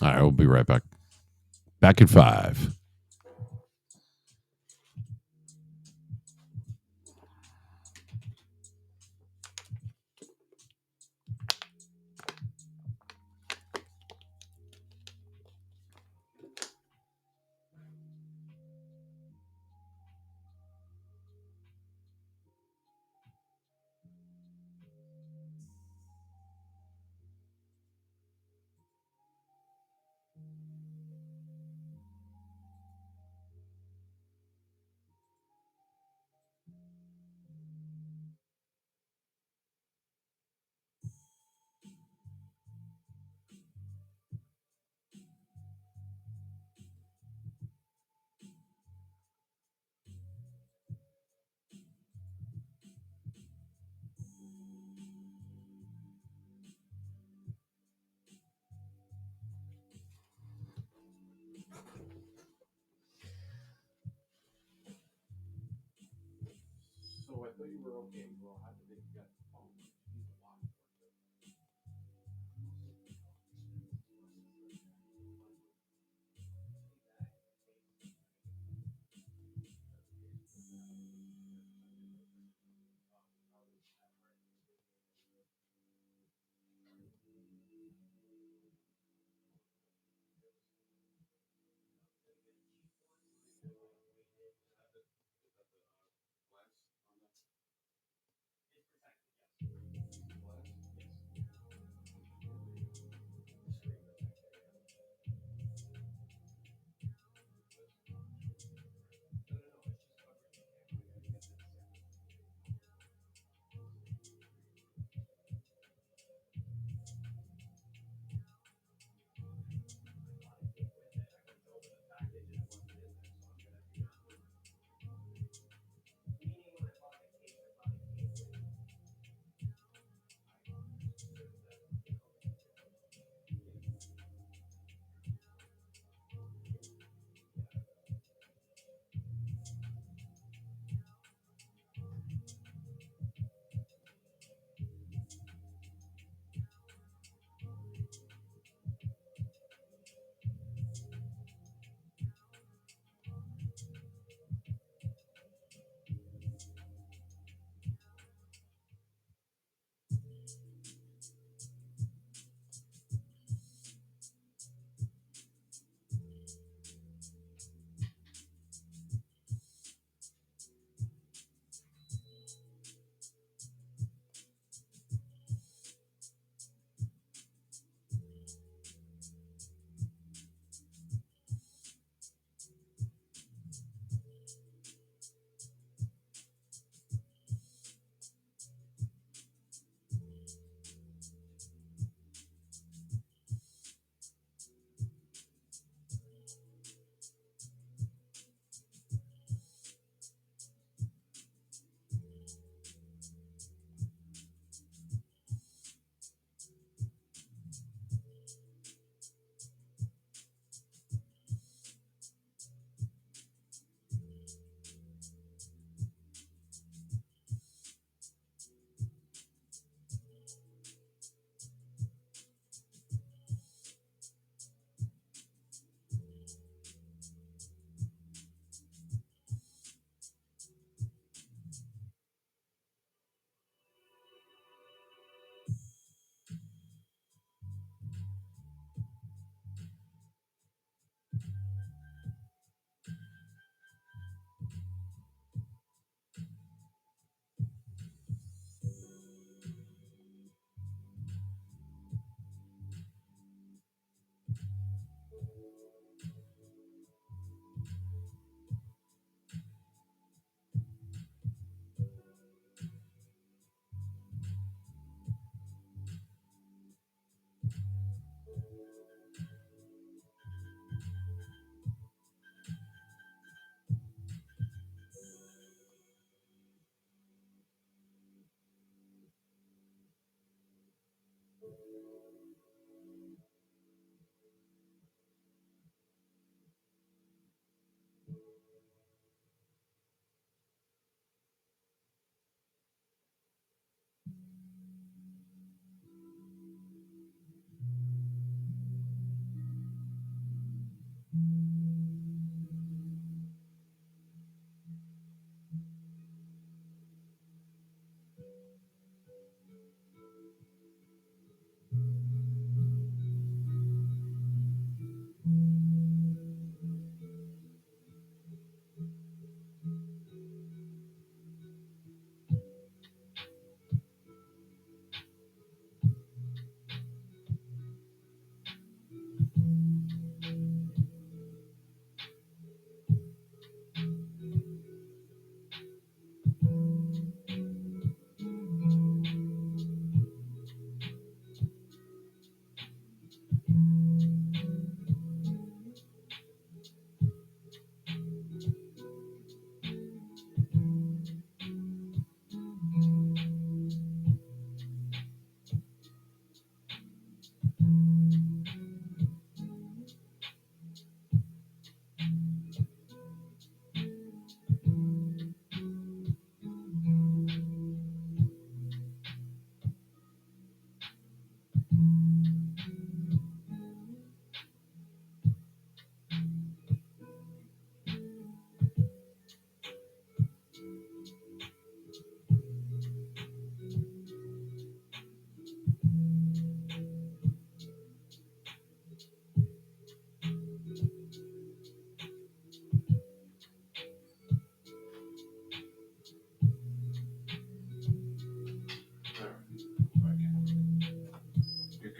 All right, we'll be right back. Back in 5. So I thought you were okay. Well, I think you got the phone.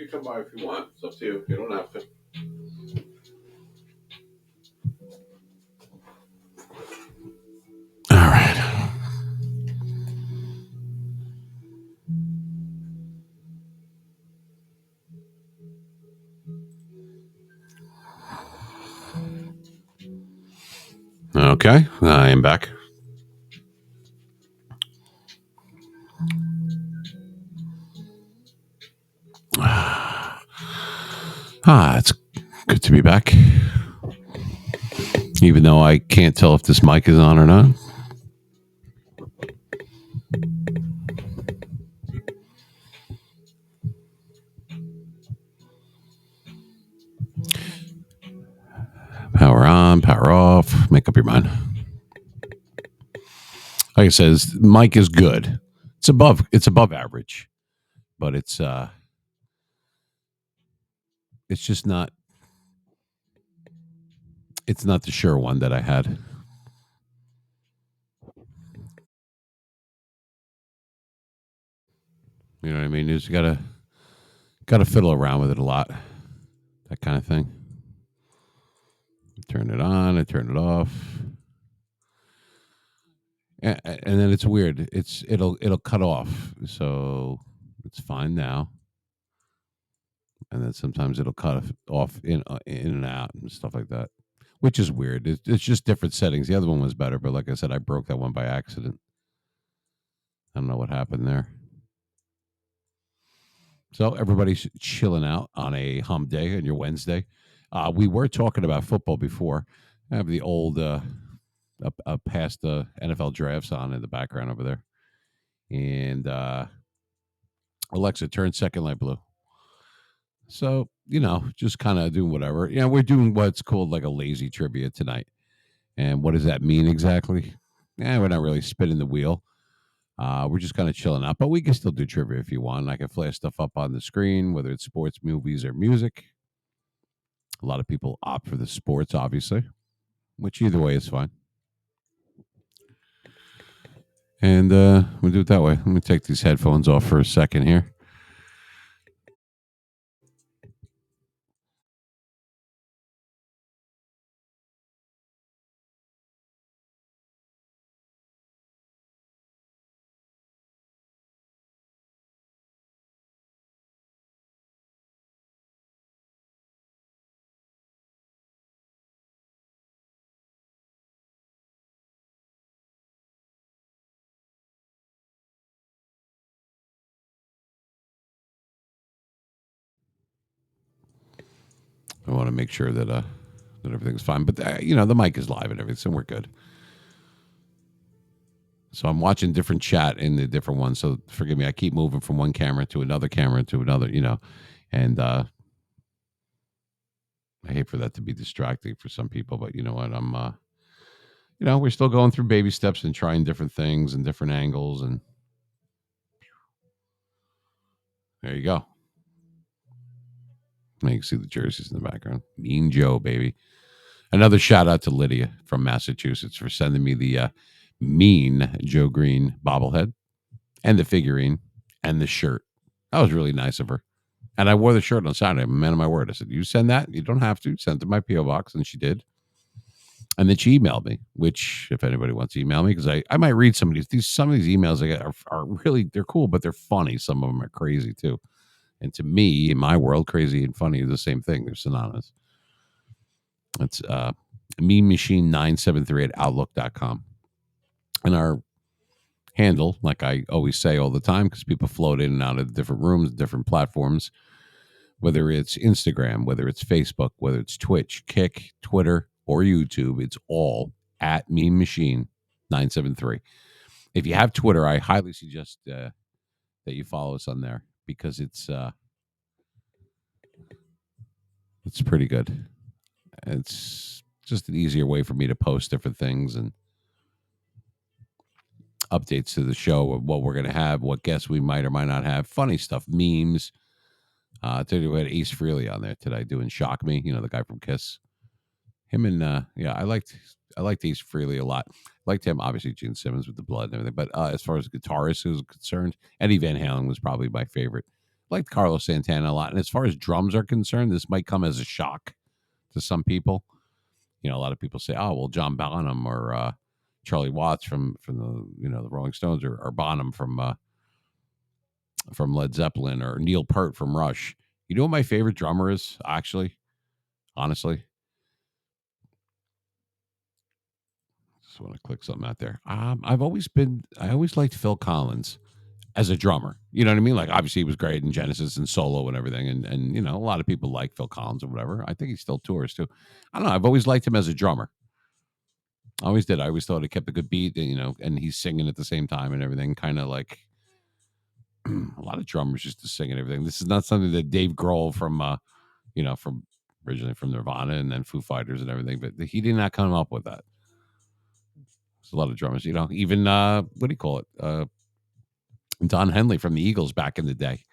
can come by if you want. It's up to you. You don't have to. All right. Okay, I am back. It's good to be back. Even though I can't tell if this mic is on or not. Power on, power off. Make up your mind. Like I said, mic is good. It's above average, but it's just not. It's not the Shure one that I had. You know what I mean? You just gotta fiddle around with it a lot. That kind of thing. Turn it on, I turn it off. And then it's weird. It'll cut off. So it's fine now. And then sometimes it'll cut off in and out and stuff like that, which is weird. It's just different settings. The other one was better, but like I said, I broke that one by accident. I don't know what happened there. So everybody's chilling out on a hump day on your Wednesday. We were talking about football before. I have the old past NFL drafts on in the background over there, and Alexa, turn second light blue. So just kind of doing whatever. We're doing what's called like a lazy trivia tonight. And what does that mean exactly? We're not really spinning the wheel. We're just kind of chilling out, but we can still do trivia if you want. I can flash stuff up on the screen, whether it's sports, movies, or music. A lot of people opt for the sports, obviously, which either way is fine. And we'll do it that way. Let me take these headphones off for a second here. I want to make sure that everything's fine. But the mic is live and everything, so we're good. So I'm watching different chat in the different ones. So forgive me, I keep moving from one camera to another, and I hate for that to be distracting for some people. But you know what? We're still going through baby steps and trying different things and different angles, and there you go. Now you can see the jerseys in the background. Mean Joe, baby. Another shout out to Lydia from Massachusetts for sending me the Mean Joe Green bobblehead and the figurine and the shirt. That was really nice of her. And I wore the shirt on Saturday. I'm a man of my word. I said, "You send that? You don't have to." Send it to my PO box, and she did. And then she emailed me, which if anybody wants to email me, because I might read some of these emails I get are really, they're cool, but they're funny. Some of them are crazy too. And to me, in my world, crazy and funny are the same thing. They're synonymous. It's meme machine 973 at outlook.com. And our handle, like I always say all the time, because people float in and out of different rooms, different platforms, whether it's Instagram, whether it's Facebook, whether it's Twitch, Kick, Twitter, or YouTube, it's all at Meme Machine 973. If you have Twitter, I highly suggest that you follow us on there because it's pretty good. It's just an easier way for me to post different things and updates to the show of what we're going to have, what guests we might or might not have, funny stuff, memes. Today we had Ace Frehley on there today doing Shock Me, the guy from Kiss. Him and I liked Ace Frehley a lot. Liked him, obviously Gene Simmons with the blood and everything. But as far as guitarist is concerned, Eddie Van Halen was probably my favorite liked Carlos Santana a lot. And as far as drums are concerned, this might come as a shock to some people. You know, a lot of people say, "Oh, well, John Bonham or Charlie Watts from the Rolling Stones, or Bonham from Led Zeppelin, or Neil Peart from Rush." You know what my favorite drummer is, actually, honestly? Just want to click something out there. I always liked Phil Collins as a drummer. You know what I mean? Like, obviously he was great in Genesis and solo and everything. And a lot of people like Phil Collins or whatever. I think he still tours too. I don't know. I've always liked him as a drummer. I always did. I always thought he kept a good beat, and he's singing at the same time and everything. Kind of like a lot of drummers used to sing and everything. This is not something that Dave Grohl from originally from Nirvana and then Foo Fighters and everything, but he did not come up with that. There's a lot of drummers, even what do you call it? Don Henley from the Eagles back in the day.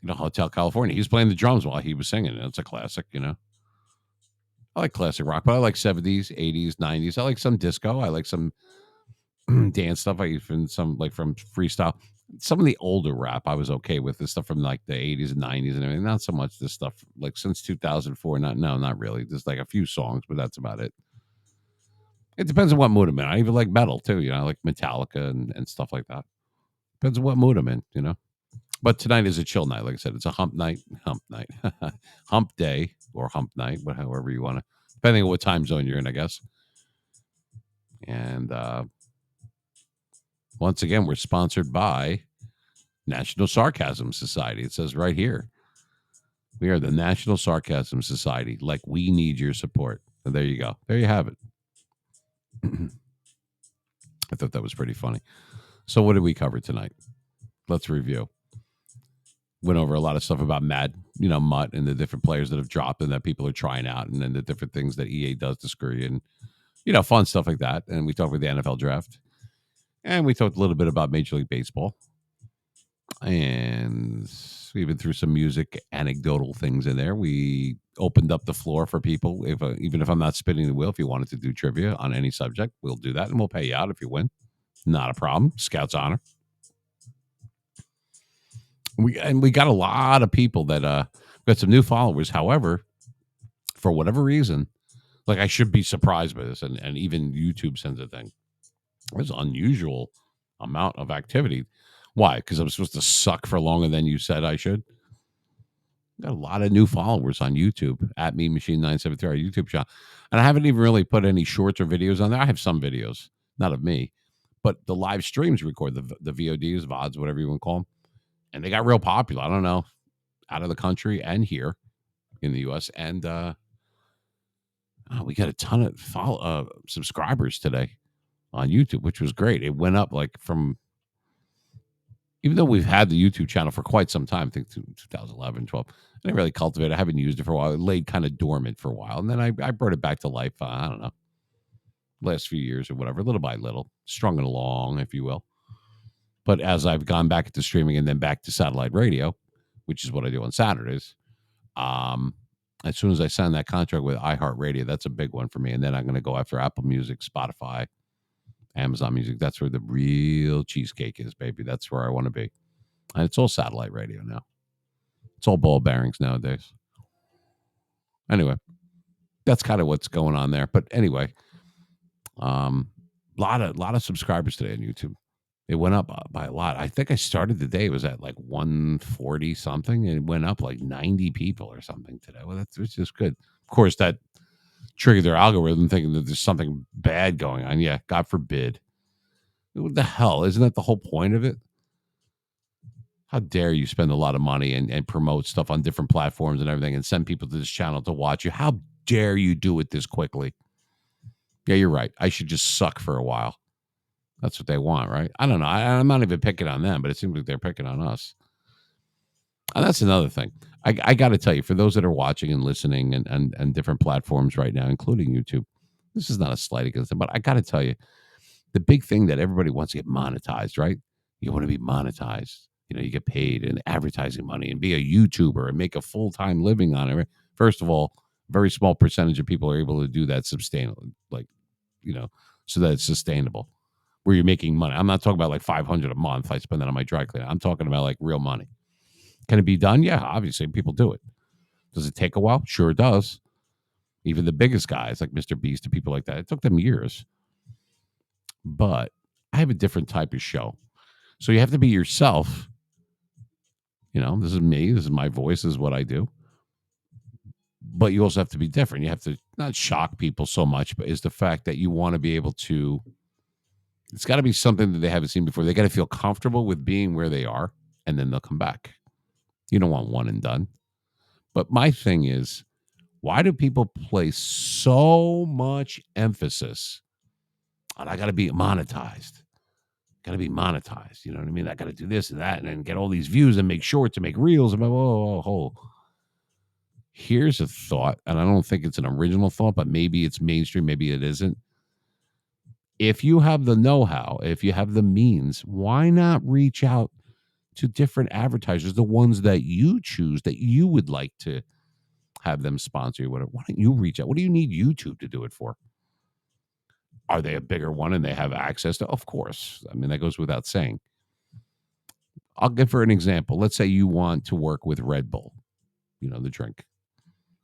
Hotel California. He was playing the drums while he was singing. It's a classic. I like classic rock, but I like 70s, 80s, 90s. I like some disco. I like some dance stuff. I even some like from freestyle. Some of the older rap I was okay with. The stuff from like the 80s and 90s and everything. Not so much this stuff like since 2004. Not really. Just like a few songs, but that's about it. It depends on what mood I'm in. I even like metal too. I like Metallica and stuff like that. Depends on what mood I'm in. But tonight is a chill night. Like I said, it's a hump night, hump day, or hump night, however you want to, depending on what time zone you're in, I guess. And once again, we're sponsored by National Sarcasm Society. It says right here, we are the National Sarcasm Society. Like, we need your support. And there you go. There you have it. I thought that was pretty funny. So what did we cover tonight? Let's review. Went over a lot of stuff about Mutt and the different players that have dropped and that people are trying out, and then the different things that EA does to screw you, and fun stuff like that. And we talked about the NFL draft, and we talked a little bit about Major League Baseball, and we even threw some music anecdotal things in there. We opened up the floor for people. Even if I'm not spinning the wheel, if you wanted to do trivia on any subject, we'll do that, and we'll pay you out if you win. Not a problem. Scout's honor. We got a lot of people that got some new followers. However, for whatever reason, like, I should be surprised by this, and even YouTube sends a thing. There's an unusual amount of activity. Why? Because I'm supposed to suck for longer than you said I should. Got a lot of new followers on YouTube at Mean Machine 973, our YouTube channel, and I haven't even really put any shorts or videos on there. I have some videos, not of me, but the live streams record the VODs, VODs, whatever you want to call them, and they got real popular. I don't know, out of the country and here in the U.S. And we got a ton of subscribers today on YouTube, which was great. It went up like from, even though we've had the YouTube channel for quite some time, I think 2011, 12. I didn't really cultivate it. I haven't used it for a while. It laid kind of dormant for a while. And then I brought it back to life, I don't know, last few years or whatever, little by little, strung it along, if you will. But as I've gone back into streaming and then back to satellite radio, which is what I do on Saturdays, as soon as I sign that contract with iHeartRadio, that's a big one for me. And then I'm going to go after Apple Music, Spotify, Amazon Music. That's where the real cheesecake is, baby. That's where I want to be. And it's all satellite radio now. It's all ball bearings nowadays. Anyway, that's kind of what's going on there. But anyway, lot of subscribers today on YouTube. It went up by a lot. I think I started the day, it was at like 140 something, and it went up like 90 people or something today. Well, that's just good. Of course, that triggered their algorithm thinking that there's something bad going on. Yeah, God forbid. What the hell? Isn't that the whole point of it? How dare you spend a lot of money and promote stuff on different platforms and everything and send people to this channel to watch you? How dare you do it this quickly? Yeah, you're right. I should just suck for a while. That's what they want, right? I don't know. I'm not even picking on them, but it seems like they're picking on us. And that's another thing. I got to tell you, for those that are watching and listening and different platforms right now, including YouTube, this is not a slight against them, but I got to tell you, the big thing that everybody wants to get monetized, right? You want to be monetized. You get paid in advertising money and be a YouTuber and make a full-time living on it. Right? First of all, a very small percentage of people are able to do that sustainable, so that it's sustainable, where you're making money. I'm not talking about like $500 a month I spend that on my dry cleaner. I'm talking about like real money. Can it be done? Yeah, obviously people do it. Does it take a while? Sure it does. Even the biggest guys like Mr. Beast and people like that, it took them years. But I have a different type of show. So you have to be yourself. This is me. This is my voice. This is what I do. But you also have to be different. You have to not shock people so much, but is the fact that you want to be able to, it's got to be something that they haven't seen before. They got to feel comfortable with being where they are, and then they'll come back. You don't want one and done. But my thing is, why do people place so much emphasis on I got to be monetized? Got to be monetized. You know what I mean? I got to do this and that and then get all these views and make shorts and make reels. And whoa. Here's a thought, and I don't think it's an original thought, but maybe it's mainstream, maybe it isn't. If you have the know-how, if you have the means, why not reach out to different advertisers, the ones that you choose, that you would like to have them sponsor you, whatever? Why don't you reach out? What do you need YouTube to do it for? Are they a bigger one and they have access to? Of course. I mean, that goes without saying. I'll give for an example. Let's say you want to work with Red Bull, the drink,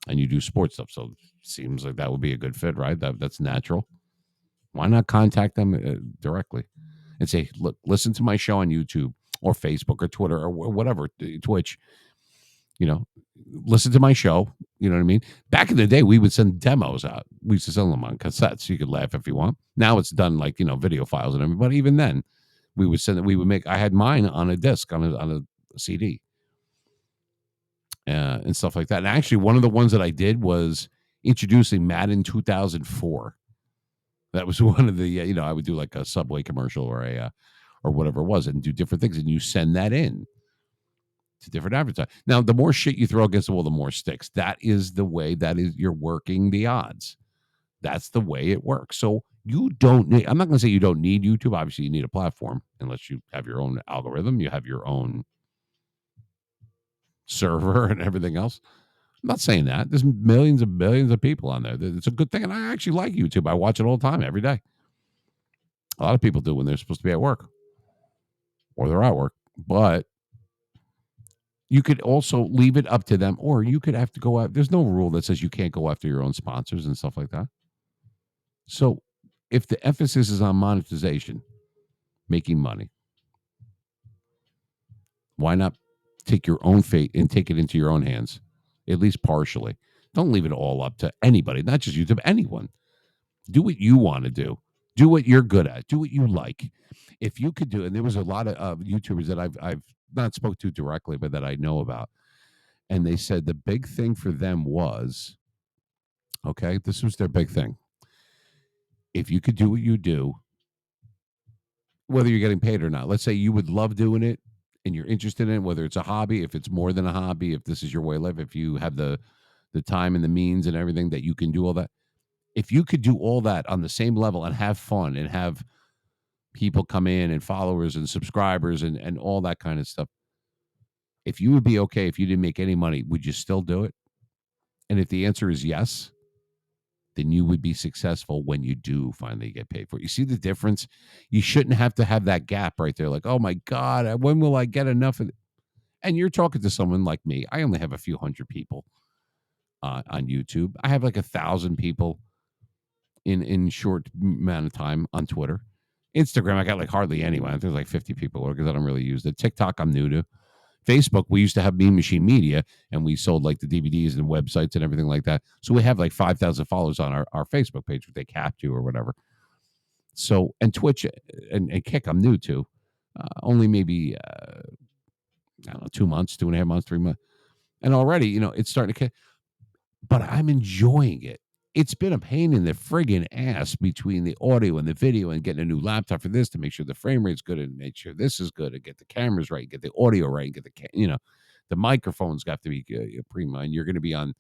and you do sports stuff. So it seems like that would be a good fit, right? That's natural. Why not contact them directly and say, look, listen to my show on YouTube or Facebook or Twitter or whatever, Twitch, listen to my show. You know what I mean? Back in the day, we would send demos out. We used to sell them on cassettes. You could laugh if you want. Now it's done like, video files and everything. But even then, we would send it. We would I had mine on a disc, on a CD and stuff like that. And actually, one of the ones that I did was introducing Madden 2004. That was one of the, I would do like a Subway commercial or whatever it was and do different things. And you send that in to different advertisers. Now, the more shit you throw against the wall, the more sticks. That is the way, you're working the odds. That's the way it works. So you don't need, I'm not going to say you don't need YouTube. Obviously, you need a platform unless you have your own algorithm, you have your own server and everything else. I'm not saying that. There's millions and billions of people on there. It's a good thing. And I actually like YouTube. I watch it all the time, every day. A lot of people do when they're supposed to be at work or they're at work. But you could also leave it up to them, or you could have to go out. There's no rule that says you can't go after your own sponsors and stuff like that. So if the emphasis is on monetization, making money, why not take your own fate and take it into your own hands, at least partially? Don't leave it all up to anybody, not just YouTube, anyone. Do what you want to do. Do what you're good at. Do what you like. If you could do, and there was a lot of YouTubers that I've not spoke to directly, but that I know about, and they said the big thing for them was, okay, this was their big thing. If you could do what you do, whether you're getting paid or not, let's say you would love doing it and you're interested in it, whether it's a hobby, if it's more than a hobby, if this is your way of life, if you have the time and the means and everything that you can do all that. If you could do all that on the same level and have fun and have people come in and followers and subscribers and all that kind of stuff, if you would be okay if you didn't make any money, would you still do it? And if the answer is yes, then you would be successful when you do finally get paid for it. You see the difference? You shouldn't have to have that gap right there. Like, oh my God, when will I get enough of it? And you're talking to someone like me. I only have a few hundred people on YouTube. I have like 1,000 people in short amount of time on Twitter. Instagram, I got like hardly anyone. There's like 50 people because I don't really use it. TikTok, I'm new to. Facebook, we used to have Mean Machine Media, and we sold like the DVDs and websites and everything like that. So we have like 5,000 followers on our Facebook page, which they capped to or whatever. So, and Twitch and Kick, I'm new to. Only maybe, I don't know, 2 months, 2.5 months, 3 months. And already, it's starting to, but I'm enjoying it. It's been a pain in the friggin' ass between the audio and the video and getting a new laptop for this to make sure the frame rate's good and make sure this is good and get the cameras right, get the audio right, and get the microphones got to be prima. And you're going to be on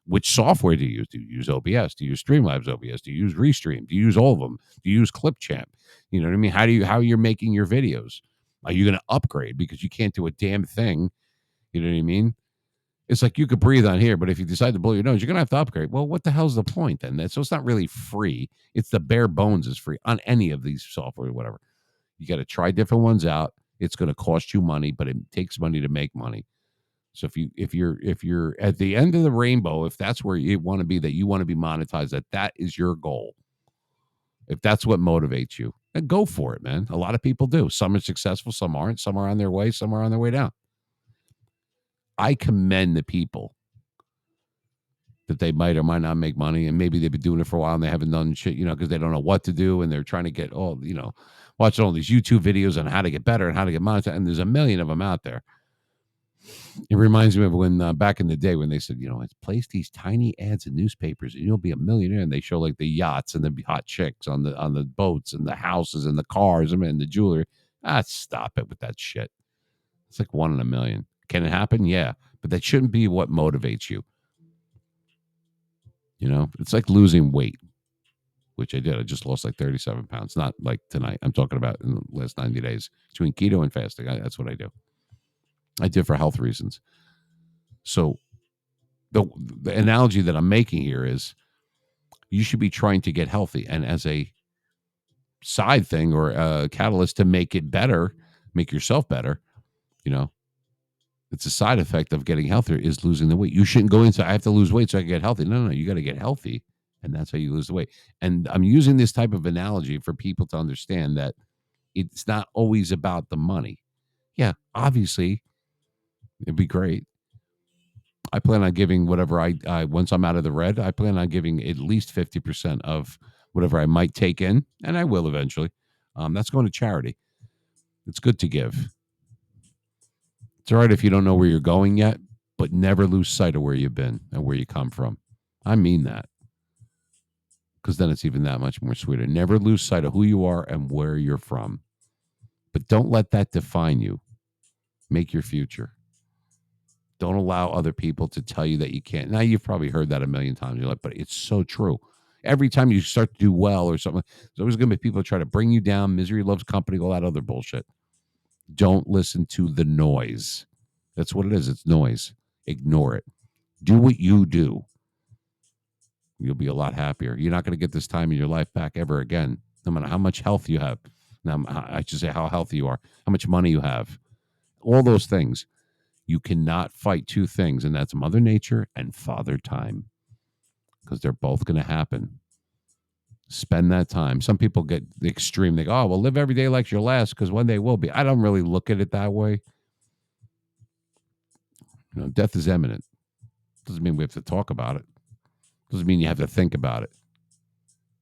which software do you use? Do you use OBS? Do you use Streamlabs OBS? Do you use Restream? Do you use all of them? Do you use Clipchamp? You know what I mean? How you're making your videos? Are you going to upgrade because you can't do a damn thing? You know what I mean? It's like you could breathe on here, but if you decide to blow your nose, you're going to have to upgrade. Well, what the hell's the point then? So it's not really free. It's the bare bones is free on any of these software or whatever. You got to try different ones out. It's going to cost you money, but it takes money to make money. So if you're at the end of the rainbow, if that's where you want to be, that you want to be monetized, that is your goal. If that's what motivates you, then go for it, man. A lot of people do. Some are successful, some aren't. Some are on their way, some are on their way down. I commend the people that they might or might not make money, and maybe they've been doing it for a while and they haven't done shit, because they don't know what to do and they're trying to get watching all these YouTube videos on how to get better and how to get monetized. And there's a million of them out there. It reminds me of when back in the day when they said, place these tiny ads in newspapers and you'll be a millionaire. And they show like the yachts and the hot chicks on the boats and the houses and the cars and the jewelry. Stop it with that shit. It's like 1 in a million. Can it happen? Yeah, but that shouldn't be what motivates you. It's like losing weight, which I did. I just lost like 37 pounds. Not like tonight. I'm talking about in the last 90 days between keto and fasting. That's what I do. I did for health reasons. So the analogy that I'm making here is you should be trying to get healthy. And as a side thing or a catalyst to make it better, make yourself better, it's a side effect of getting healthier is losing the weight. You shouldn't go into, I have to lose weight so I can get healthy. No, you got to get healthy. And that's how you lose the weight. And I'm using this type of analogy for people to understand that it's not always about the money. Yeah, obviously, it'd be great. I plan on giving whatever I once I'm out of the red, I plan on giving at least 50% of whatever I might take in, and I will eventually. That's going to charity. It's good to give. It's all right if you don't know where you're going yet, but never lose sight of where you've been and where you come from. I mean that. Because then it's even that much more sweeter. Never lose sight of who you are and where you're from. But don't let that define you. Make your future. Don't allow other people to tell you that you can't. Now, you've probably heard that a million times. You're like, but it's so true. Every time you start to do well or something, there's always going to be people that try to bring you down. Misery loves company, all that other bullshit. Don't listen to the noise. That's what it is. It's noise. Ignore it. Do what you do. You'll be a lot happier. You're not going to get this time in your life back ever again, no matter how much health you have. Now, I should say how healthy you are, how much money you have, all those things. You cannot fight two things, and that's Mother Nature and Father Time, because they're both going to happen. Spend that time. Some people get the extreme. They go, oh, well, live every day like your last, because one day will be. I don't really look at it that way. Death is imminent. Doesn't mean we have to talk about it. Doesn't mean you have to think about it.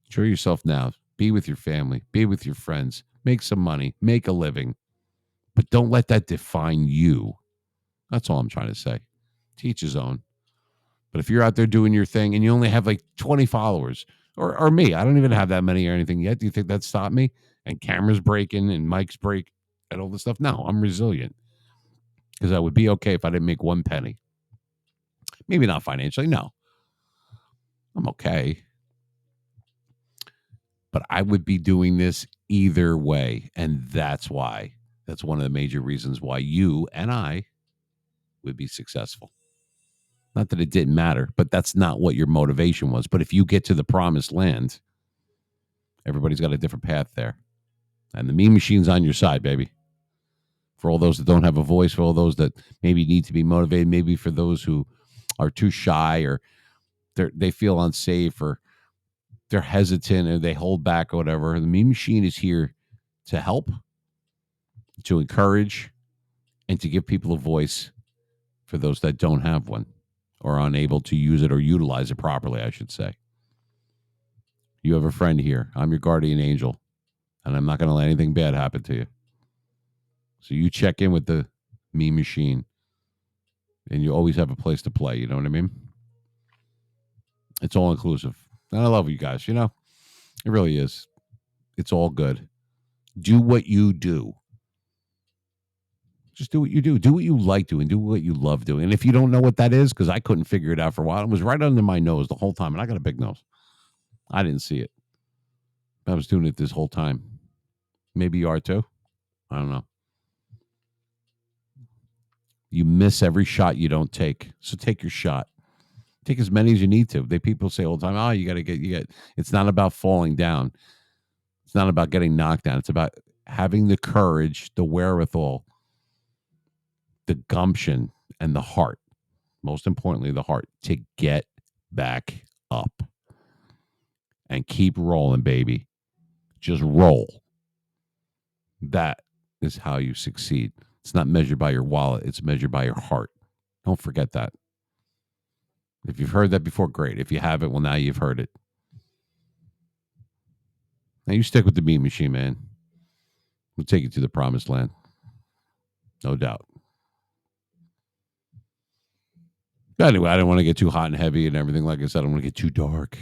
Enjoy yourself now. Be with your family. Be with your friends. Make some money. Make a living. But don't let that define you. That's all I'm trying to say. To each his own. But if you're out there doing your thing and you only have like 20 followers, or me, I don't even have that many or anything yet. Do you think that stopped me? And cameras breaking and mics break and all this stuff? No, I'm resilient. Because I would be okay if I didn't make one penny. Maybe not financially, no. I'm okay. But I would be doing this either way. And that's why. That's one of the major reasons why you and I would be successful. Not that it didn't matter, but that's not what your motivation was. But if you get to the promised land, everybody's got a different path there. And the meme machine's on your side, baby. For all those that don't have a voice, for all those that maybe need to be motivated, maybe for those who are too shy or they feel unsafe or they're hesitant or they hold back or whatever, the meme machine is here to help, to encourage, and to give people a voice for those that don't have one or are unable to use it or utilize it properly, I should say. You have a friend here. I'm your guardian angel, and I'm not going to let anything bad happen to you. So you check in with the meme machine, and you always have a place to play. You know what I mean? It's all inclusive. And I love you guys. It really is. It's all good. Do what you do. Just do what you do. Do what you like doing. Do what you love doing. And if you don't know what that is, because I couldn't figure it out for a while, it was right under my nose the whole time. And I got a big nose. I didn't see it. I was doing it this whole time. Maybe you are too. I don't know. You miss every shot you don't take. So take your shot. Take as many as you need to. People say all the time, oh, you got to get. It's not about falling down. It's not about getting knocked down. It's about having the courage, the wherewithal, the gumption, and the heart, most importantly, the heart, to get back up and keep rolling, baby. Just roll. That is how you succeed. It's not measured by your wallet, it's measured by your heart. Don't forget that. If you've heard that before, great. If you haven't, well, now you've heard it. Now you stick with the Mean Machine, man. We'll take you to the promised land. No doubt. But anyway, I don't want to get too hot and heavy and everything. Like I said, I don't want to get too dark,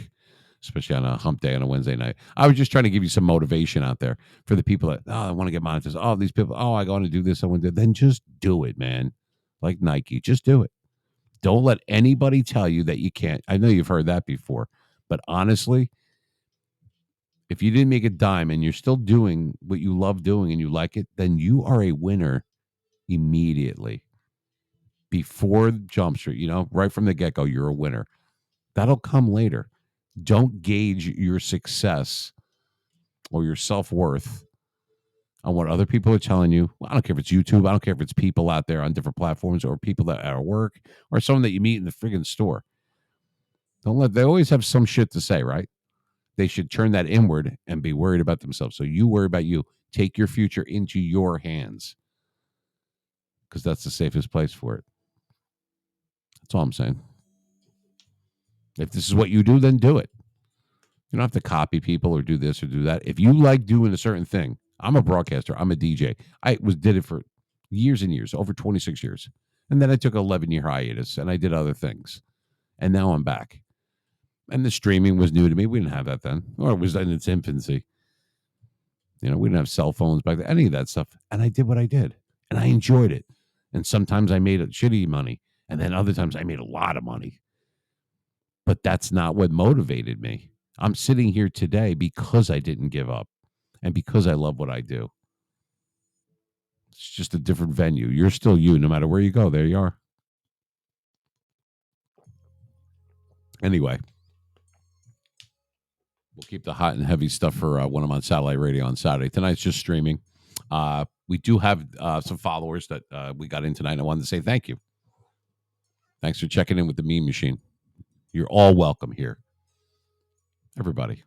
especially on a hump day on a Wednesday night. I was just trying to give you some motivation out there for the people that, I want to get monetized. Oh, these people, I want to do this. I want to do. Then just do it, man. Like Nike, just do it. Don't let anybody tell you that you can't. I know you've heard that before, but honestly, if you didn't make a dime and you're still doing what you love doing and you like it, then you are a winner immediately. Before Jump Street, right from the get go, you're a winner. That'll come later. Don't gauge your success or your self worth on what other people are telling you. Well, I don't care if it's YouTube. I don't care if it's people out there on different platforms or people that are at work or someone that you meet in the friggin' store. They always have some shit to say, right? They should turn that inward and be worried about themselves. So you worry about you. Take your future into your hands because that's the safest place for it. That's all I'm saying. If this is what you do, then do it. You don't have to copy people or do this or do that. If you like doing a certain thing, I'm a broadcaster. I'm a DJ. I did it for years and years, over 26 years. And then I took an 11-year hiatus and I did other things. And now I'm back. And the streaming was new to me. We didn't have that then, or it was in its infancy. We didn't have cell phones back then, any of that stuff. And I did what I did. And I enjoyed it. And sometimes I made shitty money. And then other times I made a lot of money. But that's not what motivated me. I'm sitting here today because I didn't give up and because I love what I do. It's just a different venue. You're still you, no matter where you go. There you are. Anyway, we'll keep the hot and heavy stuff for when I'm on satellite radio on Saturday. Tonight's just streaming. We do have some followers that we got in tonight. I wanted to say thank you. Thanks for checking in with the Mean Machine. You're all welcome here. Everybody.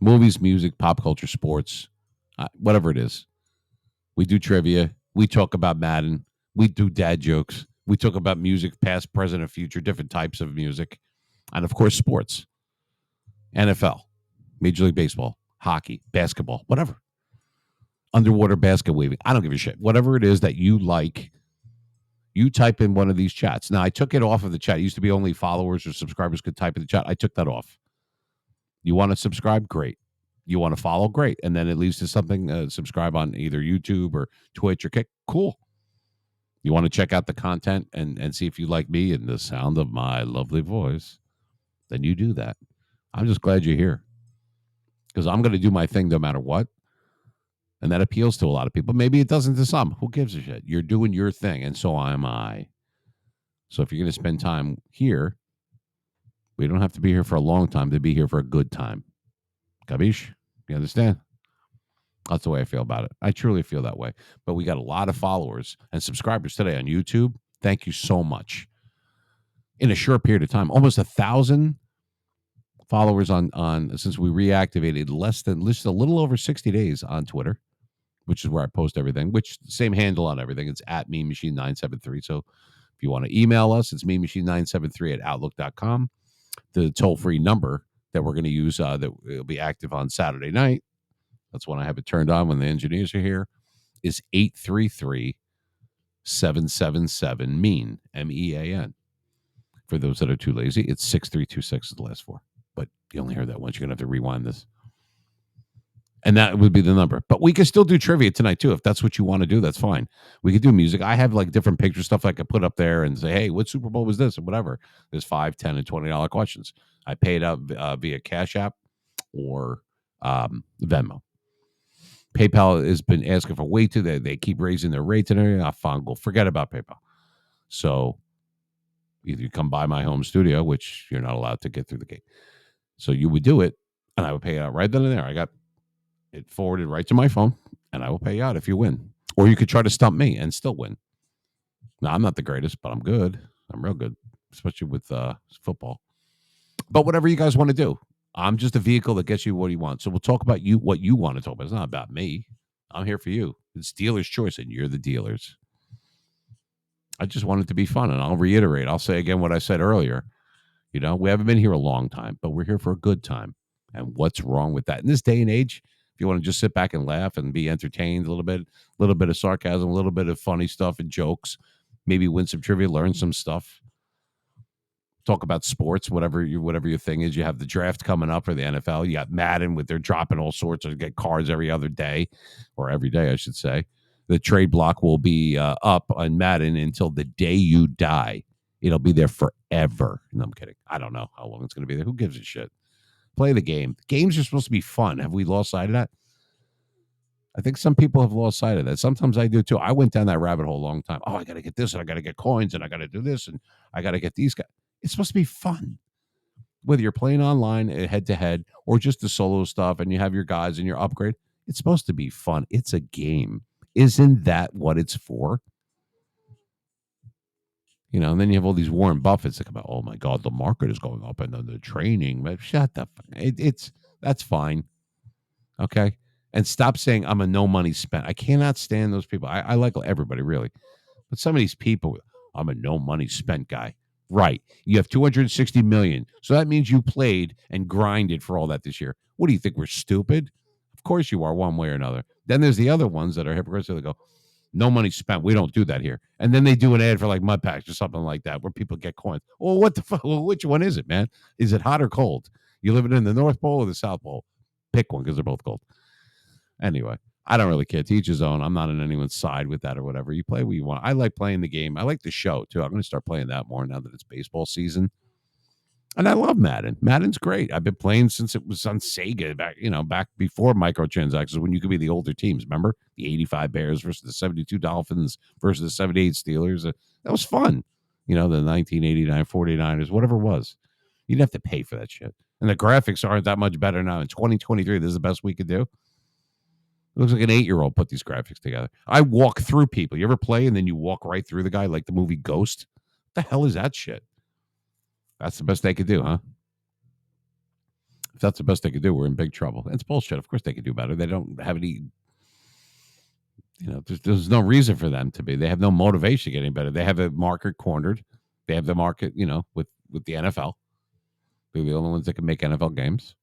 Movies, music, pop culture, sports, whatever it is. We do trivia. We talk about Madden. We do dad jokes. We talk about music, past, present, and future, different types of music. And of course, sports. NFL, Major League Baseball, hockey, basketball, whatever. Underwater basket weaving. I don't give a shit. Whatever it is that you like, you type in one of these chats. Now, I took it off of the chat. It used to be only followers or subscribers could type in the chat. I took that off. You want to subscribe? Great. You want to follow? Great. And then it leads to something, subscribe on either YouTube or Twitch or Kick. Cool. You want to check out the content and see if you like me and the sound of my lovely voice, then you do that. I'm just glad you're here because I'm going to do my thing no matter what. And that appeals to a lot of people. Maybe it doesn't to some. Who gives a shit? You're doing your thing, and so am I. So if you're going to spend time here, we don't have to be here for a long time to be here for a good time. Kabish? You understand? That's the way I feel about it. I truly feel that way. But we got a lot of followers and subscribers today on YouTube. Thank you so much. In a short period of time, almost 1,000 followers on since we reactivated just a little over 60 days on Twitter, which is where I post everything, which same handle on everything. It's at MeanMachine973. So if you want to email us, it's MeanMachine973 at Outlook.com. The toll-free number that we're going to use that will be active on Saturday night, that's when I have it turned on when the engineers are here, is 833-777-MEAN, MEAN. For those that are too lazy, it's 6326 is the last four. But you only heard that once. You're going to have to rewind this. And that would be the number. But we can still do trivia tonight, too. If that's what you want to do, that's fine. We could do music. I have like different picture stuff I could put up there and say, hey, what Super Bowl was this? Or whatever. There's $5, $10, and $20 questions. I pay it out via Cash App or Venmo. PayPal has been asking for way too. They keep raising their rates and everything. Fine, go forget about PayPal. So either you come by my home studio, which you're not allowed to get through the gate. So you would do it, and I would pay it out right then and there. I got it forwarded right to my phone, and I will pay you out if you win. Or you could try to stump me and still win. Now, I'm not the greatest, but I'm good. I'm real good, especially with football. But whatever you guys want to do, I'm just a vehicle that gets you what you want. So we'll talk about you, what you want to talk about. It's not about me. I'm here for you. It's dealer's choice, and you're the dealers. I just want it to be fun, and I'll reiterate. I'll say again what I said earlier. We haven't been here a long time, but we're here for a good time. And what's wrong with that in this day and age? If you want to just sit back and laugh and be entertained a little bit of sarcasm, a little bit of funny stuff and jokes, maybe win some trivia, learn some stuff, talk about sports, whatever your thing is. You have the draft coming up for the NFL. You got Madden with they're dropping all sorts of get cards every other day, or every day, I should say. The trade block will be up on Madden until the day you die. It'll be there forever. No, I'm kidding. I don't know how long it's going to be there. Who gives a shit? Play the game. Games are supposed to be fun. Have we lost sight of that? I think some people have lost sight of that. Sometimes I do too. I went down that rabbit hole a long time. Oh, I got to get this and I got to get coins and I got to do this and I got to get these guys. It's supposed to be fun. Whether you're playing online head to head or just the solo stuff and you have your guys and your upgrade, it's supposed to be fun. It's a game. Isn't that what it's for? And then you have all these Warren Buffetts that come out, oh my God, the market is going up and then the training. But shut the it's that's fine. Okay. And stop saying I'm a no money spent. I cannot stand those people. I like everybody really. But some of these people, I'm a no money spent guy. Right. You have 260 million. So that means you played and grinded for all that this year. What do you think? We're stupid? Of course you are, one way or another. Then there's the other ones that are hypocrites that go, no money spent. We don't do that here. And then they do an ad for like mud packs or something like that where people get coins. Well, what the fuck? Well, which one is it, man? Is it hot or cold? You living in the North Pole or the South Pole? Pick one because they're both cold. Anyway, I don't really care. To each his own. I'm not on anyone's side with that or whatever. You play what you want. I like playing the game. I like the show too. I'm going to start playing that more now that it's baseball season. And I love Madden. Madden's great. I've been playing since it was on Sega back before microtransactions when you could be the older teams. Remember the 85 Bears versus the 72 Dolphins versus the 78 Steelers? That was fun. The 1989 49ers, whatever it was. You'd have to pay for that shit. And the graphics aren't that much better now. In 2023, this is the best we could do. It looks like an 8-year-old put these graphics together. I walk through people. You ever play and then you walk right through the guy like the movie Ghost? What the hell is that shit? That's the best they could do, huh? If that's the best they could do, we're in big trouble. It's bullshit. Of course they could do better. They don't have any, there's no reason for them to be. They have no motivation to get any better. They have the market cornered. They have the market, with the NFL. They're the only ones that can make NFL games.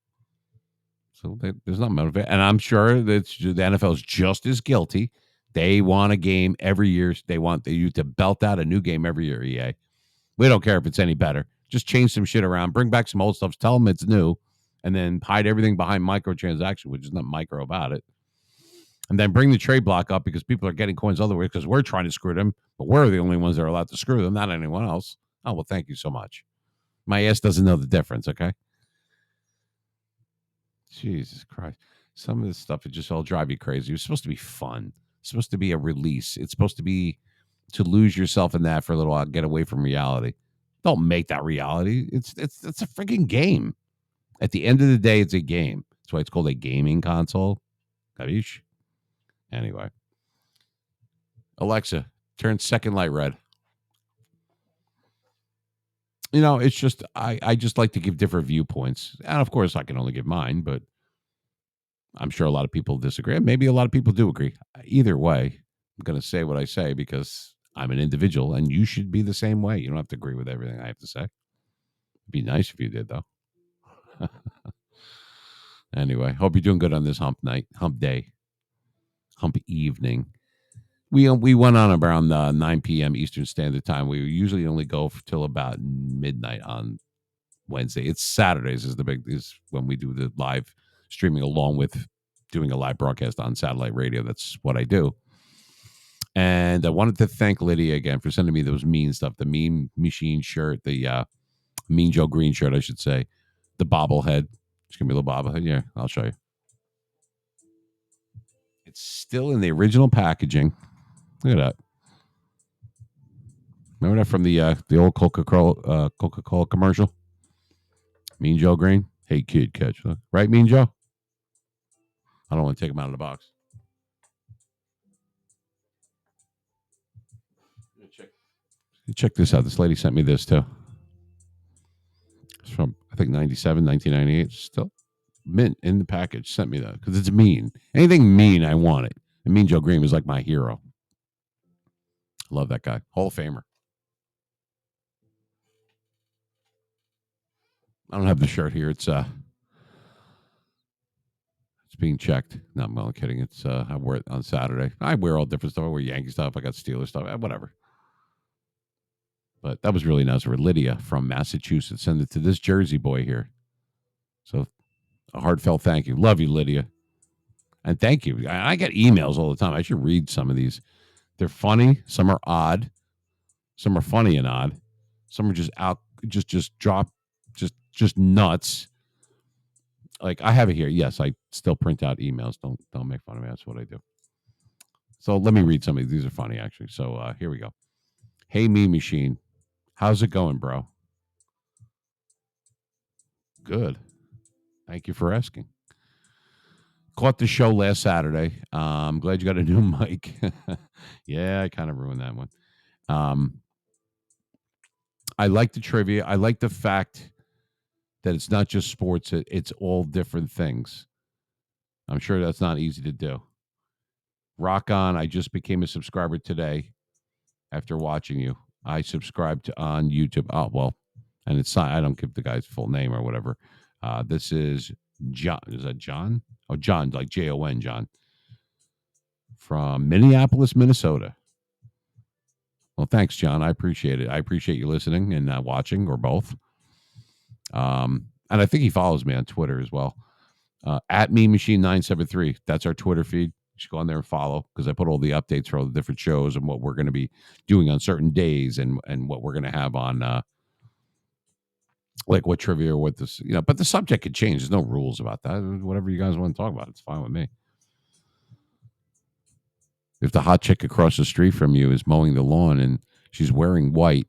So there's not motivation. And I'm sure that the NFL is just as guilty. They want a game every year. They want you to belt out a new game every year, EA. We don't care if it's any better. Just change some shit around. Bring back some old stuff. Tell them it's new. And then hide everything behind microtransaction, which is not micro about it. And then bring the trade block up because people are getting coins other ways because we're trying to screw them. But we're the only ones that are allowed to screw them, not anyone else. Oh, well, thank you so much. My ass doesn't know the difference, okay? Jesus Christ. Some of this stuff would just all drive you crazy. It's supposed to be fun. It's supposed to be a release. It's supposed to be to lose yourself in that for a little while, get away from reality. Don't make that reality. It's a freaking game. At the end of the day, it's a game. That's why it's called a gaming console. Capiche? Anyway. Alexa, turn second light red. It's just I just like to give different viewpoints. And of course I can only give mine, but I'm sure a lot of people disagree. Maybe a lot of people do agree. Either way, I'm going to say what I say because I'm an individual and you should be the same way. You don't have to agree with everything I have to say. It'd be nice if you did, though. Anyway, hope you're doing good on this hump night, hump day, hump evening. We went on around 9 p.m. Eastern Standard Time. We usually only go till about midnight on Wednesday. It's Saturdays is when we do the live streaming along with doing a live broadcast on satellite radio. That's what I do. And I wanted to thank Lydia again for sending me those mean stuff, the Meme Machine shirt, the Mean Joe Green shirt, I should say, the bobblehead. Just give me a little bobblehead. Yeah, I'll show you. It's still in the original packaging. Look at that. Remember that from the old Coca-Cola commercial? Mean Joe Green. Hey kid, catch right, Mean Joe. I don't want to take him out of the box. Check. Check this out. This lady sent me this too. It's from, I think, 97, 1998. Still mint in the package. Sent me that because it's mean. Anything mean, I want it. And Mean Joe Green was like my hero. Love that guy. Hall of Famer. I don't have the shirt here. It's being checked. No, I'm only kidding. It's I wear it on Saturday. I wear all different stuff. I wear Yankee stuff. I got Steelers stuff. Whatever. But that was really nice. For Lydia from Massachusetts. Send it to this Jersey boy here. So a heartfelt thank you. Love you, Lydia. And thank you. I get emails all the time. I should read some of these. They're funny. Some are odd. Some are funny and odd. Some are just out, just drop, just nuts. Like I have it here. Yes, I still print out emails. Don't make fun of me. That's what I do. So let me read some of these. These are funny actually. So here we go. Hey, me machine. How's it going, bro? Good. Thank you for asking. Caught the show last Saturday. I'm glad you got a new mic. Yeah, I kind of ruined that one. Um, I like the trivia. I like the fact that it's not just sports, it's all different things. I'm sure that's not easy to do. Rock on. I just became a subscriber today after watching you. I subscribed to, on YouTube. Oh, well, and it's not, I don't give the guy's full name or whatever. This is John. Is that John? Oh, John, like Jon, John, from Minneapolis, Minnesota. Well, thanks, John. I appreciate it. I appreciate you listening and watching, or both. And I think he follows me on Twitter as well. At Me Machine 973. That's our Twitter feed. You should go on there and follow because I put all the updates for all the different shows and what we're going to be doing on certain days and what we're going to have on like what trivia or what this, but the subject could change. There's no rules about that. Whatever you guys want to talk about, it's fine with me. If the hot chick across the street from you is mowing the lawn and she's wearing white,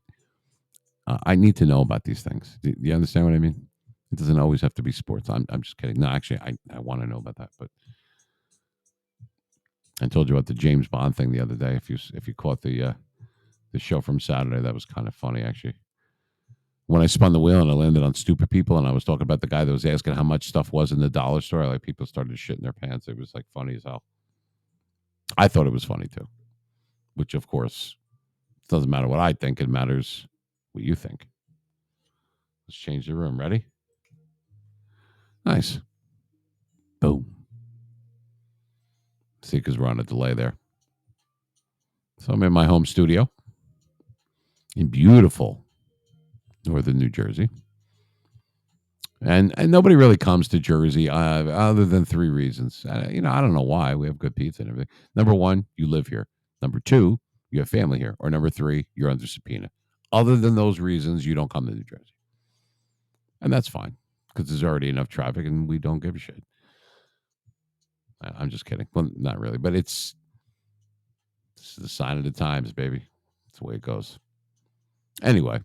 I need to know about these things. Do you understand what I mean? It doesn't always have to be sports. I'm just kidding. No, actually, I want to know about that. But I told you about the James Bond thing the other day. If you caught the show from Saturday, that was kind of funny actually. When I spun the wheel and I landed on stupid people, and I was talking about the guy that was asking how much stuff was in the dollar store, like people started shitting their pants. It was like funny as hell. I thought it was funny too, which of course doesn't matter what I think. It matters what you think. Let's change the room. Ready? Nice. Boom. See, because we're on a delay there. So I'm in my home studio in beautiful northern New Jersey. And nobody really comes to Jersey other than three reasons. I don't know why. We have good pizza and everything. Number one, you live here. Number two, you have family here. Or number three, you're under subpoena. Other than those reasons, you don't come to New Jersey. And that's fine because there's already enough traffic and we don't give a shit. I'm just kidding. Well, not really, but this is the sign of the times, baby. That's the way it goes. Anyway,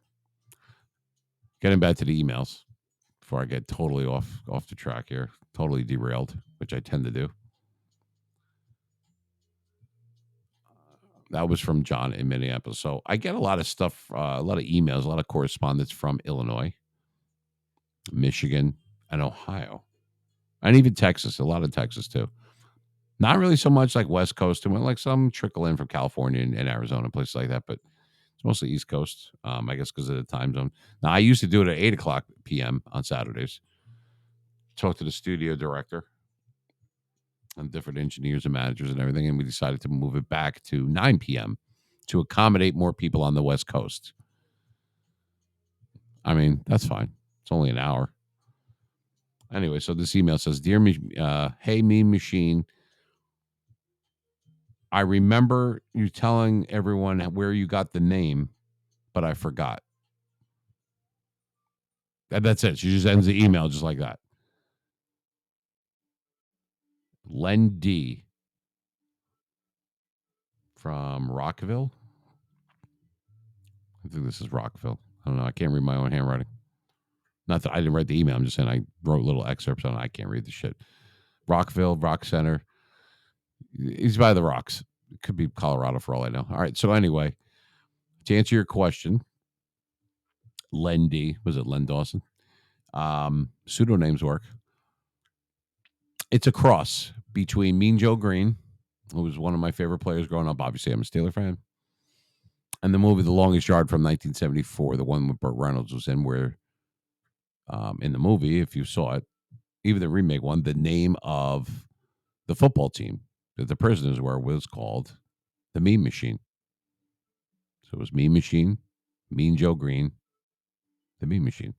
getting back to the emails before I get totally off the track here, totally derailed, which I tend to do. That was from John in Minneapolis. So I get a lot of stuff, a lot of emails, a lot of correspondence from Illinois, Michigan, and Ohio, and even Texas. A lot of Texas too. Not really so much like West Coast, and like some trickle in from California and Arizona, places like that. But it's mostly East Coast, I guess, because of the time zone. Now I used to do it at 8:00 p.m. on Saturdays. Talk to the studio director and different engineers and managers and everything, and we decided to move it back to 9 p.m. to accommodate more people on the West Coast. I mean, that's fine. It's only an hour. Anyway, so this email says, "Dear me, hey me machine, I remember you telling everyone where you got the name, but I forgot." That's it. She just ends the email just like that. Len D from Rockville. I think this is Rockville. I don't know. I can't read my own handwriting. Not that I didn't write the email. I'm just saying I wrote little excerpts on it. I can't read the shit. Rockville, Rock Center. He's by the rocks. It could be Colorado for all I know. All right. So anyway, To answer your question, Len D, was it Len Dawson? Pseudonames work. It's a cross between Mean Joe Green, who was one of my favorite players growing up. Obviously, I'm a Steeler fan. And the movie The Longest Yard from 1974, the one with Burt Reynolds was in, where in the movie, if you saw it, even the remake one, the name of the football team that the prisoners were was called the Mean Machine. So it was Mean Machine, Mean Joe Green, the Mean Machine.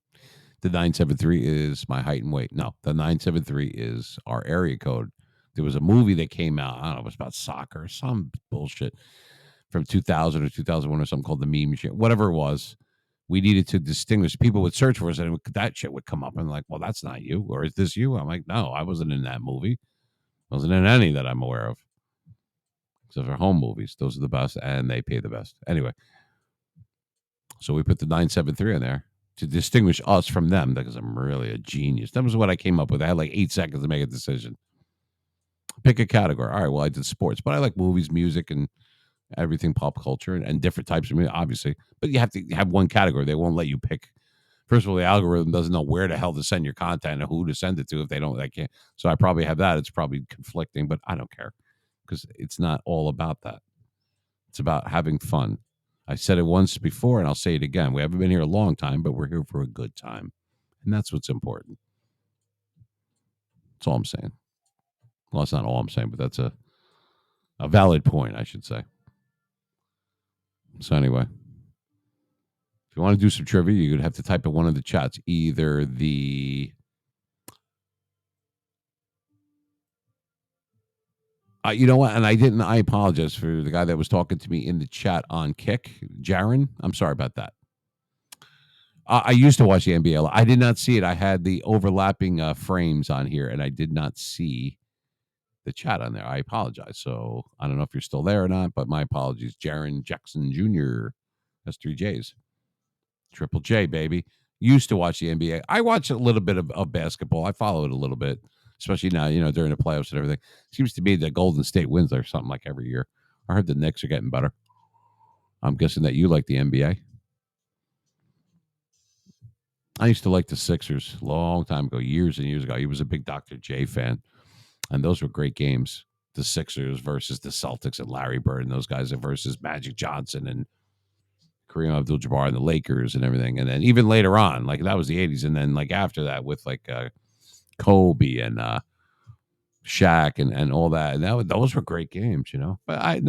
The 973 is my height and weight. No, the 973 is our area code. There was a movie that came out, I don't know, it was about soccer, some bullshit from 2000 or 2001 or something called the Mean Machine. Whatever it was, we needed to distinguish. People would search for us and that shit would come up and like, well, that's not you. Or is this you? I'm like, no, I wasn't in that movie. I wasn't in any that I'm aware of. Except for home movies. Those are the best and they pay the best. Anyway, so we put the 973 in there to distinguish us from them because I'm really a genius. That was what I came up with. I had like 8 seconds to make a decision. Pick a category. All right, well, I did sports, but I like movies, music, and everything pop culture and different types of music, obviously. But you have to have one category. They won't let you pick. First of all, the algorithm doesn't know where the hell to send your content and who to send it to if they don't. They can't. So I probably have that. It's probably conflicting, but I don't care because it's not all about that. It's about having fun. I said it once before, and I'll say it again. We haven't been here a long time, but we're here for a good time, and that's what's important. That's all I'm saying. Well, that's not all I'm saying, but that's a valid point, I should say. So anyway, if you want to do some trivia, you would have to type in one of the chats, either the you know what? And I apologize for the guy that was talking to me in the chat on Kick, Jaron. I'm sorry about that. I used to watch the NBA. I did not see it. I had the overlapping frames on here, and I did not see the chat on there. I apologize. So I don't know if you're still there or not, but my apologies. Jaron Jackson Jr. That's 3 J's. Triple J, baby. Used to watch the NBA. I watch a little bit of basketball. I follow it a little bit, especially now, during the playoffs and everything. Seems to me that Golden State wins or something like every year. I heard the Knicks are getting better. I'm guessing that you like the NBA. I used to like the Sixers a long time ago, years and years ago. He was a big Dr. J fan, and those were great games. The Sixers versus the Celtics and Larry Bird and those guys versus Magic Johnson and Kareem Abdul-Jabbar and the Lakers and everything. And then even later on, like that was the 80s. And then like after that with like Kobe and Shaq and all that. And those were great games, But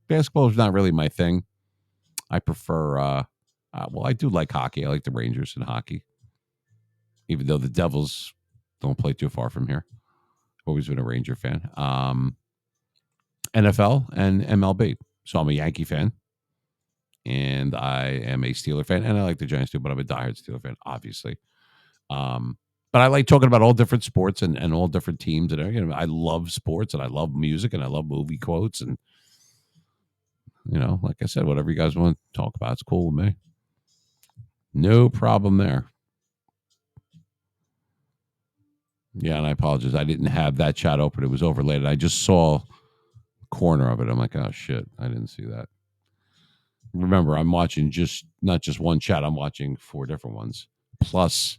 basketball is not really my thing. I prefer well, I do like hockey. I like the Rangers in hockey. Even though the Devils don't play too far from here. I've always been a Ranger fan. NFL and MLB. So I'm a Yankee fan. And I am a Steeler fan. And I like the Giants too, but I'm a diehard Steeler fan, obviously. But I like talking about all different sports and all different teams. And I love sports and I love music and I love movie quotes. And, like I said, whatever you guys want to talk about, it's cool with me. No problem there. Yeah, and I apologize. I didn't have that chat open. It was overlaid. I just saw a corner of it. I'm like, oh, shit. I didn't see that. Remember, I'm watching not just one chat. I'm watching 4 different ones. Plus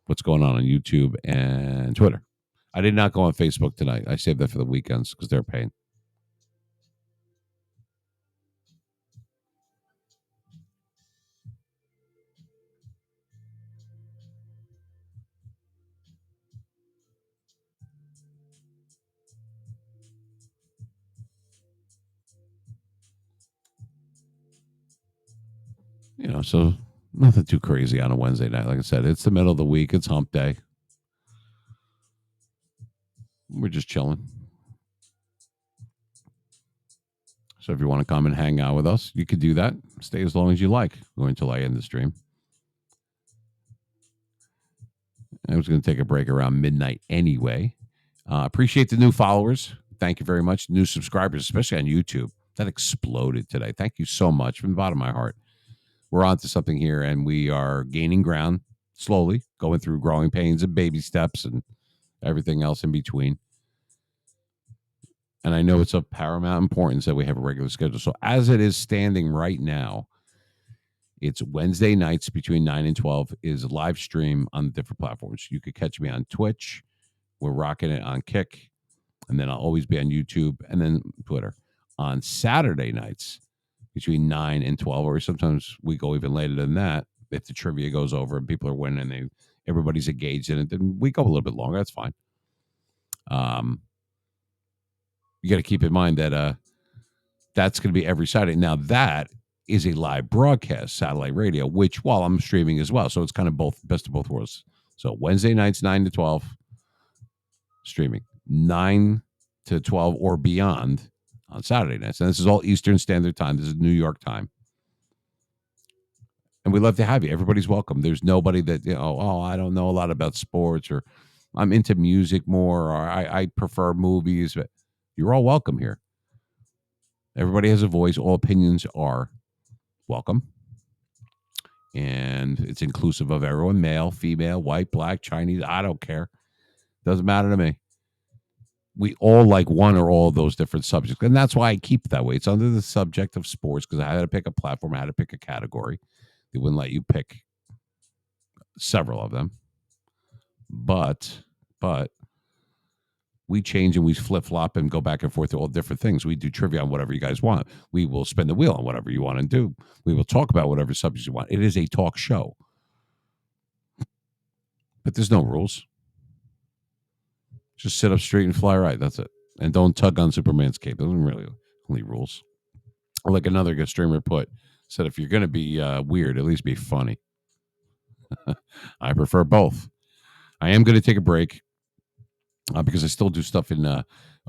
what's going on YouTube and Twitter. I did not go on Facebook tonight. I saved that for the weekends because they're paying. So nothing too crazy on a Wednesday night. Like I said, it's the middle of the week. It's hump day. We're just chilling. So if you want to come and hang out with us, you could do that. Stay as long as you like. Going until I end the stream. I was going to take a break around midnight anyway. Appreciate the new followers. Thank you very much. New subscribers, especially on YouTube. That exploded today. Thank you so much from the bottom of my heart. We're on to something here, and we are gaining ground slowly, going through growing pains and baby steps and everything else in between. And I know it's of paramount importance that we have a regular schedule. So as it is standing right now, it's Wednesday nights between 9 and 12 is live stream on different platforms. You could catch me on Twitch. We're rocking it on Kick. And then I'll always be on YouTube and then Twitter. On Saturday nights between 9 and 12, or sometimes we go even later than that. If the trivia goes over and people are winning and everybody's engaged in it, then we go a little bit longer. That's fine. You got to keep in mind that that's going to be every Saturday. Now that is a live broadcast, satellite radio, which while I'm streaming as well, so it's kind of both best of both worlds. So Wednesday nights 9 to 12 streaming, 9 to 12 or beyond on Saturday nights. And this is all Eastern Standard Time. This is New York time. And we love to have you. Everybody's welcome. There's nobody that, oh, I don't know a lot about sports, or I'm into music more, or I prefer movies, but you're all welcome here. Everybody has a voice. All opinions are welcome. And it's inclusive of everyone, male, female, white, black, Chinese. I don't care. Doesn't matter to me. We all like one or all of those different subjects. And that's why I keep it that way. It's under the subject of sports because I had to pick a platform. I had to pick a category. They wouldn't let you pick several of them. But we change and we flip flop and go back and forth to all different things. We do trivia on whatever you guys want. We will spin the wheel on whatever you want to do. We will talk about whatever subjects you want. It is a talk show. But there's no rules. Just sit up straight and fly right. That's it. And don't tug on Superman's cape. Those are really only rules. Or like another good streamer said, if you're going to be weird, at least be funny. I prefer both. I am going to take a break because I still do stuff in.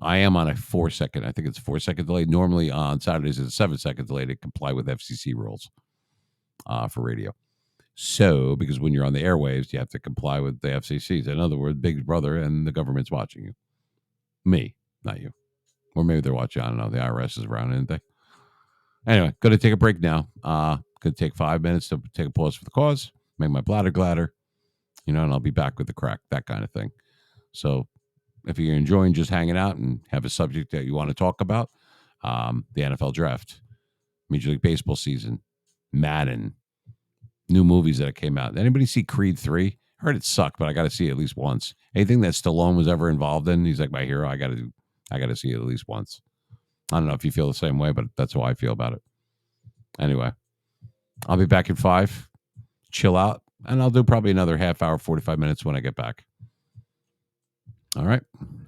I am on a 4-second. I think it's 4-second delay. Normally on Saturdays it's a 7-second delay to comply with FCC rules for radio. So, because when you're on the airwaves, you have to comply with the FCCs. In other words, Big Brother and the government's watching you. Me, not you. Or maybe they're watching. I don't know. The IRS is around, isn't they? Anyway, going to take a break now. Going to take 5 minutes to take a pause for the cause, make my bladder gladder, and I'll be back with the crack, that kind of thing. So if you're enjoying just hanging out and have a subject that you want to talk about, the NFL draft, Major League Baseball season, Madden, new movies that came out. Anybody see Creed 3? Heard it sucked, but I got to see it at least once. Anything that Stallone was ever involved in, he's like my hero. I got to see it at least once. I don't know if you feel the same way, but that's how I feel about it. Anyway, I'll be back in 5. Chill out, and I'll do probably another half hour, 45 minutes when I get back. All right.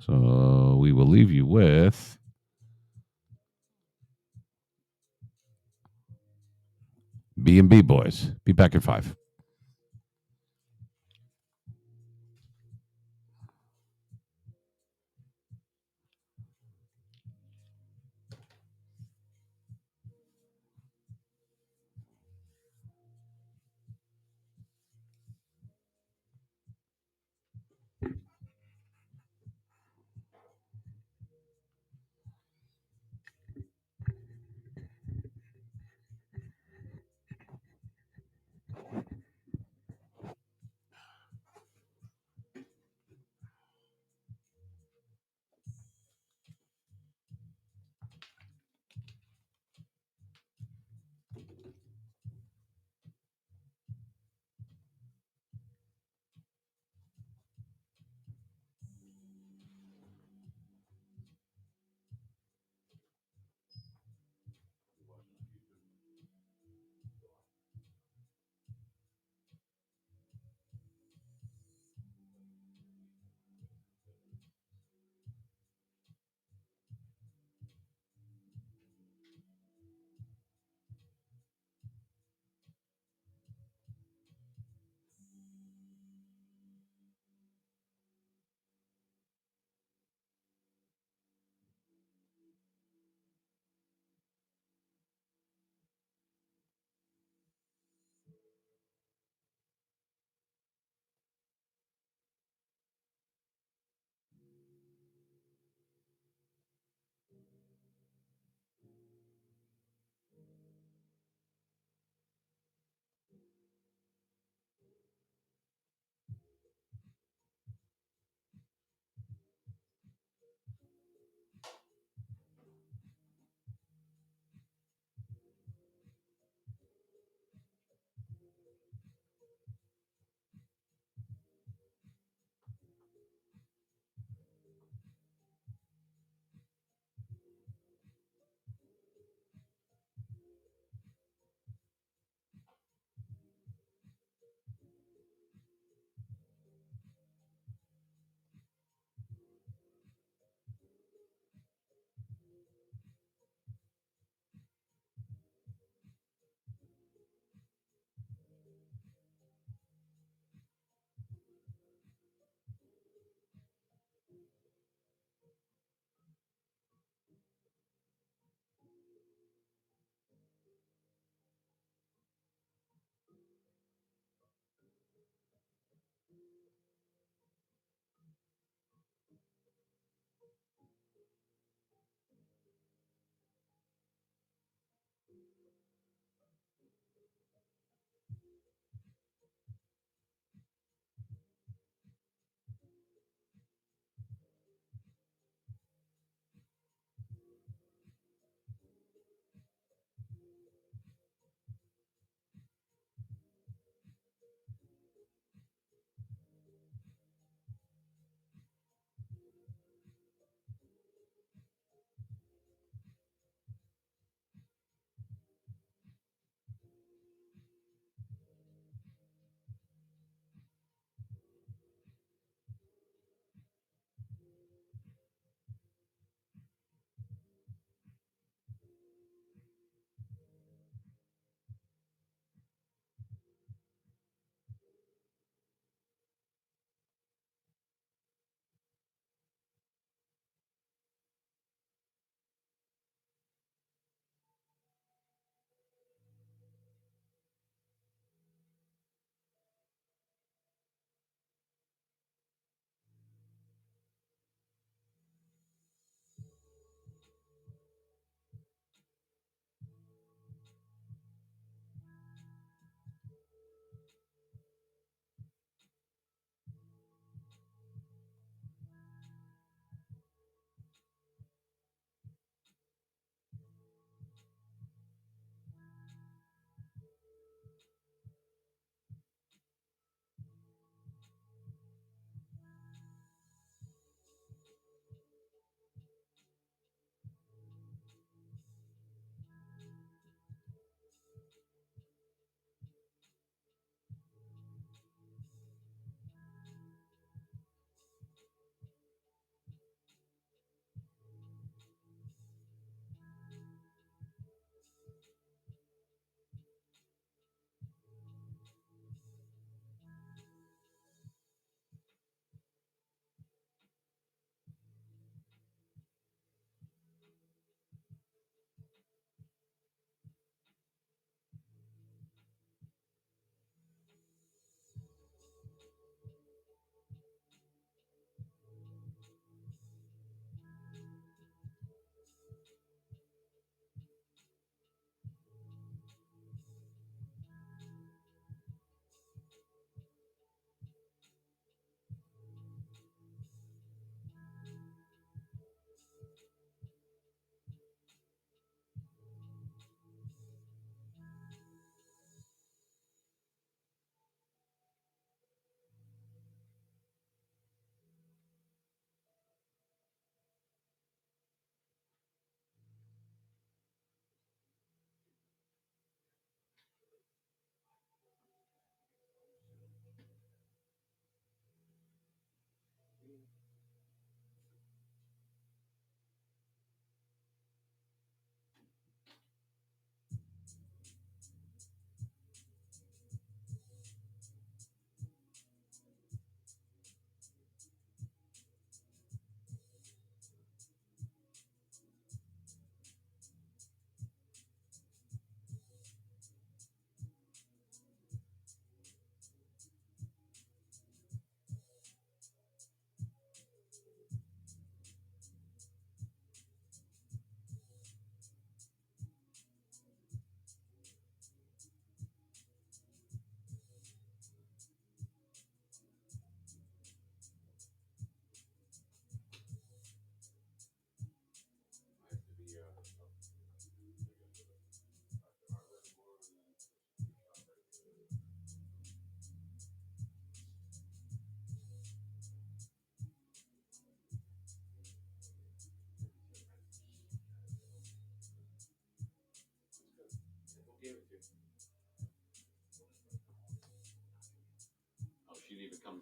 So we will leave you with B&B Boys. Be back in 5.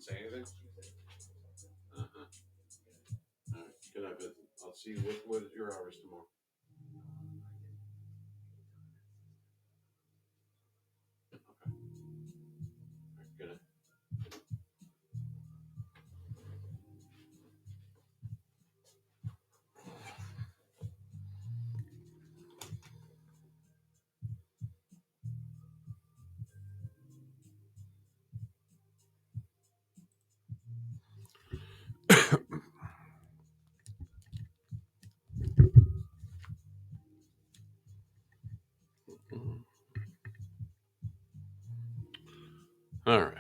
say anything? Uh-huh. All right. Good night, Vincent. I'll see you. What is your hours tomorrow? Okay. All right. Good night. All right.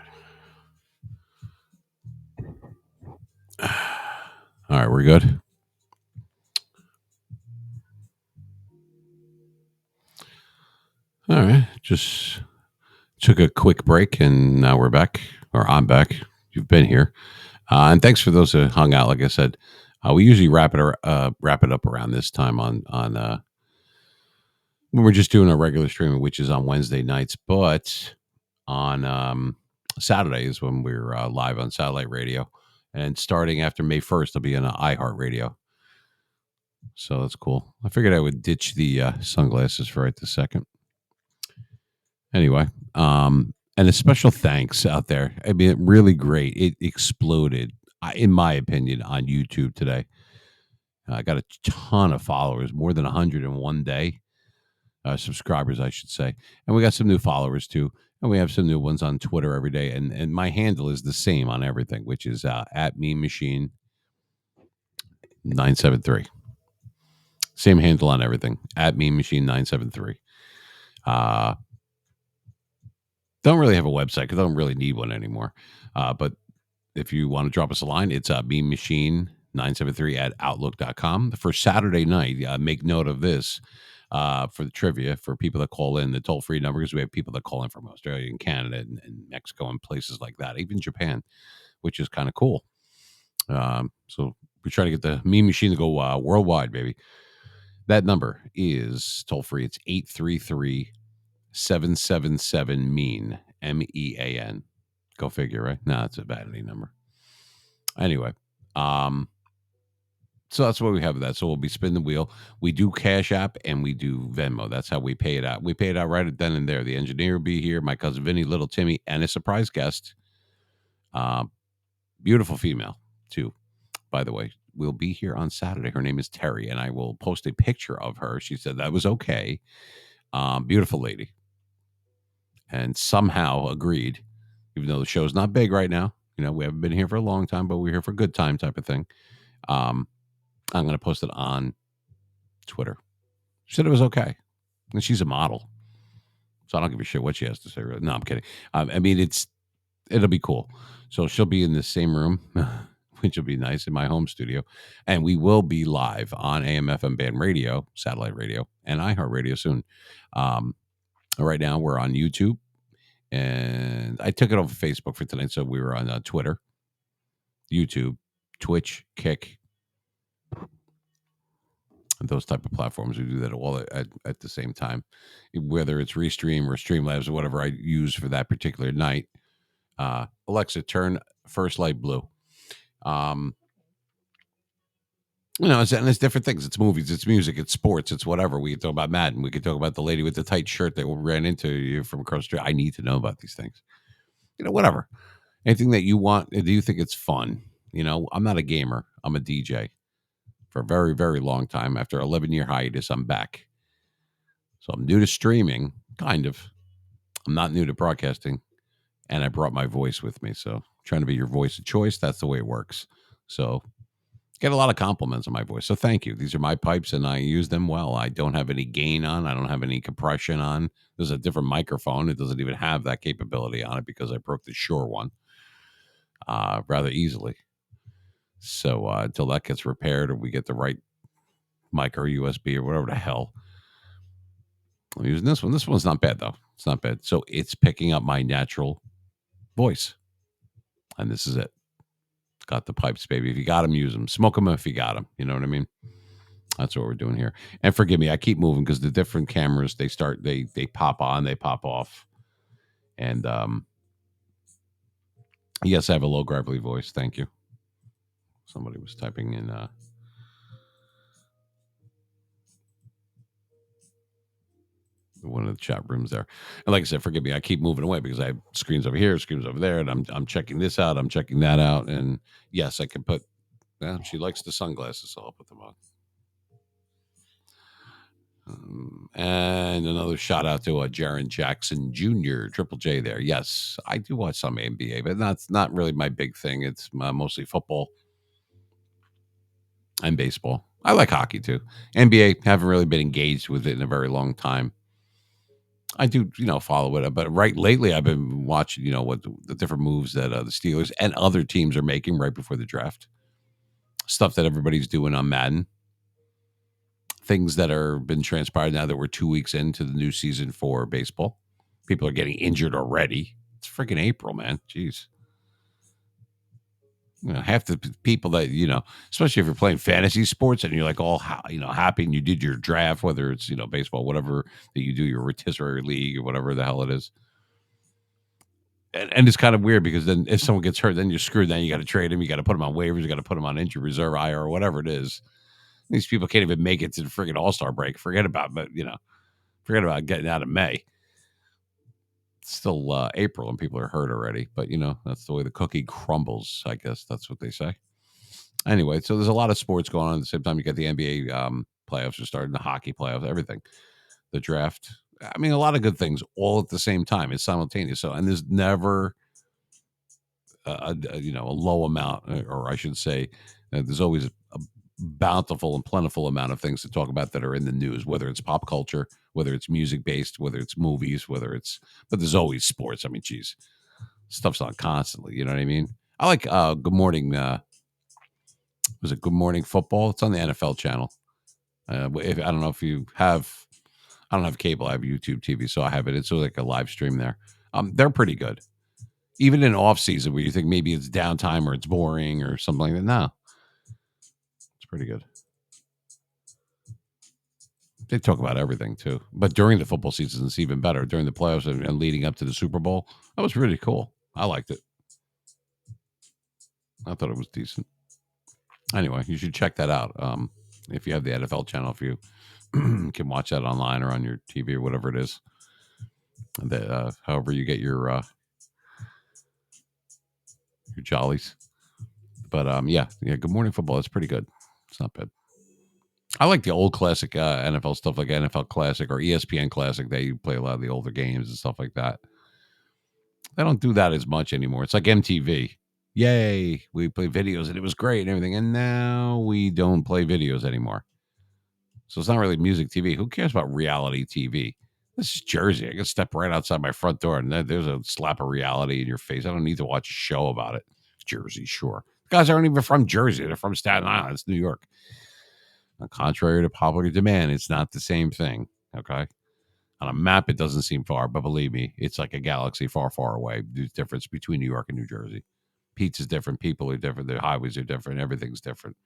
All right. We're good. All right. Just took a quick break and now we're back, or I'm back. You've been here. And thanks for those who hung out. Like I said, we usually wrap it up around this time on when we're just doing a regular streaming, which is on Wednesday nights. But on Saturday is when we're live on satellite radio, and starting after May 1st, I'll be on iHeartRadio. So that's cool. I figured I would ditch the sunglasses for right this second. Anyway, and a special thanks out there. I mean, really great. It exploded, in my opinion, on YouTube today. I got a ton of followers, more than 100 in one day. Subscribers, I should say. And we got some new followers too. And we have some new ones on Twitter every day. And my handle is the same on everything, which is at Mean Machine 973. Same handle on everything, at Mean Machine 973. Uh, don't really have a website because I don't really need one anymore. But if you want to drop us a line, it's Mean Machine 973 at outlook.com. For Saturday night, make note of this. For the trivia, for people that call in, the toll free number, because we have people that call in from Australia and Canada and Mexico and places like that, even Japan, which is kind of cool. So we try to get the Mean Machine to go worldwide, baby. That number is toll free. It's 833-777 mean, MEAN. Go figure, right? No, it's a vanity number. Anyway, so that's what we have. That. So we'll be spinning the wheel. We do Cash App and we do Venmo. That's how we pay it out. We pay it out right then and there. The engineer will be here, my cousin Vinny, little Timmy, and a surprise guest. Beautiful female, too, by the way. Will be here on Saturday. Her name is Terry, and I will post a picture of her. She said that was okay. Beautiful lady. And somehow agreed, even though the show's not big right now. You know, we haven't been here for a long time, but we're here for a good time type of thing. I'm going to post it on Twitter. She said it was okay. And she's a model. So I don't give a shit what she has to say. No, I'm kidding. I mean, it'll be cool. So she'll be in the same room, which will be nice, in my home studio. And we will be live on AM/FM band radio, satellite radio, and iHeartRadio soon. Right now, we're on YouTube. And I took it off of Facebook for tonight. So we were on Twitter, YouTube, Twitch, Kick, those type of platforms. We do that all at the same time, whether it's Restream or Streamlabs or whatever I use for that particular night. Alexa, turn First Light blue. You know, it's different things. It's movies, it's music, it's sports, it's whatever. We can talk about Madden. We can talk about the lady with the tight shirt that ran into you from across the street. I need to know about these things. You know, whatever. Anything that you want. Do you think it's fun? You know, I'm not a gamer. I'm a DJ. For a very, very long time. After 11-year hiatus, I'm back. So I'm new to streaming, kind of. I'm not new to broadcasting, and I brought my voice with me. So trying to be your voice of choice. That's the way it works. So get a lot of compliments on my voice. So thank you. These are my pipes, and I use them well. I don't have any gain on. I don't have any compression on. There's a different microphone. It doesn't even have that capability on it because I broke the Shure one rather easily. So until that gets repaired or we get the right mic or USB or whatever the hell, I'm using this one. This one's not bad, though. It's not bad. So it's picking up my natural voice. And this is it. Got the pipes, baby. If you got them, use them. Smoke them if you got them. You know what I mean? That's what we're doing here. And forgive me, I keep moving because the different cameras, they pop on, they pop off. And Yes, I have a low gravelly voice. Thank you. Somebody was typing in one of the chat rooms there. And like I said, forgive me, I keep moving away because I have screens over here, screens over there, and I'm checking this out, I'm checking that out. And yes, I can put she likes the sunglasses, so I'll put them on. And another shout out to Jaron Jackson Jr., Triple J there. Yes, I do watch some NBA, but that's not really my big thing. It's mostly football and baseball. I like hockey too. NBA, haven't really been engaged with it in a very long time. I do, follow it, but right lately I've been watching, what the different moves that the Steelers and other teams are making right before the draft. Stuff that everybody's doing on Madden. Things that are been transpired now that we're 2 weeks into the new season for baseball. People are getting injured already. It's freaking April, man. Jeez. Half the people that especially if you're playing fantasy sports and you're like all happy and you did your draft, whether it's baseball, whatever that you do, your rotisserie league or whatever the hell it is. And it's kind of weird because then if someone gets hurt, then you're screwed. Then you got to trade him. You got to put him on waivers. You got to put him on injured reserve, IR, or whatever it is. These people can't even make it to the friggin' All Star break. Forget about getting out of May. It's still April and people are hurt already. But that's the way the cookie crumbles. I guess that's what they say. Anyway, so there's a lot of sports going on at the same time. You got the NBA playoffs are starting, the hockey playoffs, everything, the draft. I mean, a lot of good things all at the same time. It's simultaneous. So, and there's never a low amount, or I should say, there's always a bountiful and plentiful amount of things to talk about that are in the news, whether it's pop culture, whether it's music based, whether it's movies, but there's always sports. I mean, geez, stuff's on constantly. You know what I mean? I like Good Morning. Was it Good Morning Football? It's on the NFL channel. If I don't know if you have, I don't have cable. I have YouTube TV, so I have it. It's like a live stream there. They're pretty good, even in off season where you think maybe it's downtime or it's boring or something like that. No, it's pretty good. They talk about everything too, but during the football season, it's even better. During the playoffs and leading up to the Super Bowl, that was really cool. I liked it. I thought it was decent. Anyway, you should check that out. If you have the NFL channel, if you can watch that online or on your TV or whatever it is, that however you get your jollies. But yeah. Good Morning Football. It's pretty good. It's not bad. I like the old classic NFL stuff like NFL Classic or ESPN Classic. They play a lot of the older games and stuff like that. They don't do that as much anymore. It's like MTV. Yay, we play videos and it was great and everything. And now we don't play videos anymore. So it's not really music TV. Who cares about reality TV? This is Jersey. I can step right outside my front door and there's a slap of reality in your face. I don't need to watch a show about it. Jersey, sure. The guys aren't even from Jersey. They're from Staten Island. It's New York. Now, contrary to popular demand, it's not the same thing. Okay. On a map, it doesn't seem far, but believe me, it's like a galaxy far, far away. There's difference between New York and New Jersey. Pizza's different. People are different. The highways are different. Everything's different.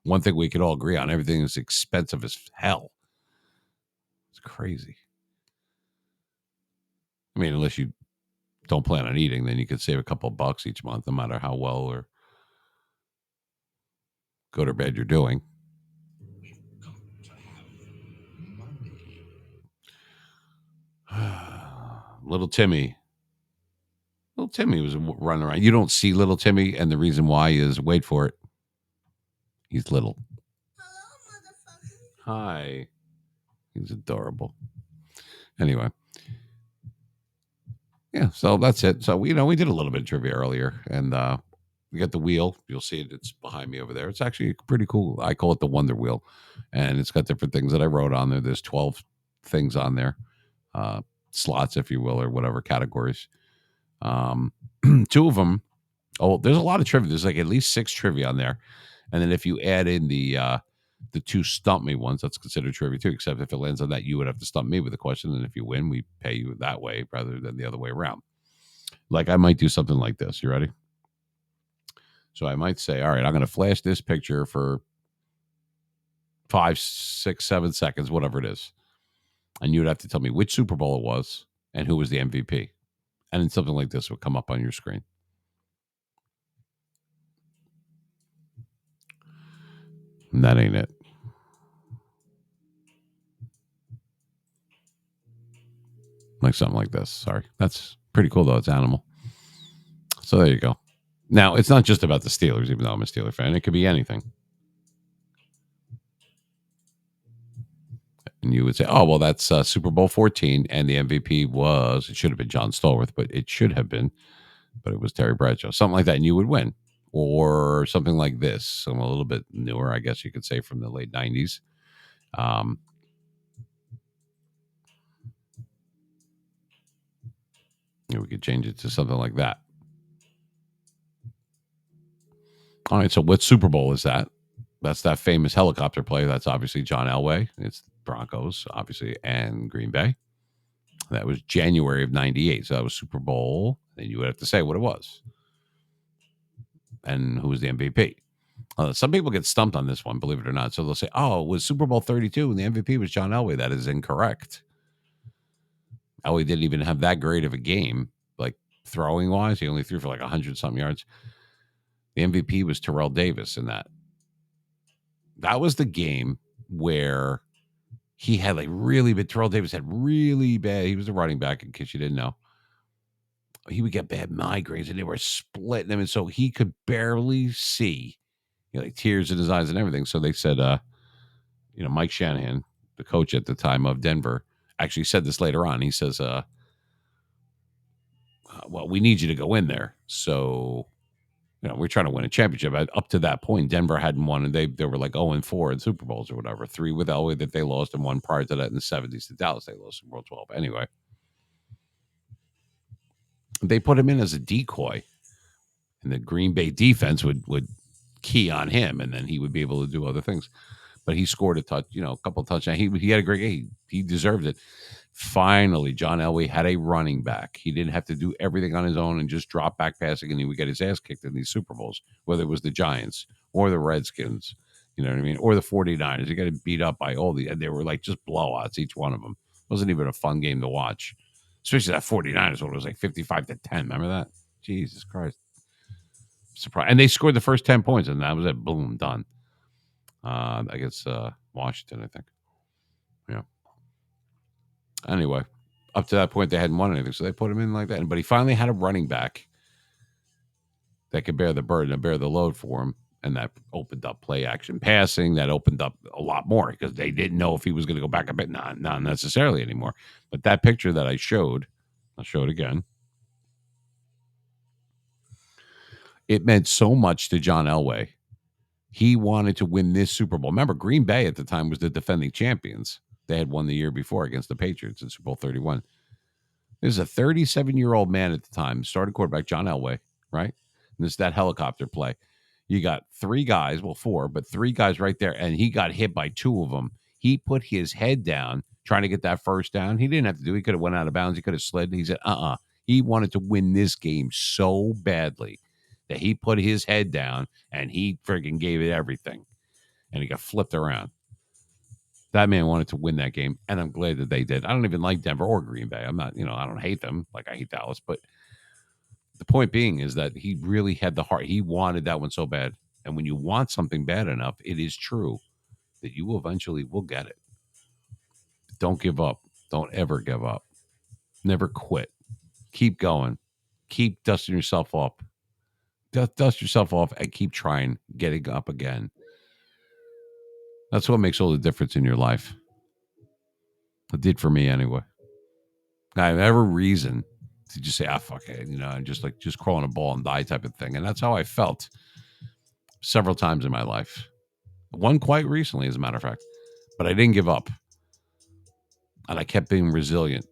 One thing we could all agree on: everything is expensive as hell. It's crazy. I mean, unless you don't plan on eating, then you could save a couple of bucks each month, no matter how well or go to bed you're doing. Little Timmy. Little Timmy was running around. You don't see little Timmy, and the reason why is wait for it. He's little. Hi. He's adorable. Anyway, yeah. So that's it. So we did a little bit of trivia earlier, and we got the wheel. You'll see it. It's behind me over there. It's actually pretty cool. I call it the Wonder Wheel, and it's got different things that I wrote on there. There's 12 things on there, uh, slots, if you will, or whatever categories. Um, two of them. Oh, there's a lot of trivia. There's like at least 6 trivia on there, and then if you add in the 2 stump me ones, that's considered trivia too. Except if it lands on that, you would have to stump me with a question, and if you win, we pay you that way rather than the other way around. Like I might do something like this. You ready? So I might say, all right, I'm going to flash this picture for 5, 6, 7 seconds, whatever it is, and you would have to tell me which Super Bowl it was and who was the MVP, and then something like this would come up on your screen. And that ain't it. Like something like this. Sorry. That's pretty cool, though. It's animal. So there you go. Now, it's not just about the Steelers, even though I'm a Steeler fan. It could be anything. And you would say, oh, well, that's Super Bowl 14. And the MVP was, it should have been John Stallworth, but it should have been, but it was Terry Bradshaw. Something like that. And you would win. Or something like this. So a little bit newer, I guess you could say, from the late 90s. We could change it to something like that. All right. So what Super Bowl is that? That's that famous helicopter play. That's obviously John Elway. It's Broncos, obviously, and Green Bay. That was January of 98. So that was Super Bowl. And you would have to say what it was. And who was the MVP. Some people get stumped on this one, believe it or not. So they'll say, oh, it was Super Bowl 32 and the MVP was John Elway. That is incorrect. Elway didn't even have that great of a game, like throwing wise. He only threw for like 100-something yards. The MVP was Terrell Davis in that. That was the game where he had like really bad. Terrell Davis had really bad. He was a running back, in case you didn't know. He would get bad migraines and they were splitting him. And so he could barely see, like tears in his eyes and everything. So they said, Mike Shanahan, the coach at the time of Denver, actually said this later on. He says, well, we need you to go in there. So, we're trying to win a championship. Up to that point, Denver hadn't won, and they were like 0-4 in Super Bowls or whatever. 3 with Elway that they lost, and 1 prior to that in the 70s to Dallas. They lost Super Bowl 12. Anyway, they put him in as a decoy, and the Green Bay defense would key on him, and then he would be able to do other things. But he scored a couple of touchdowns. He had a great game. He deserved it. Finally, John Elway had a running back. He didn't have to do everything on his own and just drop back passing, and he would get his ass kicked in these Super Bowls, whether it was the Giants or the Redskins, you know what I mean, or the 49ers. He got beat up by all they were like just blowouts, each one of them. It wasn't even a fun game to watch, especially that 49ers one. It was like 55-10. Remember that? Jesus Christ. Surprise. And they scored the first 10 points, and that was it. Boom, done. Against Washington, I think. Yeah. Anyway, up to that point, they hadn't won anything, so they put him in like that. But he finally had a running back that could bear the burden and bear the load for him, and that opened up play action passing. That opened up a lot more because they didn't know if he was going to go back a bit. Not necessarily anymore. But that picture that I showed, I'll show it again. It meant so much to John Elway. He wanted to win this Super Bowl. Remember, Green Bay at the time was the defending champions. They had won the year before against the Patriots in Super Bowl 31. This is a 37-year-old man at the time, starting quarterback, John Elway, right? And this is that helicopter play. You got 3 guys, well, 4, but 3 guys right there, and he got hit by 2 of them. He put his head down trying to get that first down. He didn't have to do it. He could have went out of bounds. He could have slid. He said, He wanted to win this game so badly that he put his head down and he friggin' gave it everything. And he got flipped around. That man wanted to win that game, and I'm glad that they did. I don't even like Denver or Green Bay. I'm not, I don't hate them like I hate Dallas. But the point being is that he really had the heart. He wanted that one so bad. And when you want something bad enough, it is true that you eventually will get it. Don't give up. Don't ever give up. Never quit. Keep going. Keep dusting yourself off. Dust yourself off and keep trying, getting up again. That's what makes all the difference in your life. It did for me anyway. I have every reason to just say, fuck it, and just crawl in a ball and die type of thing. And that's how I felt several times in my life. One quite recently, as a matter of fact. But I didn't give up. And I kept being resilient.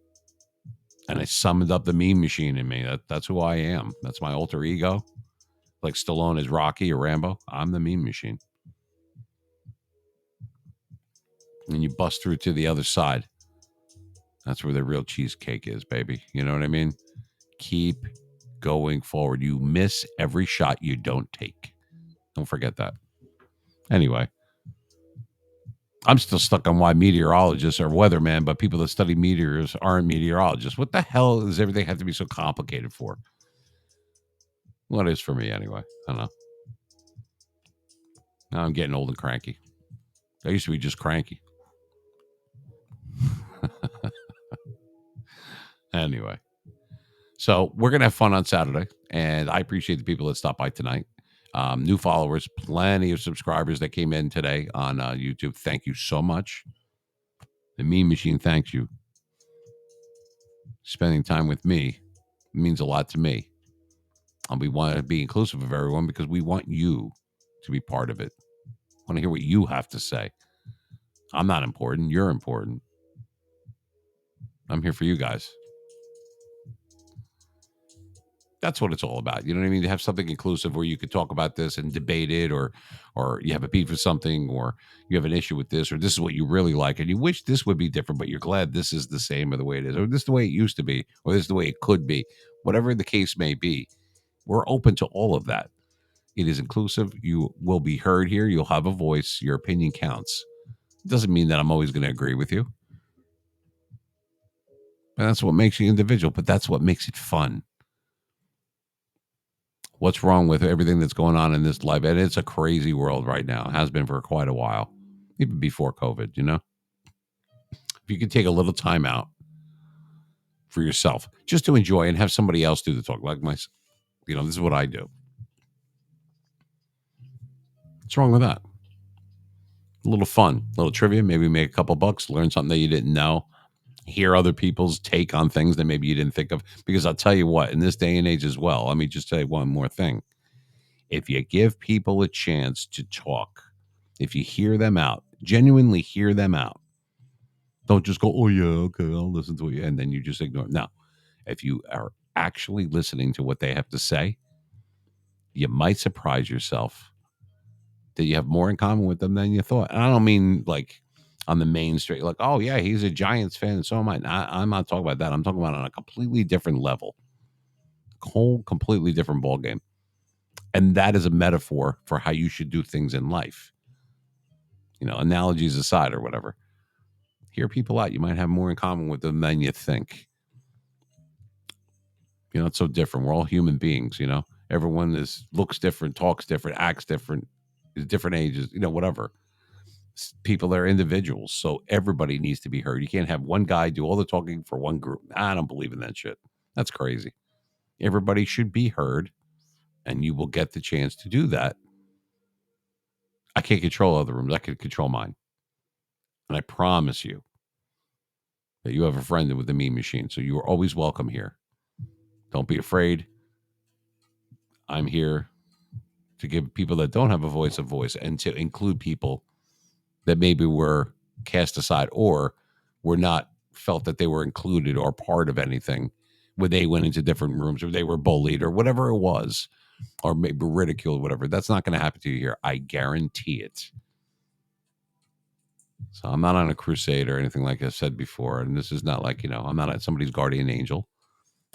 And I summoned up the meme machine in me. That's who I am. That's my alter ego. Like Stallone is Rocky or Rambo. I'm the meme machine. And you bust through to the other side. That's where the real cheesecake is, baby. You know what I mean? Keep going forward. You miss every shot you don't take. Don't forget that. Anyway, I'm still stuck on why meteorologists are weathermen, but people that study meteors aren't meteorologists. What the hell does everything have to be so complicated for? Well, it is for me anyway. I don't know. Now I'm getting old and cranky. I used to be just cranky. Anyway, so we're going to have fun on Saturday. And I appreciate the people that stopped by tonight. New followers, plenty of subscribers that came in today on YouTube. Thank you so much. The Meme Machine thanks you. Spending time with me means a lot to me. And we want to be inclusive of everyone because we want you to be part of it. I want to hear what you have to say. I'm not important. You're important. I'm here for you guys. That's what it's all about. You know what I mean? To have something inclusive where you could talk about this and debate it, or you have a beef with something, or you have an issue with this, or this is what you really like, and you wish this would be different, but you're glad this is the same or the way it is, or this is the way it used to be, or this is the way it could be. Whatever the case may be, we're open to all of that. It is inclusive. You will be heard here. You'll have a voice. Your opinion counts. It doesn't mean that I'm always going to agree with you. And that's what makes you individual, but that's what makes it fun. What's wrong with everything that's going on in this life? And it's a crazy world right now. It has been for quite a while, even before COVID, you know? If you could take a little time out for yourself just to enjoy and have somebody else do the talk, like my, this is what I do. What's wrong with that? A little fun, a little trivia, maybe make a couple bucks, learn something that you didn't know, hear other people's take on things that maybe you didn't think of. Because I'll tell you what, in this day and age as well, let me just tell you one more thing. If you give people a chance to talk, if you hear them out, genuinely hear them out, don't just go, oh, yeah, okay, I'll listen to it. And then you just ignore it. No, if you are actually listening to what they have to say, you might surprise yourself that you have more in common with them than you thought. And I don't mean like on the main street, like, oh, yeah, he's a Giants fan. And so am I. I'm not talking about that. I'm talking about on a completely different level, whole completely different ball game. And that is a metaphor for how you should do things in life. Analogies aside or whatever. Hear people out. You might have more in common with them than you think. It's so different. We're all human beings, Everyone looks different, talks different, acts different, is different ages, whatever. People are individuals. So everybody needs to be heard. You can't have one guy do all the talking for one group. I don't believe in that shit. That's crazy. Everybody should be heard, and you will get the chance to do that. I can't control other rooms. I can control mine. And I promise you that you have a friend with the Meme Machine. So you are always welcome here. Don't be afraid. I'm here to give people that don't have a voice and to include people that maybe were cast aside or were not felt that they were included or part of anything when they went into different rooms or they were bullied or whatever it was or maybe ridiculed, whatever. That's not going to happen to you here. I guarantee it. So I'm not on a crusade or anything like I said before. And this is not like, I'm not somebody's guardian angel.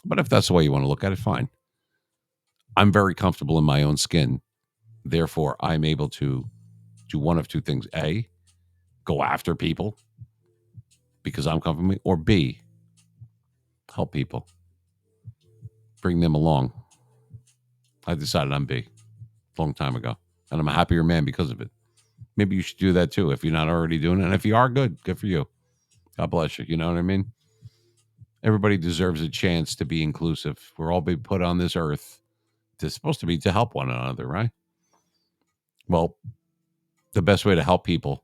But if that's the way you want to look at it, fine. I'm very comfortable in my own skin. Therefore, I'm able to do one of two things. A, go after people because I'm comfortable, or B, help people, bring them along. I decided I'm B a long time ago, and I'm a happier man because of it. Maybe you should do that too if you're not already doing it. And if you are, good for you. God bless you. You know what I mean? Everybody deserves a chance to be inclusive. We're all being put on this earth. It's supposed to be to help one another, right? Well, the best way to help people,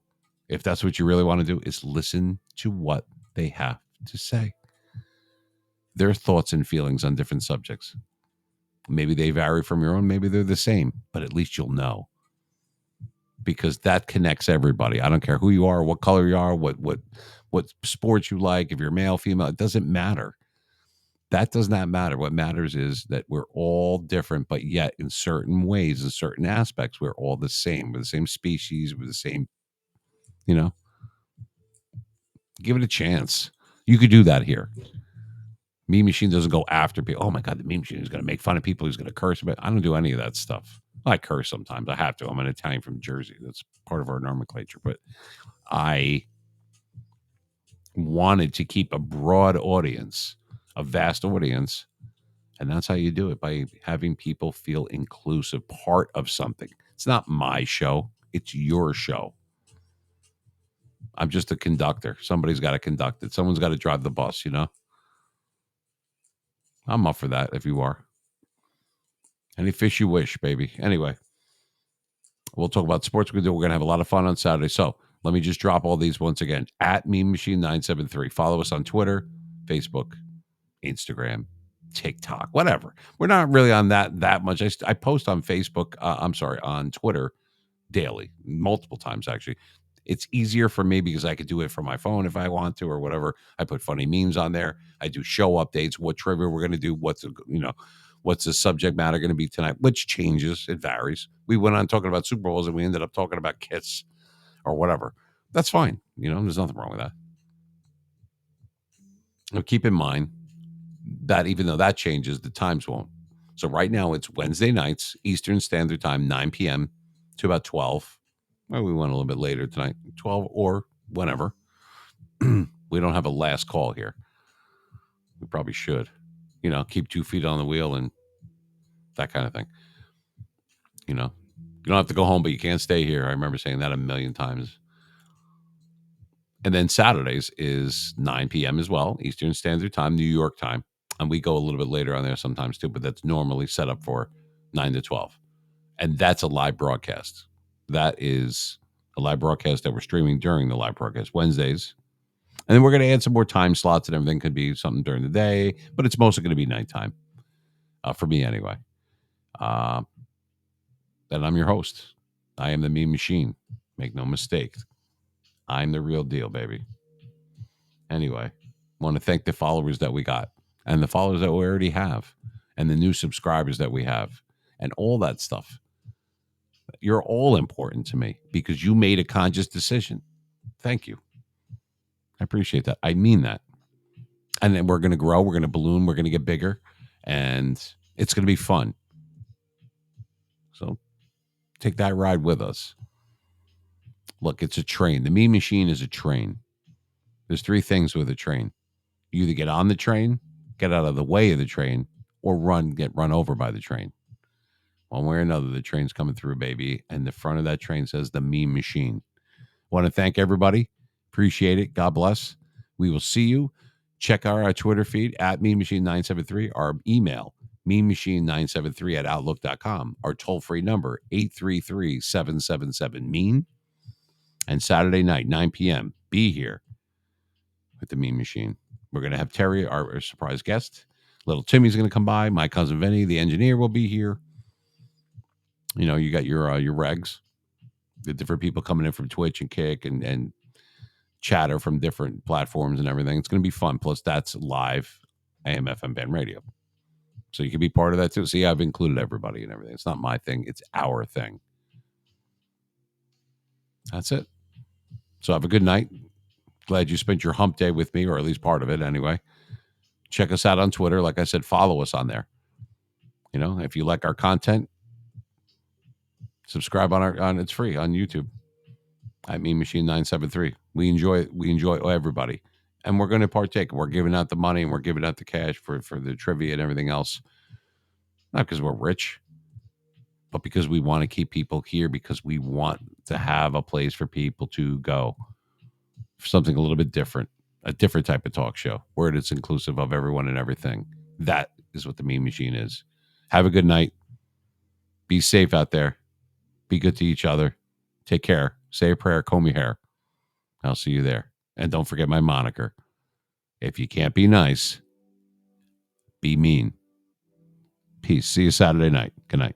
if that's what you really want to do, is listen to what they have to say. Their thoughts and feelings on different subjects. Maybe they vary from your own, maybe they're the same, but at least you'll know. Because that connects everybody. I don't care who you are, what color you are, what sports you like, if you're male, female, it doesn't matter. That does not matter. What matters is that we're all different, but yet in certain ways, in certain aspects, we're all the same. We're the same species, we're the same, you know. Give it a chance. You could do that here. Meme Machine doesn't go after people. Oh my God, the Meme Machine is going to make fun of people. He's going to curse. But I don't do any of that stuff. I curse sometimes. I have to. I'm an Italian from Jersey. That's part of our nomenclature. But I wanted to keep a broad audience, a vast audience. And that's how you do it, by having people feel inclusive, part of something. It's not my show. It's your show. I'm just a conductor. Somebody's got to conduct it. Someone's got to drive the bus, I'm up for that if you are. Any fish you wish, baby. Anyway, we'll talk about sports. We're going to have a lot of fun on Saturday. So let me just drop all these once again. At Meme Machine 973. Follow us on Twitter, Facebook, Instagram, TikTok, whatever. We're not really on that much. I post on Facebook. On Twitter daily, multiple times actually. It's easier for me because I could do it from my phone if I want to or whatever. I put funny memes on there. I do show updates, what trivia we're going to do, what's the subject matter going to be tonight, which changes. It varies. We went on talking about Super Bowls and we ended up talking about kits or whatever. That's fine. There's nothing wrong with that. Now, keep in mind that even though that changes, the times won't. So right now it's Wednesday nights, Eastern Standard Time, 9 p.m. to about 12. Well, we went a little bit later tonight, 12 or whenever. We don't have a last call here. We probably should, keep 2 feet on the wheel and that kind of thing. You don't have to go home, but you can't stay here. I remember saying that a million times. And then Saturdays is 9 p.m. as well, Eastern Standard Time, New York time. And we go a little bit later on there sometimes too, but that's normally set up for 9 to 12. And that's a live broadcast. That is a live broadcast that we're streaming during the live broadcast Wednesdays. And then we're going to add some more time slots and everything. Could be something during the day, but it's mostly going to be nighttime for me anyway. And I'm your host. I am the Meme Machine. Make no mistake. I'm the real deal, baby. Anyway, I want to thank the followers that we got and the followers that we already have and the new subscribers that we have and all that stuff. You're all important to me because you made a conscious decision. Thank you. I appreciate that. I mean that. And then we're going to grow. We're going to balloon. We're going to get bigger. And it's going to be fun. So take that ride with us. Look, it's a train. The Meme Machine is a train. There's 3 things with a train. You either get on the train, get out of the way of the train, or get run over by the train. One way or another, the train's coming through, baby. And the front of that train says the Meme Machine. Want to thank everybody. Appreciate it. God bless. We will see you. Check our Twitter feed at Meme Machine 973. Our email, mememachine973 at outlook.com. Our toll-free number, 833-777-MEME. And Saturday night, 9 p.m., be here with the Meme Machine. We're going to have Terry, our surprise guest. Little Timmy's going to come by. My cousin Vinny, the engineer, will be here. You got your regs, the different people coming in from Twitch and Kick and chatter from different platforms and everything. It's going to be fun. Plus, that's live AM/FM band radio. So you can be part of that too. See, I've included everybody and everything. It's not my thing. It's our thing. That's it. So have a good night. Glad you spent your hump day with me, or at least part of it anyway. Check us out on Twitter. Like I said, follow us on there. If you like our content, subscribe on it's free on YouTube. At Meme Machine 973. We enjoy everybody. And we're going to partake. We're giving out the money and we're giving out the cash for the trivia and everything else. Not because we're rich, but because we want to keep people here, because we want to have a place for people to go. For something a little bit different, a different type of talk show where it's inclusive of everyone and everything. That is what the Meme Machine is. Have a good night. Be safe out there. Be good to each other. Take care. Say a prayer. Comb your hair. I'll see you there. And don't forget my moniker. If you can't be nice, be mean. Peace. See you Saturday night. Good night.